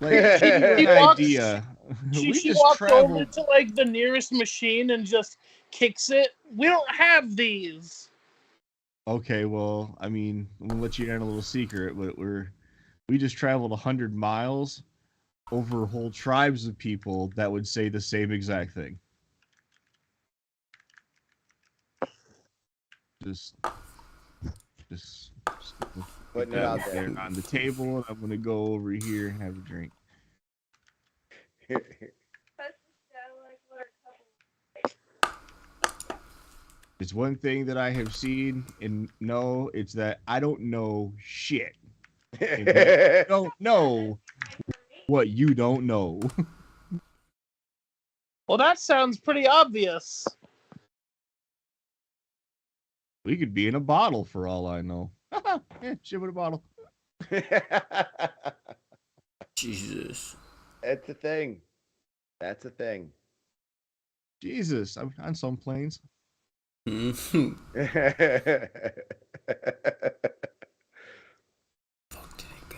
Like, She an walks- idea. She We just walks over traveled. to like the nearest machine and just kicks it. We don't have these. Okay, well, I mean, I'm gonna let you in on a little secret, but we just traveled 100 miles over whole tribes of people that would say the same exact thing. Just Putting put it out that there. on the table, and I'm gonna go over here and have a drink. It's one thing that I have seen and know, it's that I don't know shit. I don't know what you don't know. Well, that sounds pretty obvious. We could be in a bottle for all I know. Yeah, shit with a bottle. Jesus. That's a thing. That's a thing. Jesus, I'm on some planes. Mhm. Fuck did it go?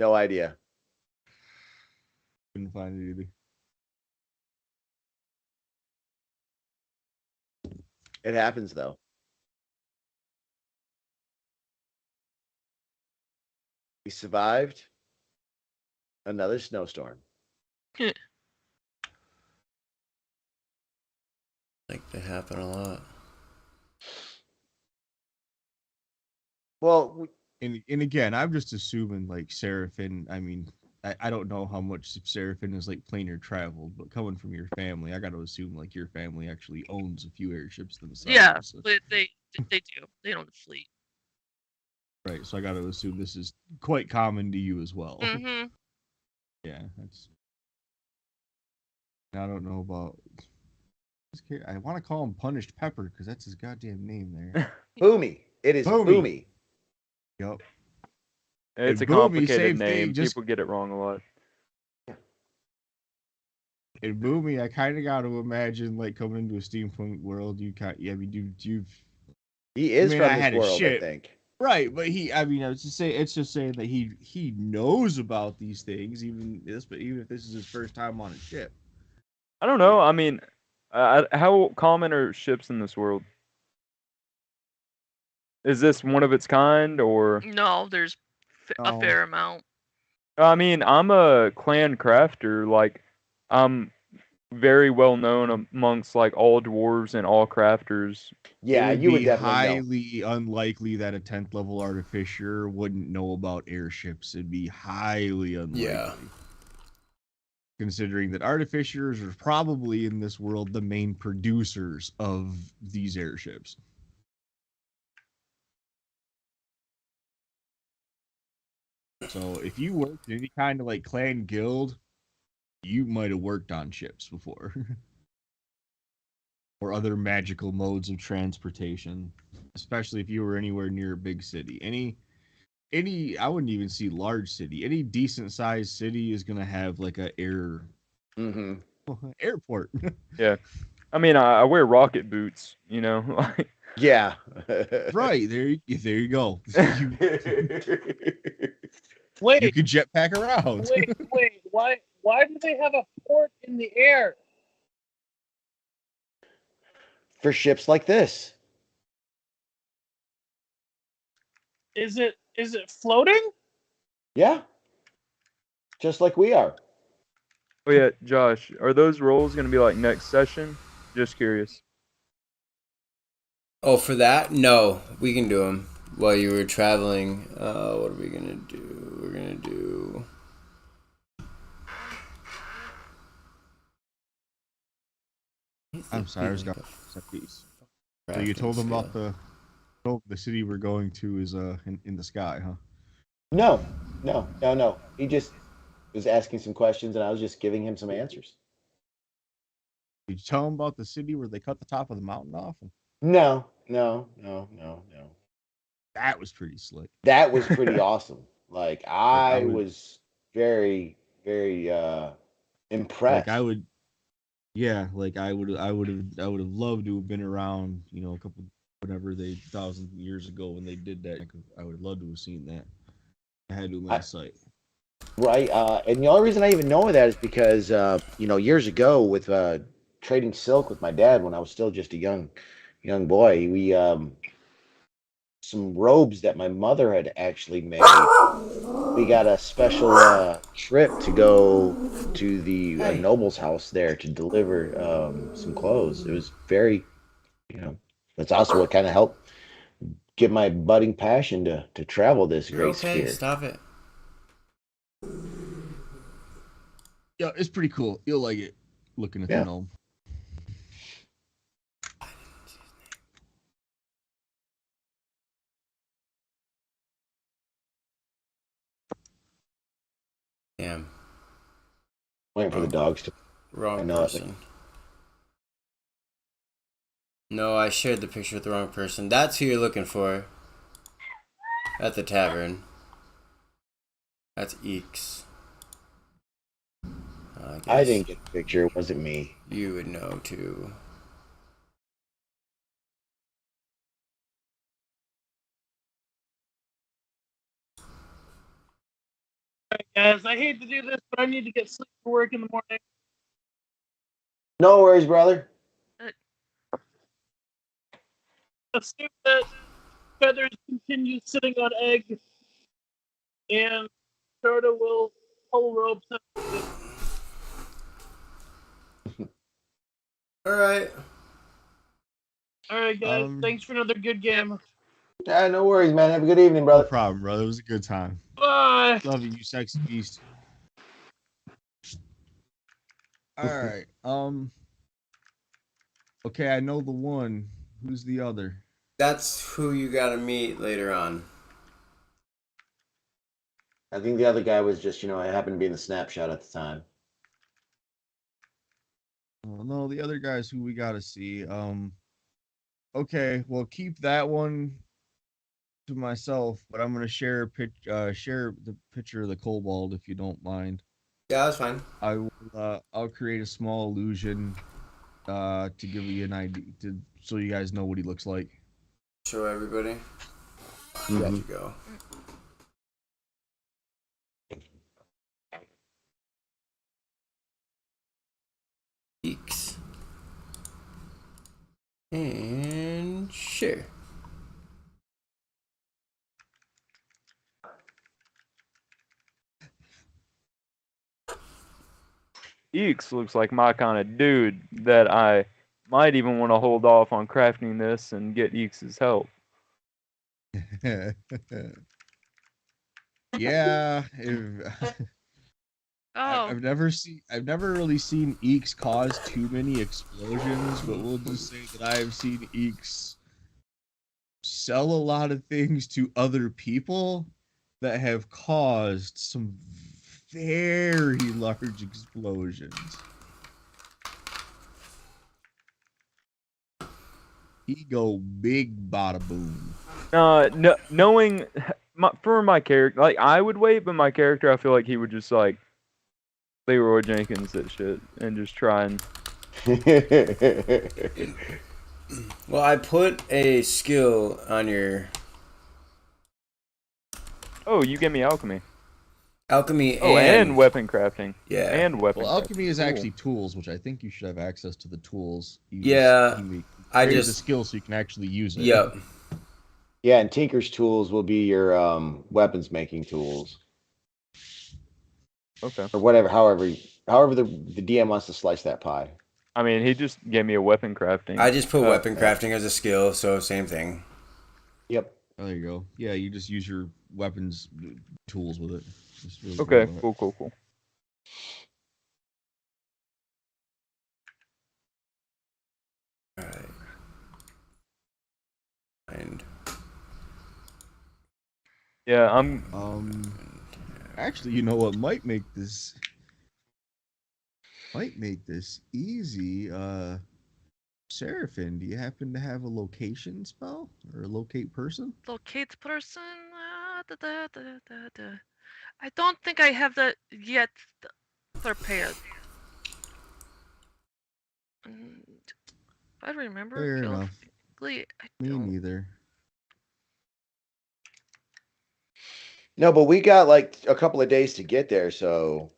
No idea. Couldn't find it either. It happens though. We survived another snowstorm. Like they happen a lot. Well, And again, I'm just assuming like Seraphin. I mean, I don't know how much Seraphin is like planar traveled, but coming from your family, I got to assume like your family actually owns a few airships themselves. Yeah, So- but they do. They own a fleet. right. So I got to assume this is quite common to you as well. Mm-hmm. Yeah, that's. I don't know about. I want to call him Punished Pepper because that's his goddamn name there. Boomy. It is Boomy. Boomy. Yup. It's a Boomy, complicated same thing, name. just- People get it wrong a lot. And Boomy, I kind of got to imagine like coming into a steampunk world. You kind, yeah, I mean, you've He is I mean, from I this had his world, I shit. think. right, but he, I mean, I was just saying, it's just saying that he knows about these things, even if this is his first time on a ship. I don't know. I mean, how common are ships in this world? Is this one of its kind, or? No, there's a No. fair amount. I mean, I'm a clan crafter. Like, very well known amongst like all dwarves and all crafters. Yeah, it would you would be definitely know. highly unlikely that a 10th level artificer wouldn't know about airships. It'd be highly unlikely. Yeah. Considering that artificers are probably in this world the main producers of these airships. So if you worked in any kind of like clan guild, you might have worked on ships before. Or other magical modes of transportation, especially if you were anywhere near a big city. Any I wouldn't even see large city. Any decent sized city is gonna have like a Mm-hmm. airport. Yeah. I mean, I wear rocket boots, you know. Like, Yeah. Right, there you go. You Wait, could jetpack around. wait. Why do they have a port in the air? For ships like this. Is it floating? Yeah. Just like we are. oh yeah, Josh, are those roles gonna be like next session? Just curious. Oh, for that? No, we can do them while you were traveling. What are we gonna do? We're gonna do. I'm sorry, I was got set piece. So you told them about the city we're going to is in the sky, huh? No. He just was asking some questions, and I was just giving him some answers. Did you tell them about the city where they cut the top of the mountain off? No. That was pretty slick. That was pretty awesome. Like I I would was very, very impressed. like I would yeah, like I would have loved to have been around, a couple whatever they 1,000 years ago when they did that. I would have loved to have seen that. I had to have been I- in sight. Right. And the only reason I even know that is because years ago with trading silk with my dad when I was still just a young boy, we some robes that my mother had actually made. We got a special trip to go to the noble's house there to deliver some clothes. It was very, that's also what kind of helped get my budding passion to travel this You're great okay. sphere. Stop it. Yeah, it's pretty cool. You'll like it looking at Yeah. the gnome. Damn. Waiting for the dogs to. I Wrong know, I think- person. No, I shared the picture with the wrong person. That's who you're looking for. At the tavern. That's Eeks. I guess didn't get the picture. It wasn't me. you would know too. Guys, I hate to do this, but I need to get sleep for work in the morning. No worries, brother. Assume that Feathers continues sitting on egg, and Soda will pull ropes. Alright. All right, guys. Thanks for another good game. Yeah, no worries, man. Have a good evening, No brother. problem, brother. It was a good time. Bye. Love you, you sexy beast. All right. Okay, I know the one. Who's the other? That's who you gotta meet later on. I think the other guy was just, I happened to be in the snapshot at the time. Oh, no, the other guy's who we gotta see. Okay, well, keep that one to myself, but I'm gonna share share the picture of the kobold if you don't mind. Yeah, that's fine. I will. I'll create a small illusion, to give you an idea, so you guys know what he looks like. Show everybody. Got you go. Eeks. And share. Eeks looks like my kind of dude that I might even want to hold off on crafting this and get Eeks' help. Yeah, Oh, I've never really seen Eeks cause too many explosions, but we'll just say that I've seen Eeks sell a lot of things to other people that have caused some very large explosions. He go big bada boom. No, knowing for my character, like I would wait, but my character, I feel like he would just like Leroy Jenkins that shit and just try and. Well, I put a skill on your Oh, you gave me alchemy. alchemy Oh, and weapon crafting. Yeah. And weapon. Well, alchemy crafting. is Cool. actually tools, which I think you should have access to the tools. Yeah, I created the just skill so you can actually use it. Yep. Yeah, and Tinker's tools will be your weapons making tools. Okay. Or whatever, however the DM wants to slice that pie. I mean, he just gave me a weapon crafting. I just put weapon crafting as a skill, so same thing. Yep. There you go. Yeah, you just use your weapons tools with it. Just really Okay, cool. cool. All right. And yeah, I'm. Actually, you know what might make this easy? Seraphin, do you happen to have a location spell or a locate person? locate person. I don't think I have that yet prepared. If I remember Fair enough. correctly, I Me don't. neither. No, but we got like a couple of days to get there, so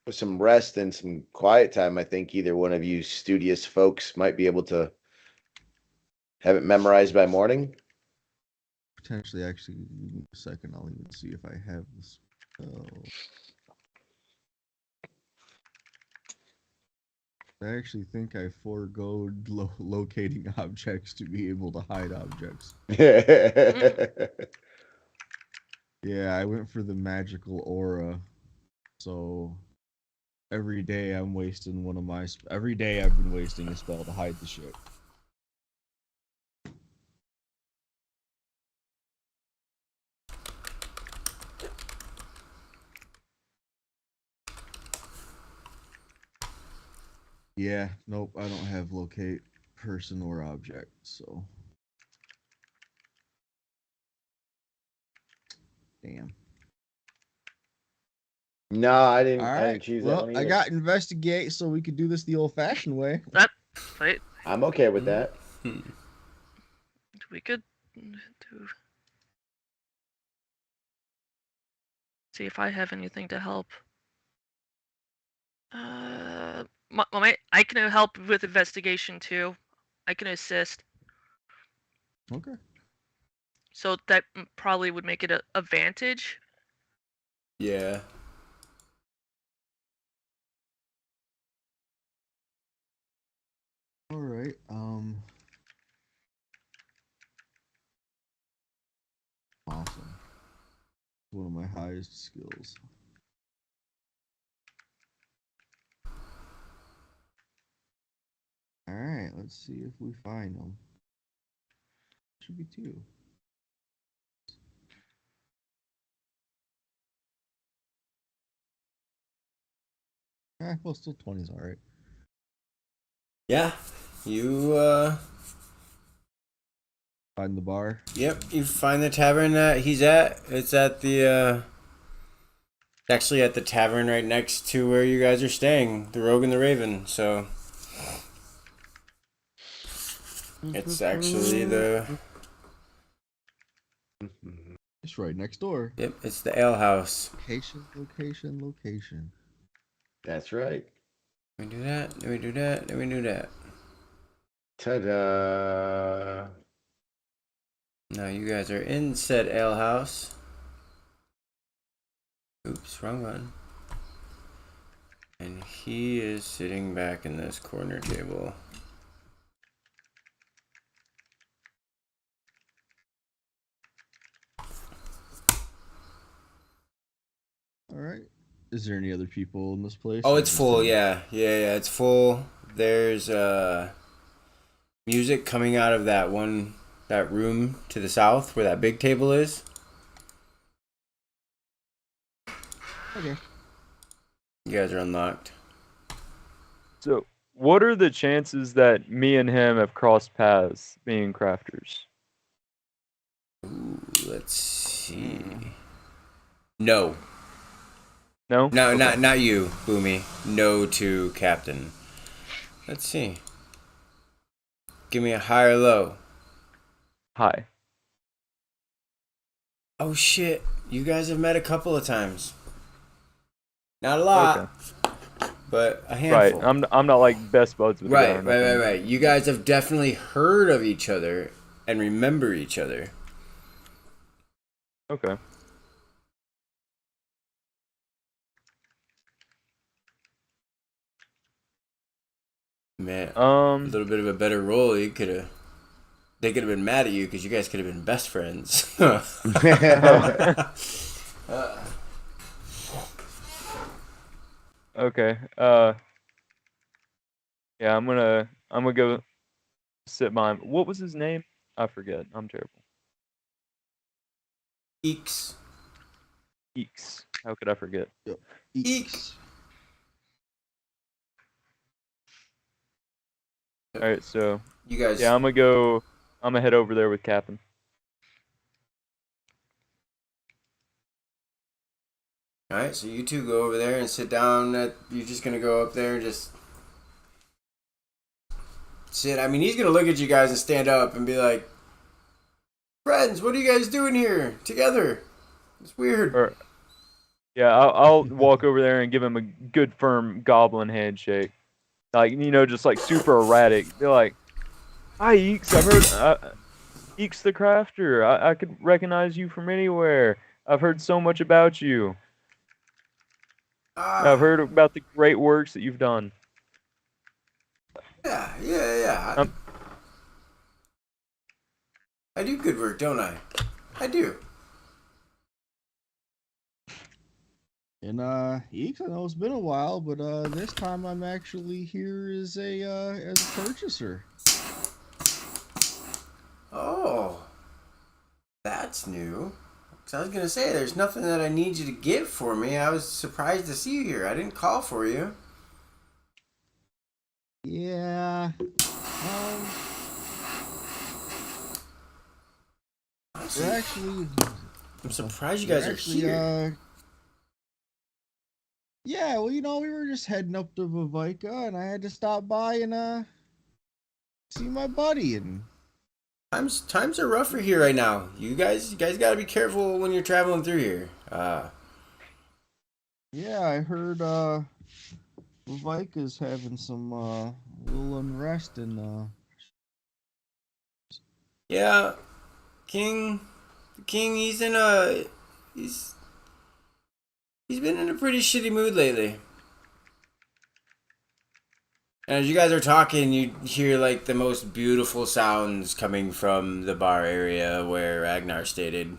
with some rest and some quiet time, I think either one of you studious folks might be able to have it memorized by morning. Potentially, actually, give me a second. I'll even see if I have this spell. I actually think I foregoed locating objects to be able to hide objects. Yeah, I went for the magical aura. So every day I'm wasting one of my every day I've been wasting a spell to hide the shit. Yeah, nope, I don't have locate person or object, so damn. No, I didn't. All I right. didn't choose that Well, one I either. got investigate, so we could do this the old-fashioned way. That right. I'm okay with that. We could do. See if I have anything to help. I can help with investigation too. I can assist. Okay. So that probably would make it a advantage. yeah. All right. Awesome. One of my highest skills. All right, let's see if we find them. Should be two. Well, still 20's all right. Yeah. You Find the bar. Yep, you find the tavern that he's at. It's at the actually at the tavern right next to where you guys are staying, the Rogue and the Raven. So it's actually It's right next door. Yep, it's the ale house. Location. That's right. We do that. Then we do that. Then we do that. Ta-da! Now you guys are in said ale house. Oops, wrong one. And he is sitting back in this corner table. All right. Is there any other people in this place? Oh, or it's just full. him? Yeah, it's full. There's music coming out of that room to the south where that big table is. Okay. You guys are unlocked. So, what are the chances that me and him have crossed paths being crafters? Ooh, let's see. No. No? No, Okay. not you, Boomy. No to Captain. Let's see. Give me a high or low. Hi. Oh shit. You guys have met a couple of times. Not a lot, Okay. but a Right. handful. I'm not like best buds with the guy or nothing. Right. You guys have definitely heard of each other and remember each other. Okay. Man, a Um. little bit of a better roll. They could have been mad at you because you guys could have been best friends. Okay. Yeah, I'm gonna go sit by him. What was his name? I forget. I'm terrible. Eeks. Eeks. How could I forget? Eek. All right, so You guys. yeah, I'm gonna head over there with Captain. All right, so you two go over there and sit down. You're just gonna go up there and just sit. I mean, he's gonna look at you guys and stand up and be like, "Friends, what are you guys doing here together? It's weird." Or yeah, I'll walk over there and give him a good firm goblin handshake. Like, just like super erratic. Be like, "Hi, Eeks. I've heard Eeks the Crafter. I could recognize you from anywhere. I've heard so much about you. I've heard about the great works that you've done." Yeah. I do good work, don't I? I do. And Eeks, I know it's been a while, but this time I'm actually here as a purchaser. Oh, that's new. Because I was gonna say, there's nothing that I need you to get for me. I was surprised to see you here. I didn't call for you. Yeah. We're actually. I'm surprised you guys are here. Yeah, well, we were just heading up to Vivika, and I had to stop by and see my buddy. And Times are rougher here right now. You guys gotta be careful when you're traveling through here. Yeah, I heard Vivika's having some little unrest and Yeah, the king, he's been in a pretty shitty mood lately. And as you guys are talking, you hear like the most beautiful sounds coming from the bar area where Ragnar stated.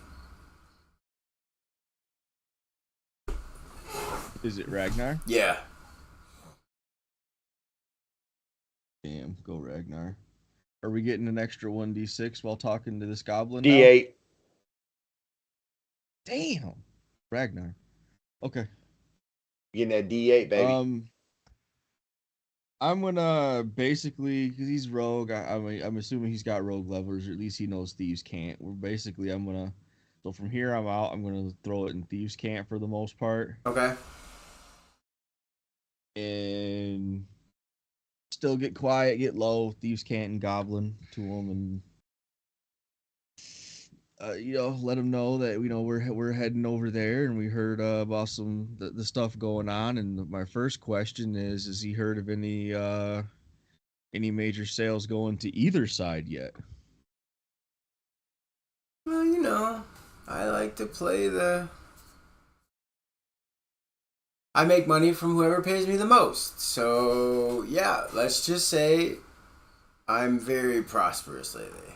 Is it Ragnar? Yeah. Damn, go Ragnar. Are we getting an extra 1d6 while talking to this goblin now? D8. Damn. Ragnar. Okay. Getting that D8, baby. I'm gonna basically, because he's rogue. I'm assuming he's got rogue levels, or at least he knows thieves can't. So from here I'm out. I'm gonna throw it in thieves can't for the most part, Okay. and still get quiet, get low. Thieves can't and goblin to him, and let him know that we're heading over there, and we heard about the stuff going on. And my first question is: has he heard of any major sales going to either side yet? Well, I like to play the I make money from whoever pays me the most. So, yeah, let's just say I'm very prosperous lately.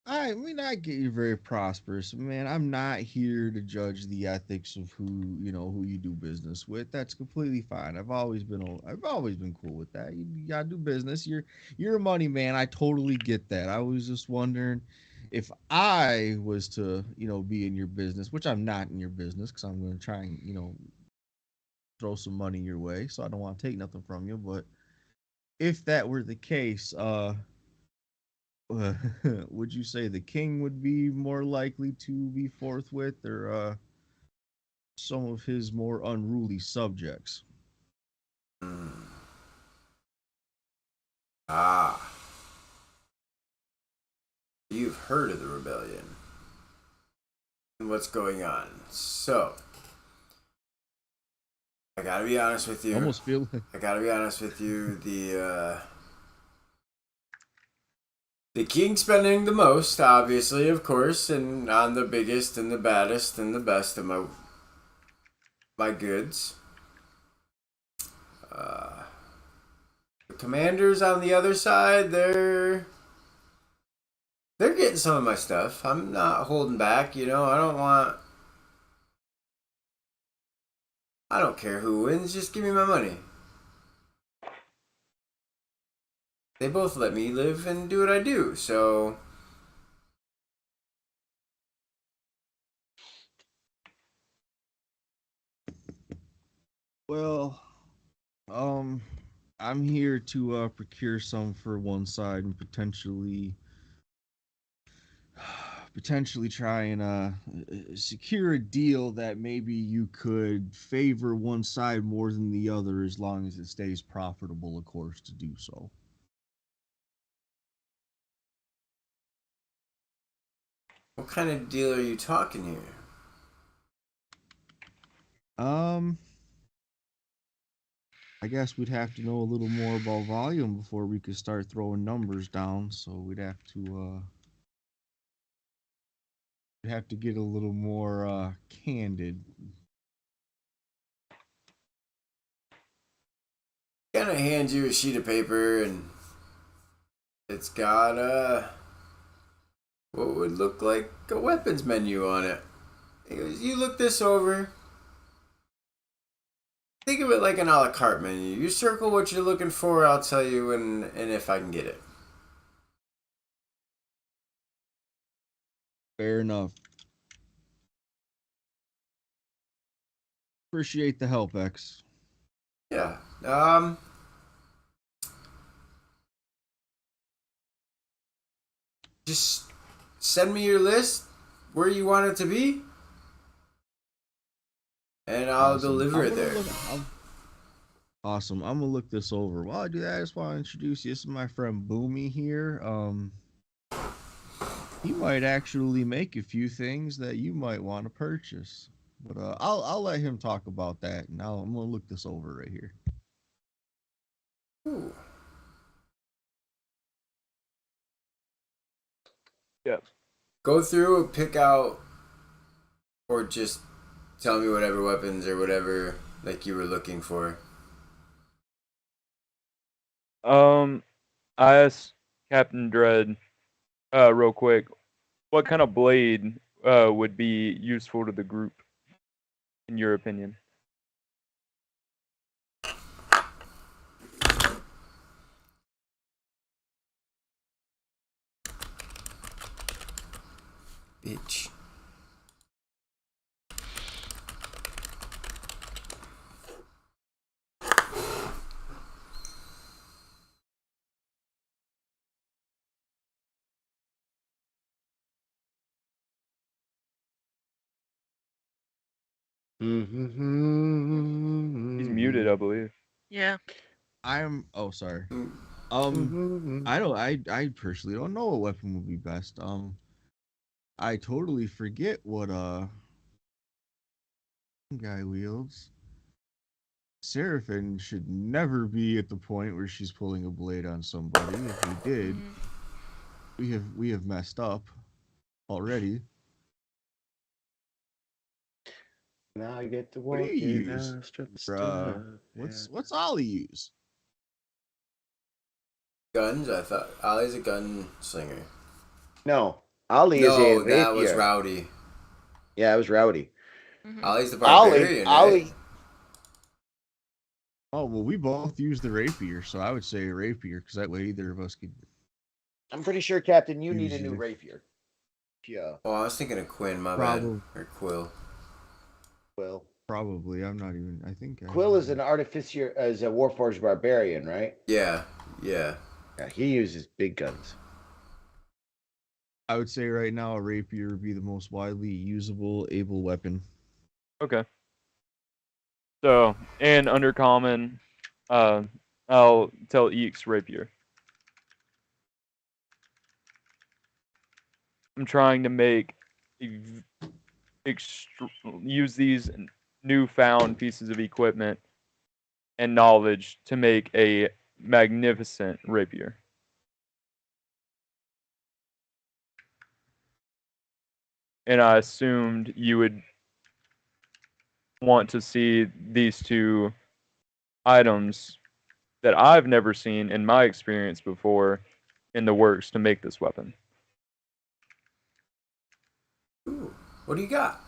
I mean, I get you very prosperous, man. I'm not here to judge the ethics of who you do business with. That's completely fine. I've always been cool with that. You gotta do business. You're a money man. I totally get that. I was just wondering if I was to, be in your business, which I'm not in your business because I'm going to try and, throw some money your way. So I don't want to take nothing from you. But if that were the case, would you say the king would be more likely to be forthwith, or some of his more unruly subjects? Hmm. Ah, you've heard of the rebellion and what's going on. So, I gotta be honest with you. Almost feel like I gotta be honest with you. The king spending the most, obviously, of course, and on the biggest and the baddest and the best of my goods. The commanders on the other side, they're getting some of my stuff. I'm not holding back, I don't care who wins, just give me my money. They both let me live and do what I do, so well, um, I'm here to procure some for one side and potentially try and secure a deal that maybe you could favor one side more than the other as long as it stays profitable, of course, to do so. what kind of deal are you talking here? Um, I guess we'd have to know a little more about volume before we could start throwing numbers down. So we'd have to get a little more candid. Gonna hand you a sheet of paper and it's got what would look like a weapons menu on it. He goes, you look this over. Think of it like an a la carte menu. You circle what you're looking for, I'll tell you when and if I can get it. Fair enough. Appreciate the help, X. Yeah. Just send me your list where you want it to be, and I'll Awesome. deliver it there. Awesome. I'm gonna look this over. While I do that, I just want to introduce you. This is my friend Boomy here. He might actually make a few things that you might want to purchase. But I'll let him talk about that. And I'm gonna look this over right here. Ooh. Yeah. Go through and pick out, or just tell me whatever weapons or whatever like you were looking for. I asked Captain Dread, real quick, what kind of blade would be useful to the group, in your opinion? Bitch. He's muted, I believe. Yeah. Sorry. Mm-hmm. I personally don't know what weapon would be best. I totally forget what guy wields. Seraphin should never be at the point where she's pulling a blade on somebody. If we did, we have messed up already. Now I get to What walk do you in use? Stripster. What's Ollie use? Guns? I thought Ollie's a gunslinger. No, Ollie is a No, that was rapier. Rowdy. Yeah, it was Rowdy. Mhm. Ollie's the Ollie, barbarian, Ollie. right? Oh well, we both use the rapier, so I would say rapier because that way either of us could. I'm pretty sure, Captain, you need a Use new it. rapier. Yeah, Oh, I was thinking of Quinn, my Probably. bad. Or Quill. Quill. Probably. I'm not even. I think. Quill is an artificer, as a Warforged barbarian, right? Yeah. Yeah, he uses big guns. I would say right now a rapier would be the most widely usable able weapon. Okay. So, and undercommon, I'll tell Eeks rapier. I'm trying to make use these newfound pieces of equipment and knowledge to make a magnificent rapier. And I assumed you would want to see these two items that I've never seen in my experience before in the works to make this weapon. Ooh, what do you got?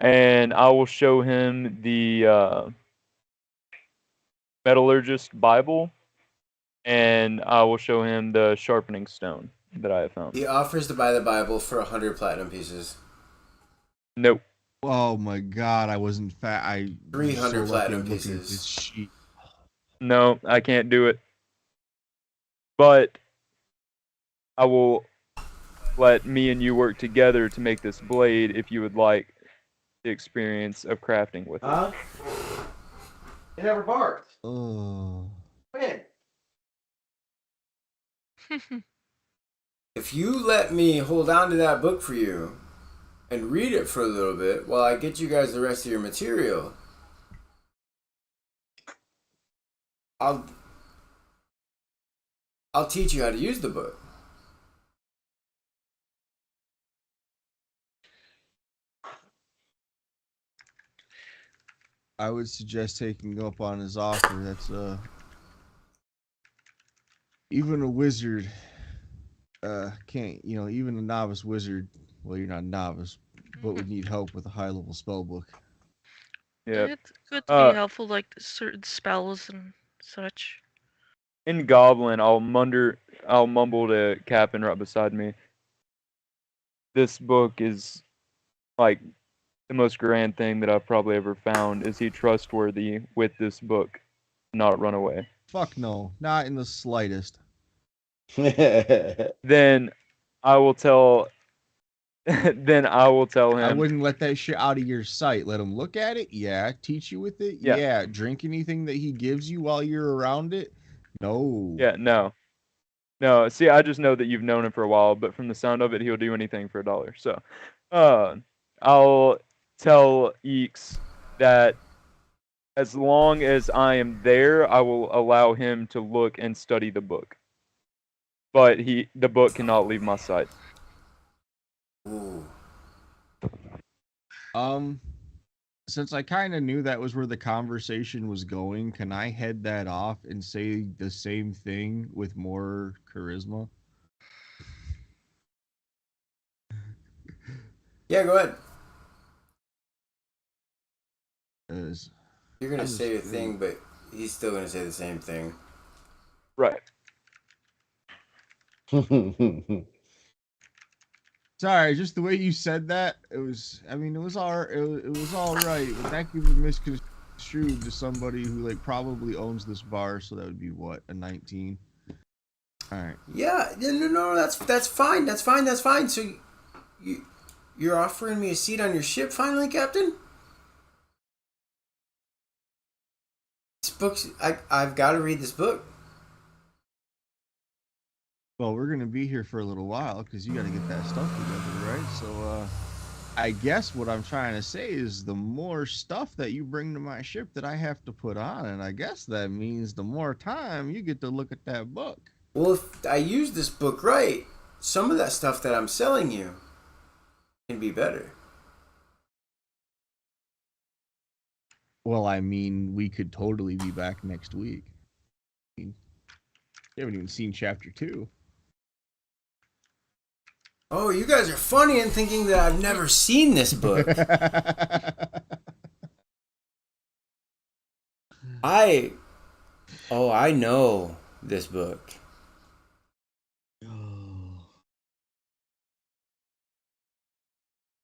And I will show him the Metallurgist Bible, and I will show him the sharpening stone that I have found. He offers to buy the Bible for 100 platinum pieces. Nope. Oh my god, I wasn't fat. I 300 so platinum looking at pieces. this sheet. No, I can't do it. But I will let me and you work together to make this blade if you would like the experience of crafting with it. Huh? It never barked. Oh. When? If you let me hold on to that book for you and read it for a little bit while I get you guys the rest of your material, I'll teach you how to use the book. I would suggest taking up on his offer. That's even a wizard can't, even a novice wizard, well you're not a novice, but would need help with a high level spell book. Yeah. It's good to be helpful, like certain spells and such. In Goblin, I'll mumble to Captain right beside me. This book is like the most grand thing that I've probably ever found. Is he trustworthy with this book? Not run away. Fuck no, not in the slightest. Then I will tell. Then I will tell him. I wouldn't let that shit out of your sight. Let him look at it. Yeah. Teach you with it. Yeah. Yeah. Drink anything that he gives you while you're around it. No. Yeah. No. No. See, I just know that you've known him for a while, but from the sound of it, he'll do anything for $1. So, I'll tell Eeks that as long as I am there, I will allow him to look and study the book. But the book cannot leave my sight. Ooh. Since I kind of knew that was where the conversation was going, can I head that off and say the same thing with more charisma? Yeah, go ahead. You're going to I'm say a just- thing, but he's still going to say the same thing. Right. Sorry, just the way you said that, it was all right, but that could be misconstrued to somebody who like probably owns this bar, so that would be what, a 19. All right. Yeah, no, that's fine. That's fine. So you're offering me a seat on your ship finally, Captain? This book's I've got to read this book. Well, we're gonna be here for a little while because you got to get that stuff together, right? So, I guess what I'm trying to say is the more stuff that you bring to my ship that I have to put on, and I guess that means the more time you get to look at that book. Well, if I use this book right, some of that stuff that I'm selling you can be better. Well, I mean, we could totally be back next week. I mean, you haven't even seen chapter 2. Oh, you guys are funny in thinking that I've never seen this book. I know this book.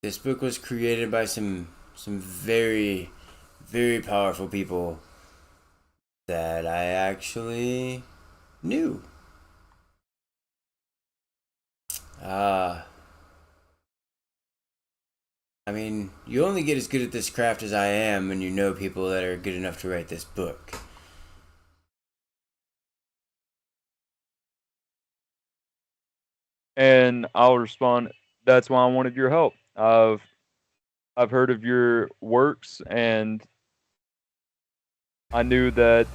This book was created by some very, very powerful people that I actually knew. I mean, you only get as good at this craft as I am when you know people that are good enough to write this book. And I'll respond, that's why I wanted your help. I've heard of your works, and I knew that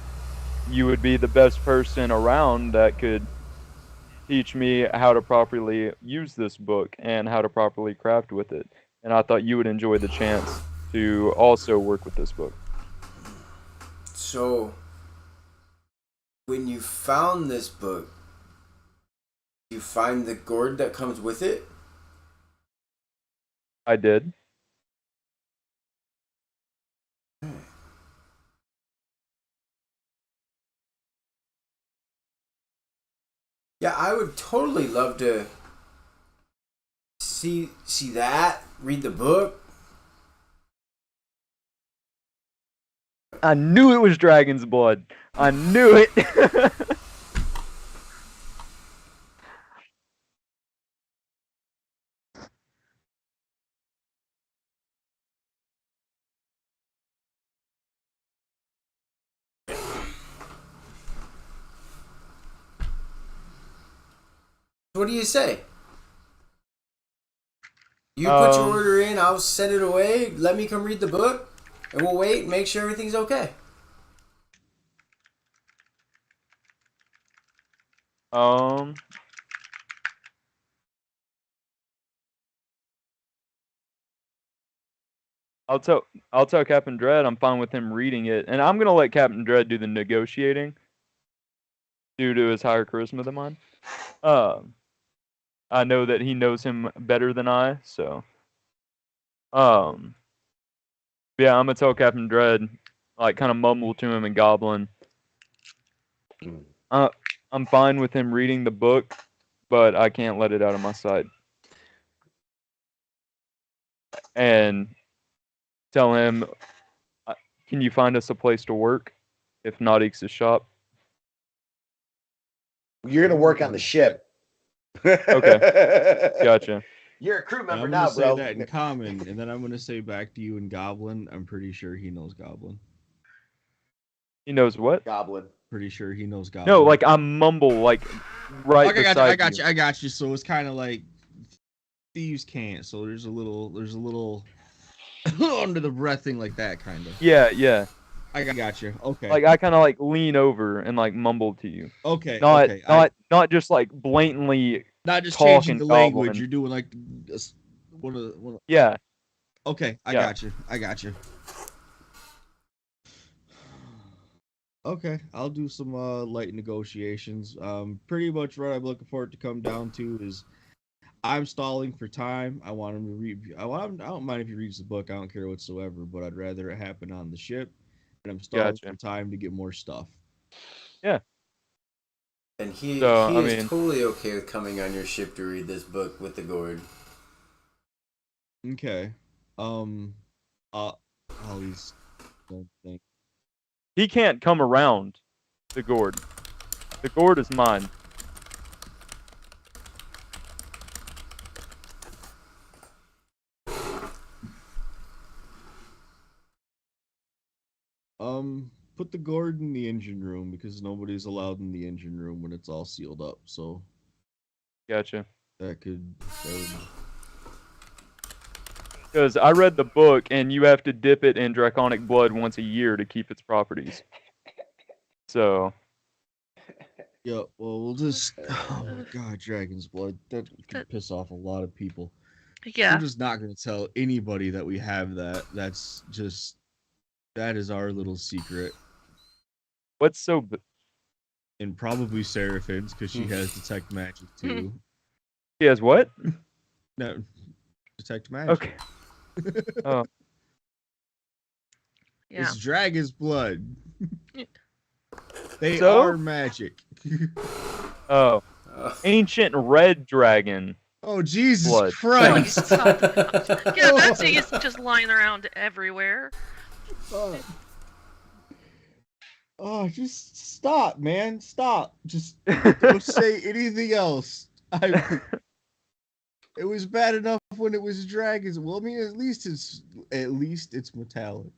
you would be the best person around that could teach me how to properly use this book and how to properly craft with it. And I thought you would enjoy the chance to also work with this book. So, when you found this book, you find the gourd that comes with it? I did. Yeah, I would totally love to see that, read the book. I knew it was dragon's blood. I knew it. What do you say? You put your order in, I'll send it away, let me come read the book, and we'll wait and make sure everything's okay. I'll tell Captain Dread I'm fine with him reading it, and I'm gonna let Captain Dread do the negotiating due to his higher charisma than mine. I know that he knows him better than I, so yeah, I'm gonna tell Captain Dread, like kind of mumble to him in Goblin. I'm fine with him reading the book, but I can't let it out of my sight. And tell him, can you find us a place to work? If not, Eeks' shop. You're gonna work on the ship. Okay, gotcha. You're a crew member I'm now, gonna say bro. that in common, and then I'm gonna say back to you in Goblin. I'm pretty sure he knows Goblin. He knows what? Goblin. Pretty sure he knows Goblin. No, like I mumble, like right okay, beside I got you. So it's kind of like thieves can't. So there's a little under the breath thing like that, kind of. Yeah. I got you. Okay. Like I kind of like lean over and like mumble to you. Okay. Not just like blatantly. Not just talk changing in the Goblin. language. You're doing like one of. Yeah. Okay, I got you. Okay, I'll do some light negotiations. Pretty much what I'm looking for it to come down to is I'm stalling for time. I want him to read. I don't mind if he reads the book. I don't care whatsoever. But I'd rather it happen on the ship, and I'm stalling for time to get more stuff. Yeah. And he is totally okay with coming on your ship to read this book with the gourd. Okay. Ollie's don't think. He can't come around the gourd. The gourd is mine. Put the gourd in the engine room because nobody's allowed in the engine room when it's all sealed up. So. Gotcha. That would. Because I read the book, and you have to dip it in draconic blood once a year to keep its properties. So. Yeah, well, we'll just. Oh my god, dragon's blood. That could piss off a lot of people. Yeah. We're just not going to tell anybody that we have that. That's just. That is our little secret. What's so? And probably Seraphin's because she has detect magic too. He has what? No, detect magic. Okay. Oh. Yeah. It's dragon's blood. Yeah. They So? are magic. Oh. Ancient red dragon. Oh Jesus Blood. Oh, you Christ! stop. Yeah, that thing is just lying around everywhere. Oh, just stop, man. Stop. Just don't say anything else. It was bad enough when it was dragons. Well, I mean, at least it's metallic.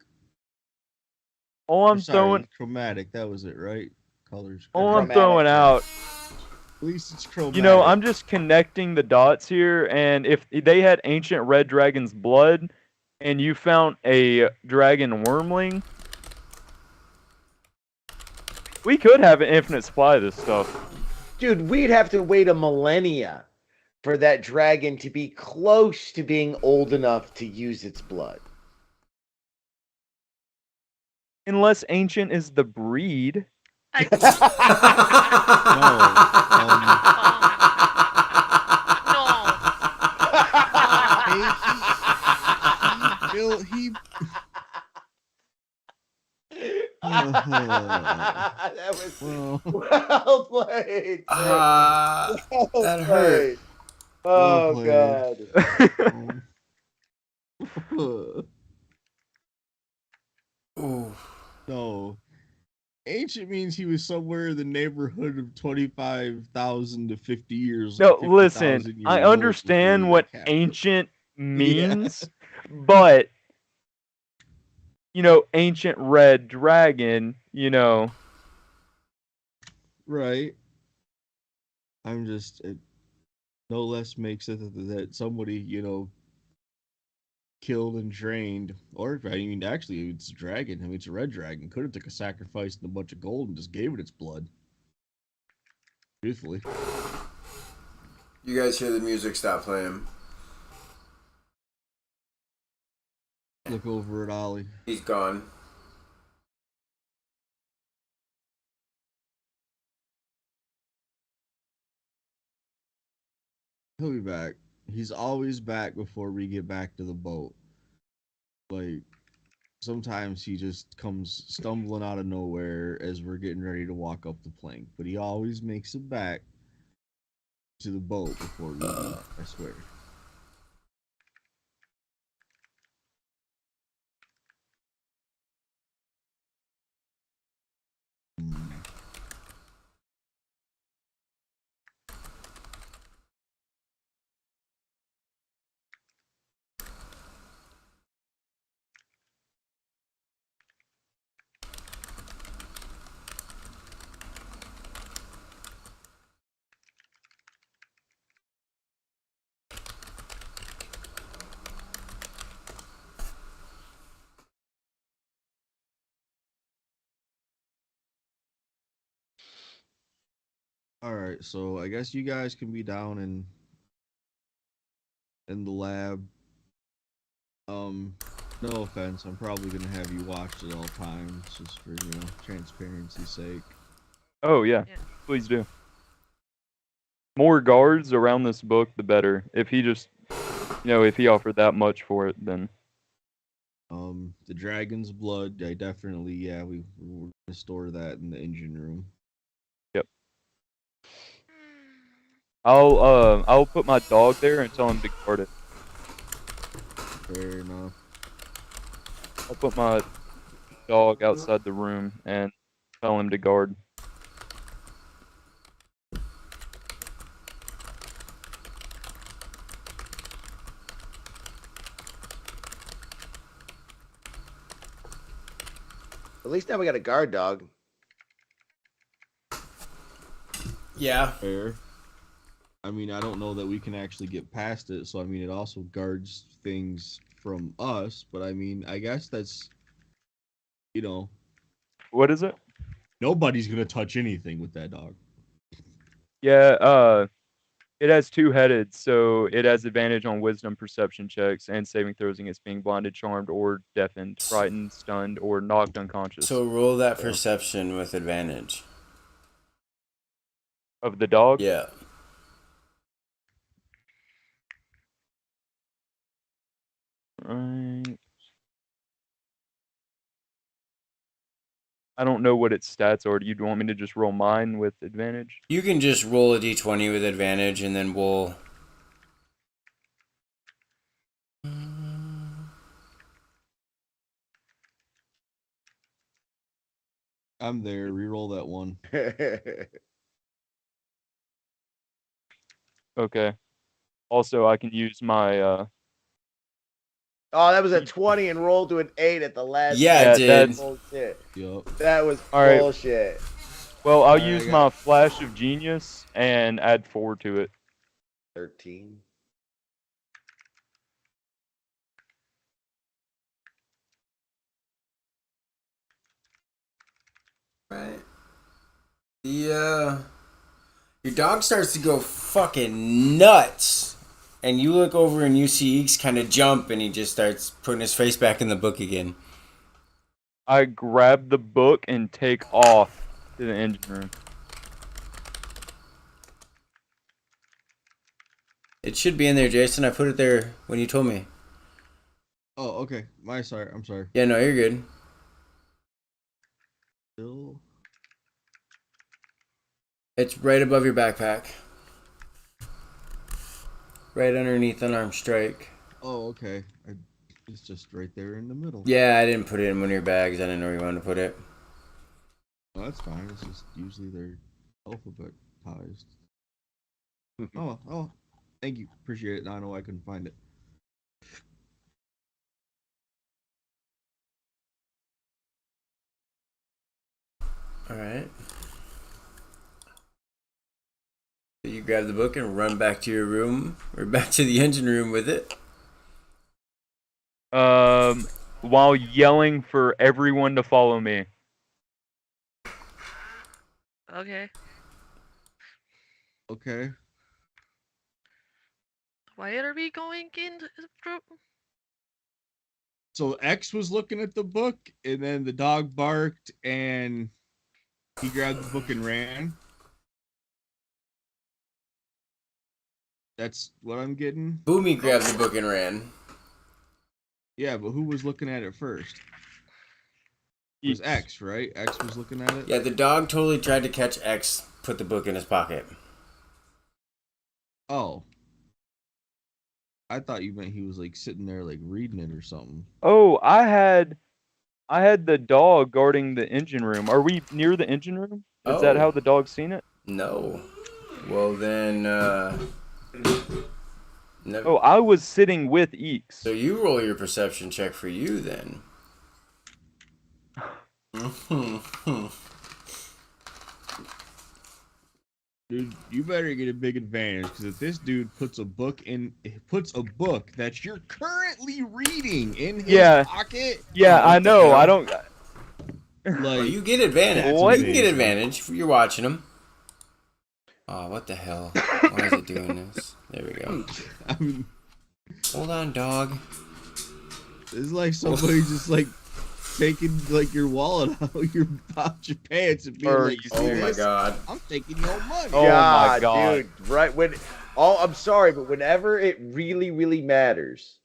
All I'm Sorry, throwing, chromatic. That was it, right? Colors. all I'm Chromatic, throwing yeah. out. At least it's chromatic. You know, I'm just connecting the dots here, and if they had ancient red dragon's blood, and you found a dragon wormling, we could have an infinite supply of this stuff. Dude, we'd have to wait a millennia for that dragon to be close to being old enough to use its blood. Unless ancient is the breed. I That was well played. Well That hurt. played. Oh Well God. Ooh. No. Ancient means he was somewhere in the neighborhood of 25,000 to 50 years. No, 50,000 listen, years I old understand before he what got captured. ancient means, but ancient red dragon, Right. I'm just it no less makes it that somebody, killed and drained, or I mean, actually, it's a dragon. I mean, it's a red dragon. Could have took a sacrifice and a bunch of gold and just gave it its blood. Truthfully. You guys hear the music stop playing? Look over at Ollie. He's gone. He'll be back. He's always back before we get back to the boat. Like, sometimes he just comes stumbling out of nowhere as we're getting ready to walk up the plank, but he always makes it back to the boat before we leave, I swear. All right, so I guess you guys can be down in the lab. No offense, I'm probably gonna have you watched at all times, just for transparency's sake. Oh yeah, Yeah. please do. More guards around this book, the better. If he just, if he offered that much for it, then The dragon's blood, I definitely, we're gonna store that in the engine room. yep. I'll put my dog there and tell him to guard it. Fair enough. I'll put my dog outside the room and tell him to guard. At least now we got a guard dog. Yeah. Fair. I mean, I don't know that we can actually get past it, so I mean, it also guards things from us, but I mean, I guess that's, What is it? nobody's gonna touch anything with that dog. Yeah, It has two-headed, so it has advantage on wisdom perception checks and saving throws against being blinded, charmed, or deafened, frightened, stunned, or knocked unconscious. So roll that perception with advantage. Of the dog? Yeah. Right. I don't know what its stats are. Do you want me to just roll mine with advantage? You can just roll a d20 with advantage, and then we'll. I'm there. Reroll that one. Okay. Also, I can use my Oh, that was a 20 and rolled to an 8 at the last. Yeah, it did. Bullshit. Yup. That was All right. bullshit. Well, I'll Alright, use I my got- flash of genius and add 4 to it. 13. Right. Yeah. Your dog starts to go fucking nuts. And you look over and you see Eeks kind of jump, and he just starts putting his face back in the book again. I grab the book and take off to the engine room. It should be in there, Jason. I put it there when you told me. Oh, okay. I'm sorry. Yeah, no, you're good. Still. It's right above your backpack. Right underneath an arm strike. Oh, okay. It's just right there in the middle. Yeah, I didn't put it in one of your bags. I didn't know where you wanted to put it. Oh, that's fine. It's just usually they're alphabetized. Oh, thank you. Appreciate it. Now I know I couldn't find it. Alright. So you grab the book and run back to your room, or back to the engine room with it. While yelling for everyone to follow me. Okay. Okay. Why are we going in? So X was looking at the book, and then the dog barked, and he grabbed the book and ran. That's what I'm getting. Boomy grabbed the book and ran. Yeah, but who was looking at it first? It was X, right? X was looking at it? Yeah, the dog totally tried to catch X, put the book in his pocket. Oh. I thought you meant he was like sitting there like reading it or something. Oh, I had the dog guarding the engine room. Are we near the engine room? Is that how the dog's seen it? No. Well then, no. Oh, I was sitting with Eeks. So you roll your perception check for you then. Dude, you better get a big advantage, because if this dude puts a book that you're currently reading in his pocket. Yeah, I know. I don't. Well, you get advantage. What? You can get advantage if you're watching him. Oh, what the hell? Why is it doing this? There we go. I mean, hold on, dog. It's like somebody just like taking like your wallet out your pants and being like, "Oh my god, I'm taking your money." Oh my god, dude! Right when, I'm sorry, but whenever it really matters,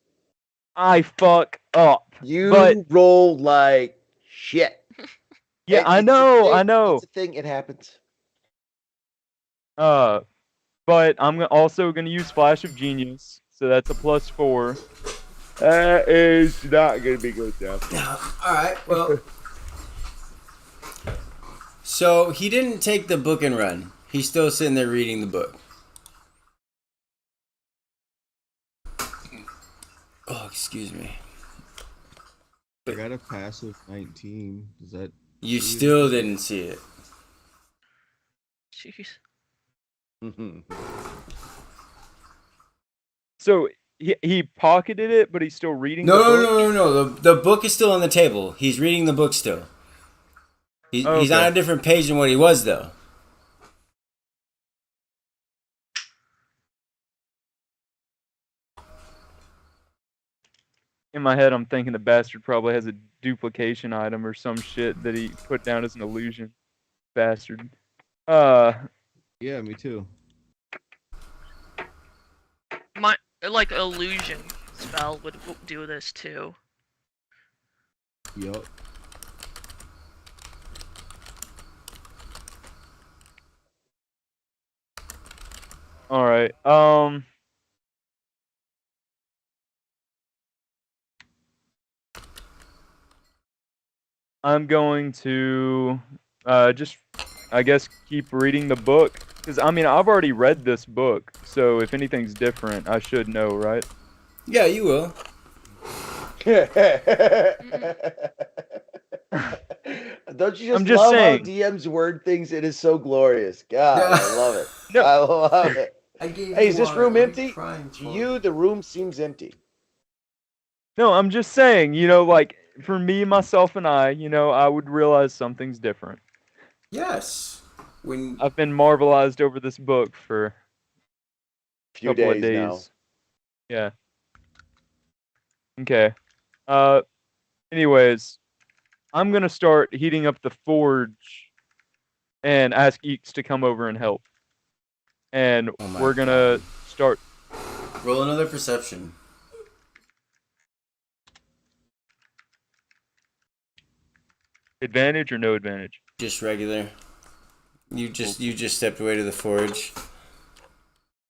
I fuck up. You roll like shit. Yeah, I know. It's a thing. It happens. But I'm also gonna use Flash of Genius, so that's a +4. That is not gonna be good, Jeff. All right, well. So he didn't take the book and run. He's still sitting there reading the book. Oh, excuse me. I got a passive 19. Does that? You still didn't see it. Jeez. So he pocketed it, but he's still reading. No. The book is still on the table. He's reading the book still. He's on a different page than what he was, though. in my head, I'm thinking the bastard probably has a duplication item or some shit that he put down as an illusion. Bastard. Yeah, me too. My like illusion spell would do this too. Yup. All right. I'm going to just, I guess, keep reading the book. Because, I mean, I've already read this book. So if anything's different, I should know, right? Yeah, you will. Don't you I'm just just love saying. how DMs word things? It is so glorious. God, I love it. No. I love it. I gave Hey, you is this water. room What are you empty? crying To for? you, the room seems empty. No, I'm just saying, you know, like, for me, myself, and I, you know, I would realize something's different. Yes. When I've been marvelized over this book for a Few couple of days days. now. Yeah. Okay. Anyways, I'm gonna start heating up the forge and ask Eeks to come over and help. And Oh my we're gonna start. roll another perception. Advantage or no advantage? Just regular. You just stepped away to the forge.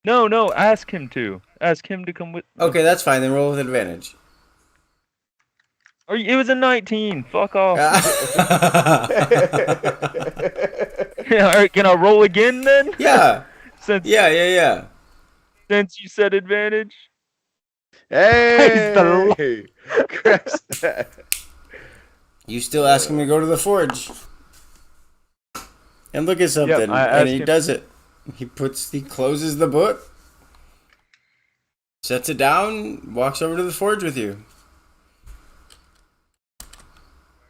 No, ask him to. Ask him to come with. Okay, that's fine. Then roll with advantage. It was a 19. Fuck off. Alright, can I roll again then? Yeah. Since Yeah. since you said advantage. Hey! Cracks that. You still ask him to go to the forge. And look at something. I and asked he him- does it. He closes the book, sets it down, walks over to the forge with you.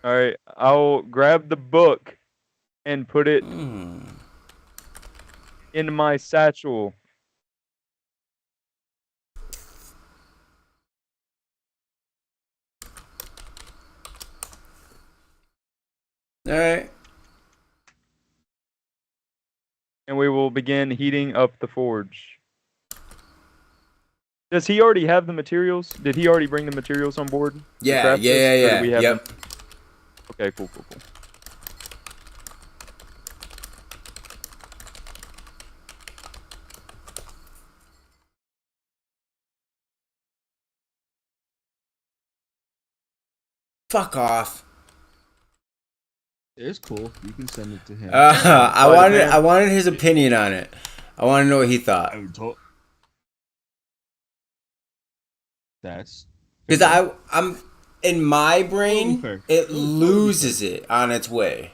Alright, I'll grab the book and put it in my satchel. Alright. And we will begin heating up the forge. Does he already have the materials? Did he already bring the materials on board? to Yeah, craft this, or yeah. do we have Yep. them? Okay, cool. Fuck off. It's cool. You can send it to him. I wanted his opinion on it. I want to know what he thought. That's Because I'm in my brain, fair. it loses it on its way.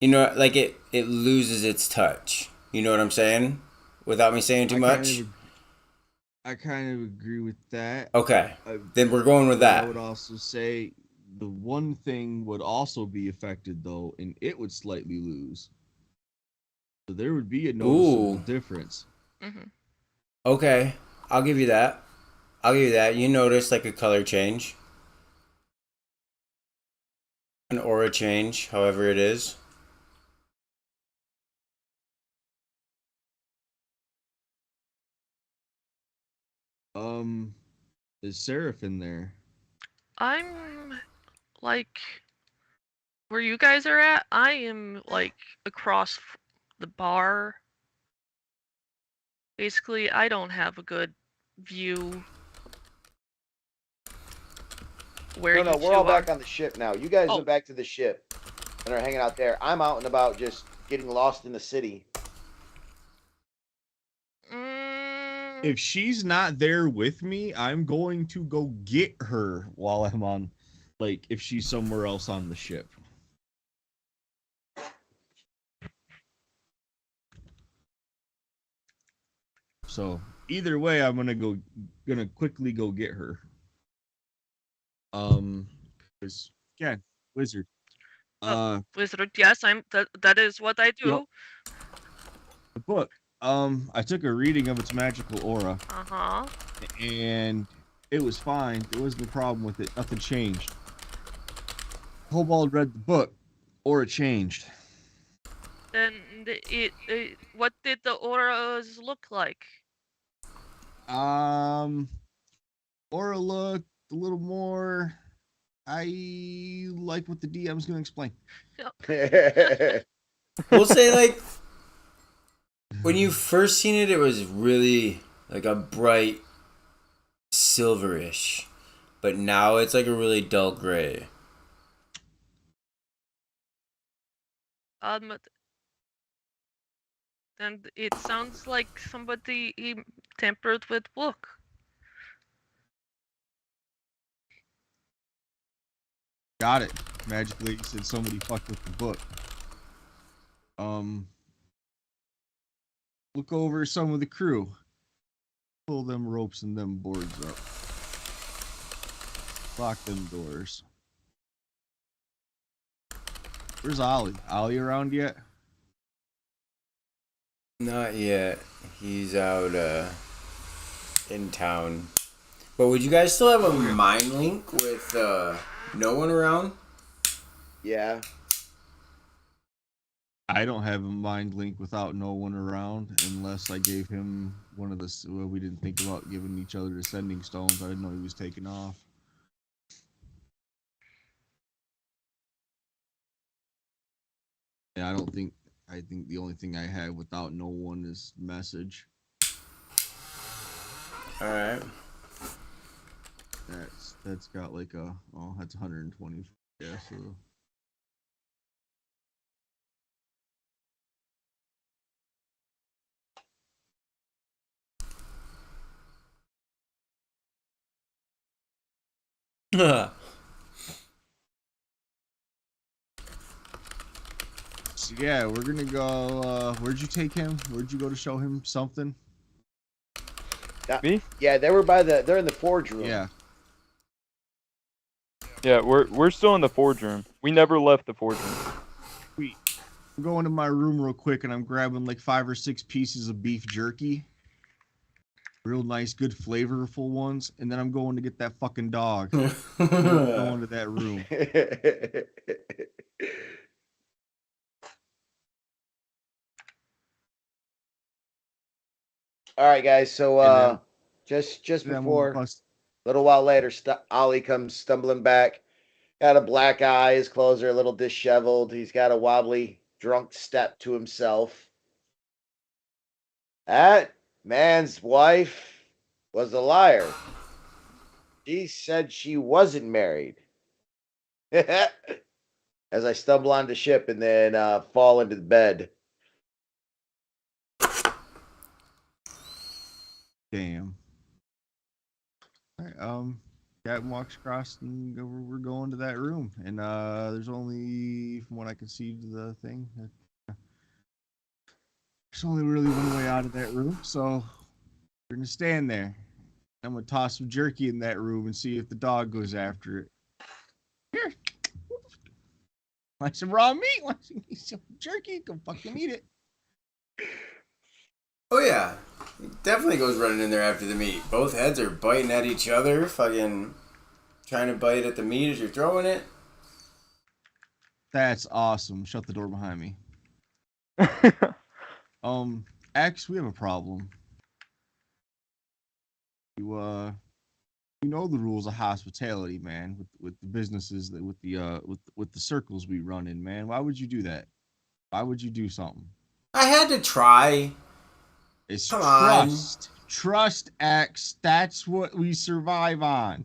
You know, like it loses its touch. You know what I'm saying? Without me saying too much. I kind of agree with that. Okay, then we're going with that. I would also say the one thing would also be affected though, and it would slightly lose. So there would be a noticeable difference. Mm-hmm. Okay, I'll give you that. You notice like a color change, an aura change, however it is. Is Seraph in there? I'm like where you guys are at. I am like across the bar. Basically, I don't have a good view. Where No, you we're two all are. back on the ship now. You guys went back to the ship and are hanging out there. I'm out and about just getting lost in the city. If she's not there with me, I'm going to go get her while I'm on, like, if she's somewhere else on the ship. So either way, I'm gonna quickly go get her. Yeah, wizard. Wizard, yes, that is what I do. Yep. The book. I took a reading of its magical aura. Uh-huh. And It was fine. There wasn't a problem with it. Nothing changed. Kobold read the book, or it changed. Then what did the auras look like? Aura looked a little more. I like what the DM's gonna explain. We'll say like when you first seen it, it was really like a bright silverish, but now it's like a really dull gray. And it sounds like somebody tampered with book. Got it. Magically said somebody fucked with the book. Look over some of the crew. Pull them ropes and them boards up. Lock them doors. Where's Ollie? Ollie around yet? Not yet. He's out in town. But would you guys still have a mind link with no one around? Yeah. I don't have a mind link without no one around, unless I gave him one of the. Well, we didn't think about giving each other the sending stones. I didn't know he was taking off. Yeah, I don't think. I think the only thing I have without no one is message. All right. That's got like a. Oh, that's 120. Yeah, so. So yeah, we're gonna go. Where'd you take him? Where'd you go to show him something? Me? Yeah, they're in the forge room. Yeah. Yeah, we're still in the forge room. We never left the forge room. Sweet. I'm going to my room real quick, and I'm grabbing like 5 or 6 pieces of beef jerky. Real nice, good, flavorful ones. And then I'm going to get that fucking dog. I'm going to that room. All right, guys. So just Then before, we'll a little while later, Ollie comes stumbling back. Got a black eye. His clothes are a little disheveled. He's got a wobbly, drunk step to himself. That man's wife was a liar. She said she wasn't married. As I stumble onto ship and then fall into the bed. Damn. All right, Captain walks across and we're going to that room. And there's only, from what I can see to the thing, there's only really one way out of that room. So we're gonna stand there. I'm gonna toss some jerky in that room and see if the dog goes after it. Here. Want some raw meat? Want some jerky? Go fucking eat it. Oh yeah, he definitely goes running in there after the meat. Both heads are biting at each other, fucking trying to bite at the meat as you're throwing it. That's awesome. Shut the door behind me. X, we have a problem. You know the rules of hospitality, man. With the businesses that with the circles we run in, man. Why would you do that? Why would you do something? I had to try. It's Come trust. On. Trust, X. That's what we survive on.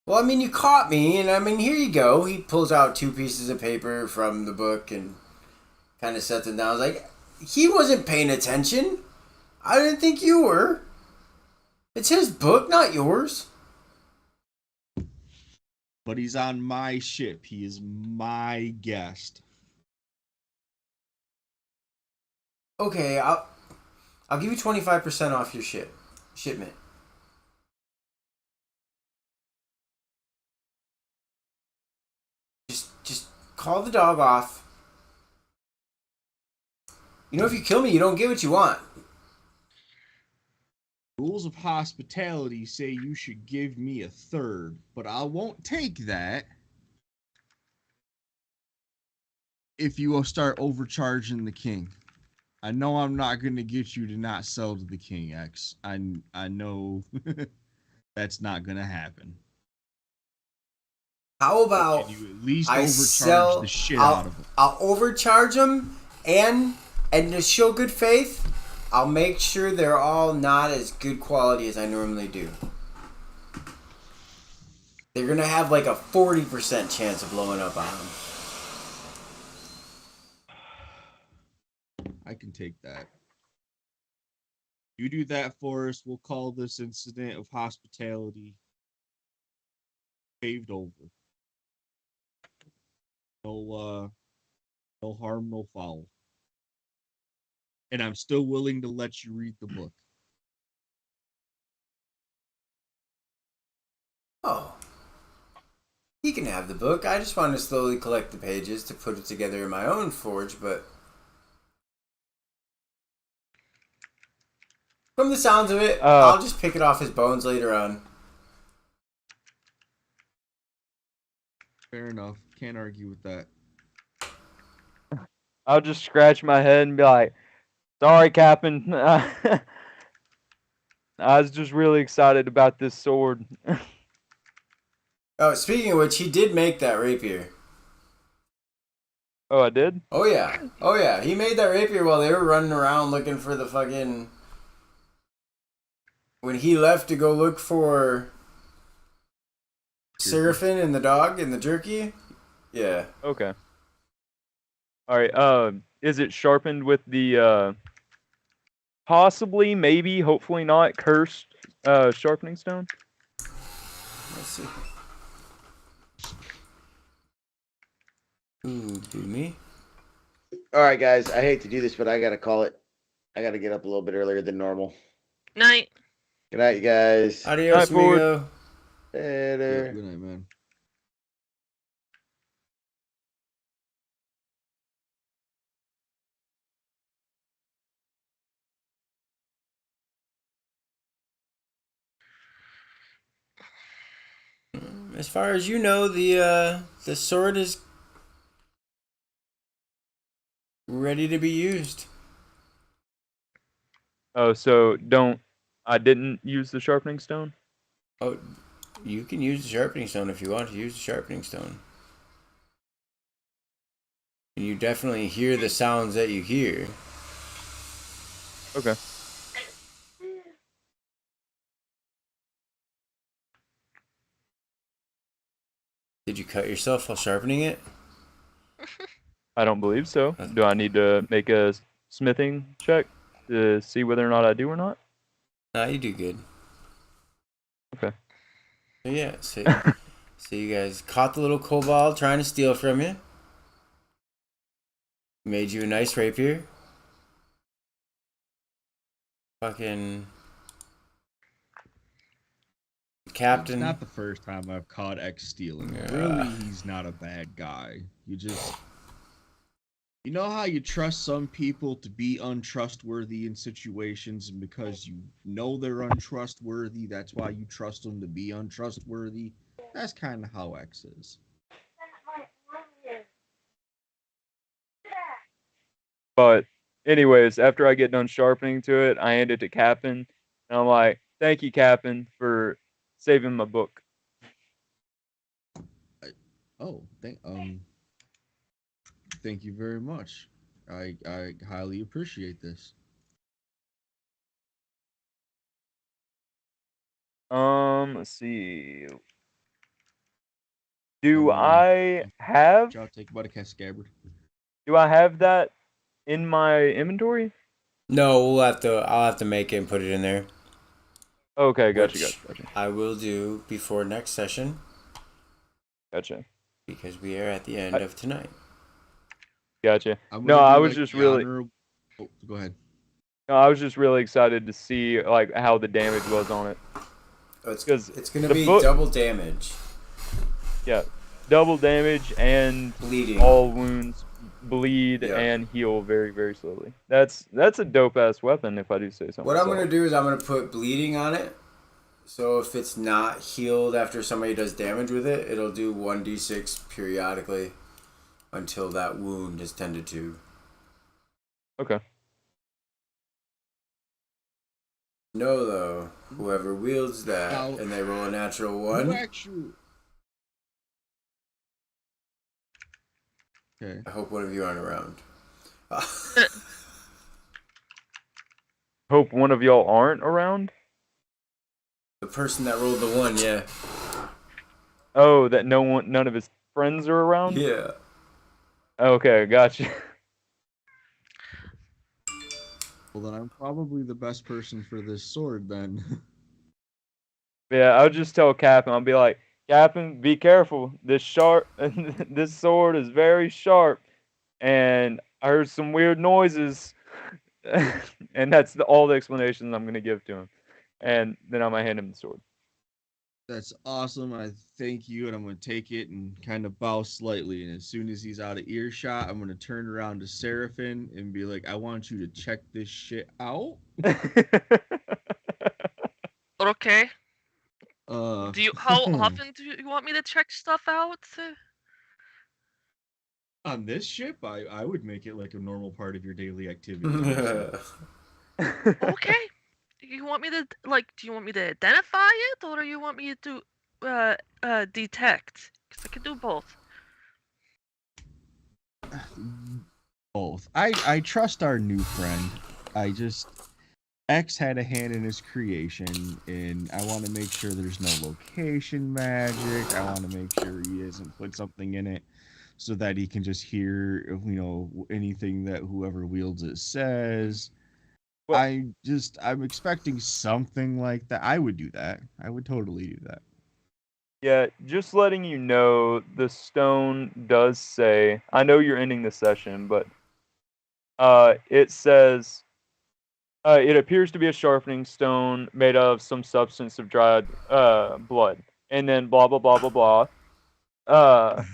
Well, I mean, you caught me, and I mean, here you go. He pulls out 2 pieces of paper from the book and kind of sets them down. I was like, he wasn't paying attention. I didn't think you were. It's his book, not yours. But he's on my ship. He is my guest. Okay, I'll give you 25% off your shipment. Just call the dog off. You know, if you kill me, you don't get what you want. Rules of hospitality say you should give me a third, but I won't take that if you will start overcharging the king. I know I'm not going to get you to not sell to the king, X. I know that's not going to happen. How about Can you at least I overcharge the shit out of them? I'll overcharge them, and to show good faith, I'll make sure they're all not as good quality as I normally do. They're gonna have like a 40% chance of blowing up on them. I can take that. You do that for us, we'll call this incident of hospitality paved over. No harm, no foul. And I'm still willing to let you read the book. Oh. He can have the book. I just want to slowly collect the pages to put it together in my own forge, but from the sounds of it, I'll just pick it off his bones later on. Fair enough. Can't argue with that. I'll just scratch my head and be like, sorry, Captain. I was just really excited about this sword. Oh, speaking of which, he did make that rapier. Oh, I did? Oh, yeah. Oh, yeah. He made that rapier while they were running around looking for the fucking... When he left to go look for Seraphim and the dog and the jerky. Yeah. Okay. Alright, is it sharpened with the, possibly, maybe, hopefully not, cursed, sharpening stone? Let's see. Ooh, do me. All right, guys. I hate to do this, but I gotta call it. I gotta get up a little bit earlier than normal. Night. Good night, you guys. Adios, amigo. Later. Yeah, good night, man. As far as you know, the sword is ready to be used. Oh, so I didn't use the sharpening stone? Oh, you can use the sharpening stone if you want to use the sharpening stone. And you definitely hear the sounds that you hear. Okay. Did you cut yourself while sharpening it? I don't believe so. Do I need to make a smithing check to see whether or not I do or not? Nah, you do good. Okay. So yeah, so you guys caught the little kobold trying to steal from you. Made you a nice rapier. Fucking Captain. It's not the first time I've caught X stealing. Yeah. Really, he's not a bad guy. You know how you trust some people to be untrustworthy in situations, and because you know they're untrustworthy, that's why you trust them to be untrustworthy? That's kind of how X is. But anyways, after I get done sharpening to it, I hand it to Captain, and I'm like, thank you, Captain, for saving my book. Thank you very much. I highly appreciate this. Let's see. Do I have Take about a cast scabbard. Do I have that in my inventory? No, I'll have to make it and put it in there. Okay, gotcha. I will do before next session. Gotcha. Because we are at the end of tonight. Gotcha. No, I was just really. Oh, go ahead. No, I was just really excited to see like how the damage was on it. Oh, it's gonna be double damage. Yeah, double damage and bleeding. All wounds bleed Yeah. and heal very, very slowly. That's a dope ass weapon, if I do say so What I'm myself. gonna do is I'm gonna put bleeding on it. So if it's not healed after somebody does damage with it, it'll do 1d6 periodically until that wound is tended to. Okay. No, though, whoever wields that Now, and they roll a natural who one, actually? Okay. I hope one of you aren't around. Hope one of y'all aren't around. The person that rolled the one, yeah. Oh, that none of his friends are around. Yeah. Okay, gotcha. Well, then I'm probably the best person for this sword then. Yeah, I'll just tell Captain. I'll be like, Captain, be careful. This this sword is very sharp, and I heard some weird noises, and that's all the explanations I'm gonna give to him, and then I'm gonna hand him the sword. That's awesome. I thank you, and I'm gonna take it and kind of bow slightly. And as soon as he's out of earshot, I'm gonna turn around to Seraphin and be like, "I want you to check this shit out." Okay. Uh, How often do you want me to check stuff out? on this ship, I would make it like a normal part of your daily activity. So. Okay. You want me to do you want me to identify it, or do you want me to detect? Because I can do both. Both. I trust our new friend. I just X had a hand in his creation, and I want to make sure there's no location magic. I want to make sure he hasn't put something in it so that he can just hear, anything that whoever wields it says. Well- I'm expecting something like that. I would do that. I would totally do that. Yeah, just letting you know, the stone does say. I know you're ending the session, but it says. It appears to be a sharpening stone made of some substance of dried blood. And then blah blah blah blah blah.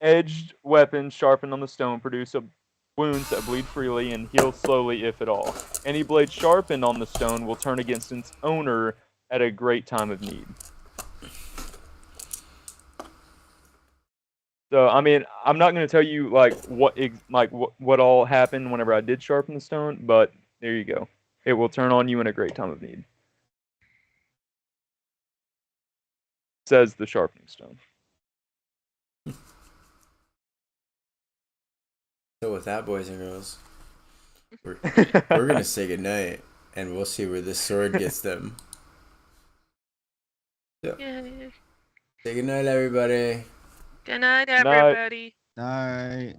Edged weapons sharpened on the stone produce wounds that bleed freely and heal slowly, if at all. Any blade sharpened on the stone will turn against its owner at a great time of need. So I mean, I'm not going to tell you what all happened whenever I did sharpen the stone, but there you go. It will turn on you in a great time of need. Says the sharpening stone. So with that, boys and girls, we're gonna say goodnight, and we'll see where this sword gets them. So, Yay. say goodnight, everybody. Good night, Night. everybody. Night.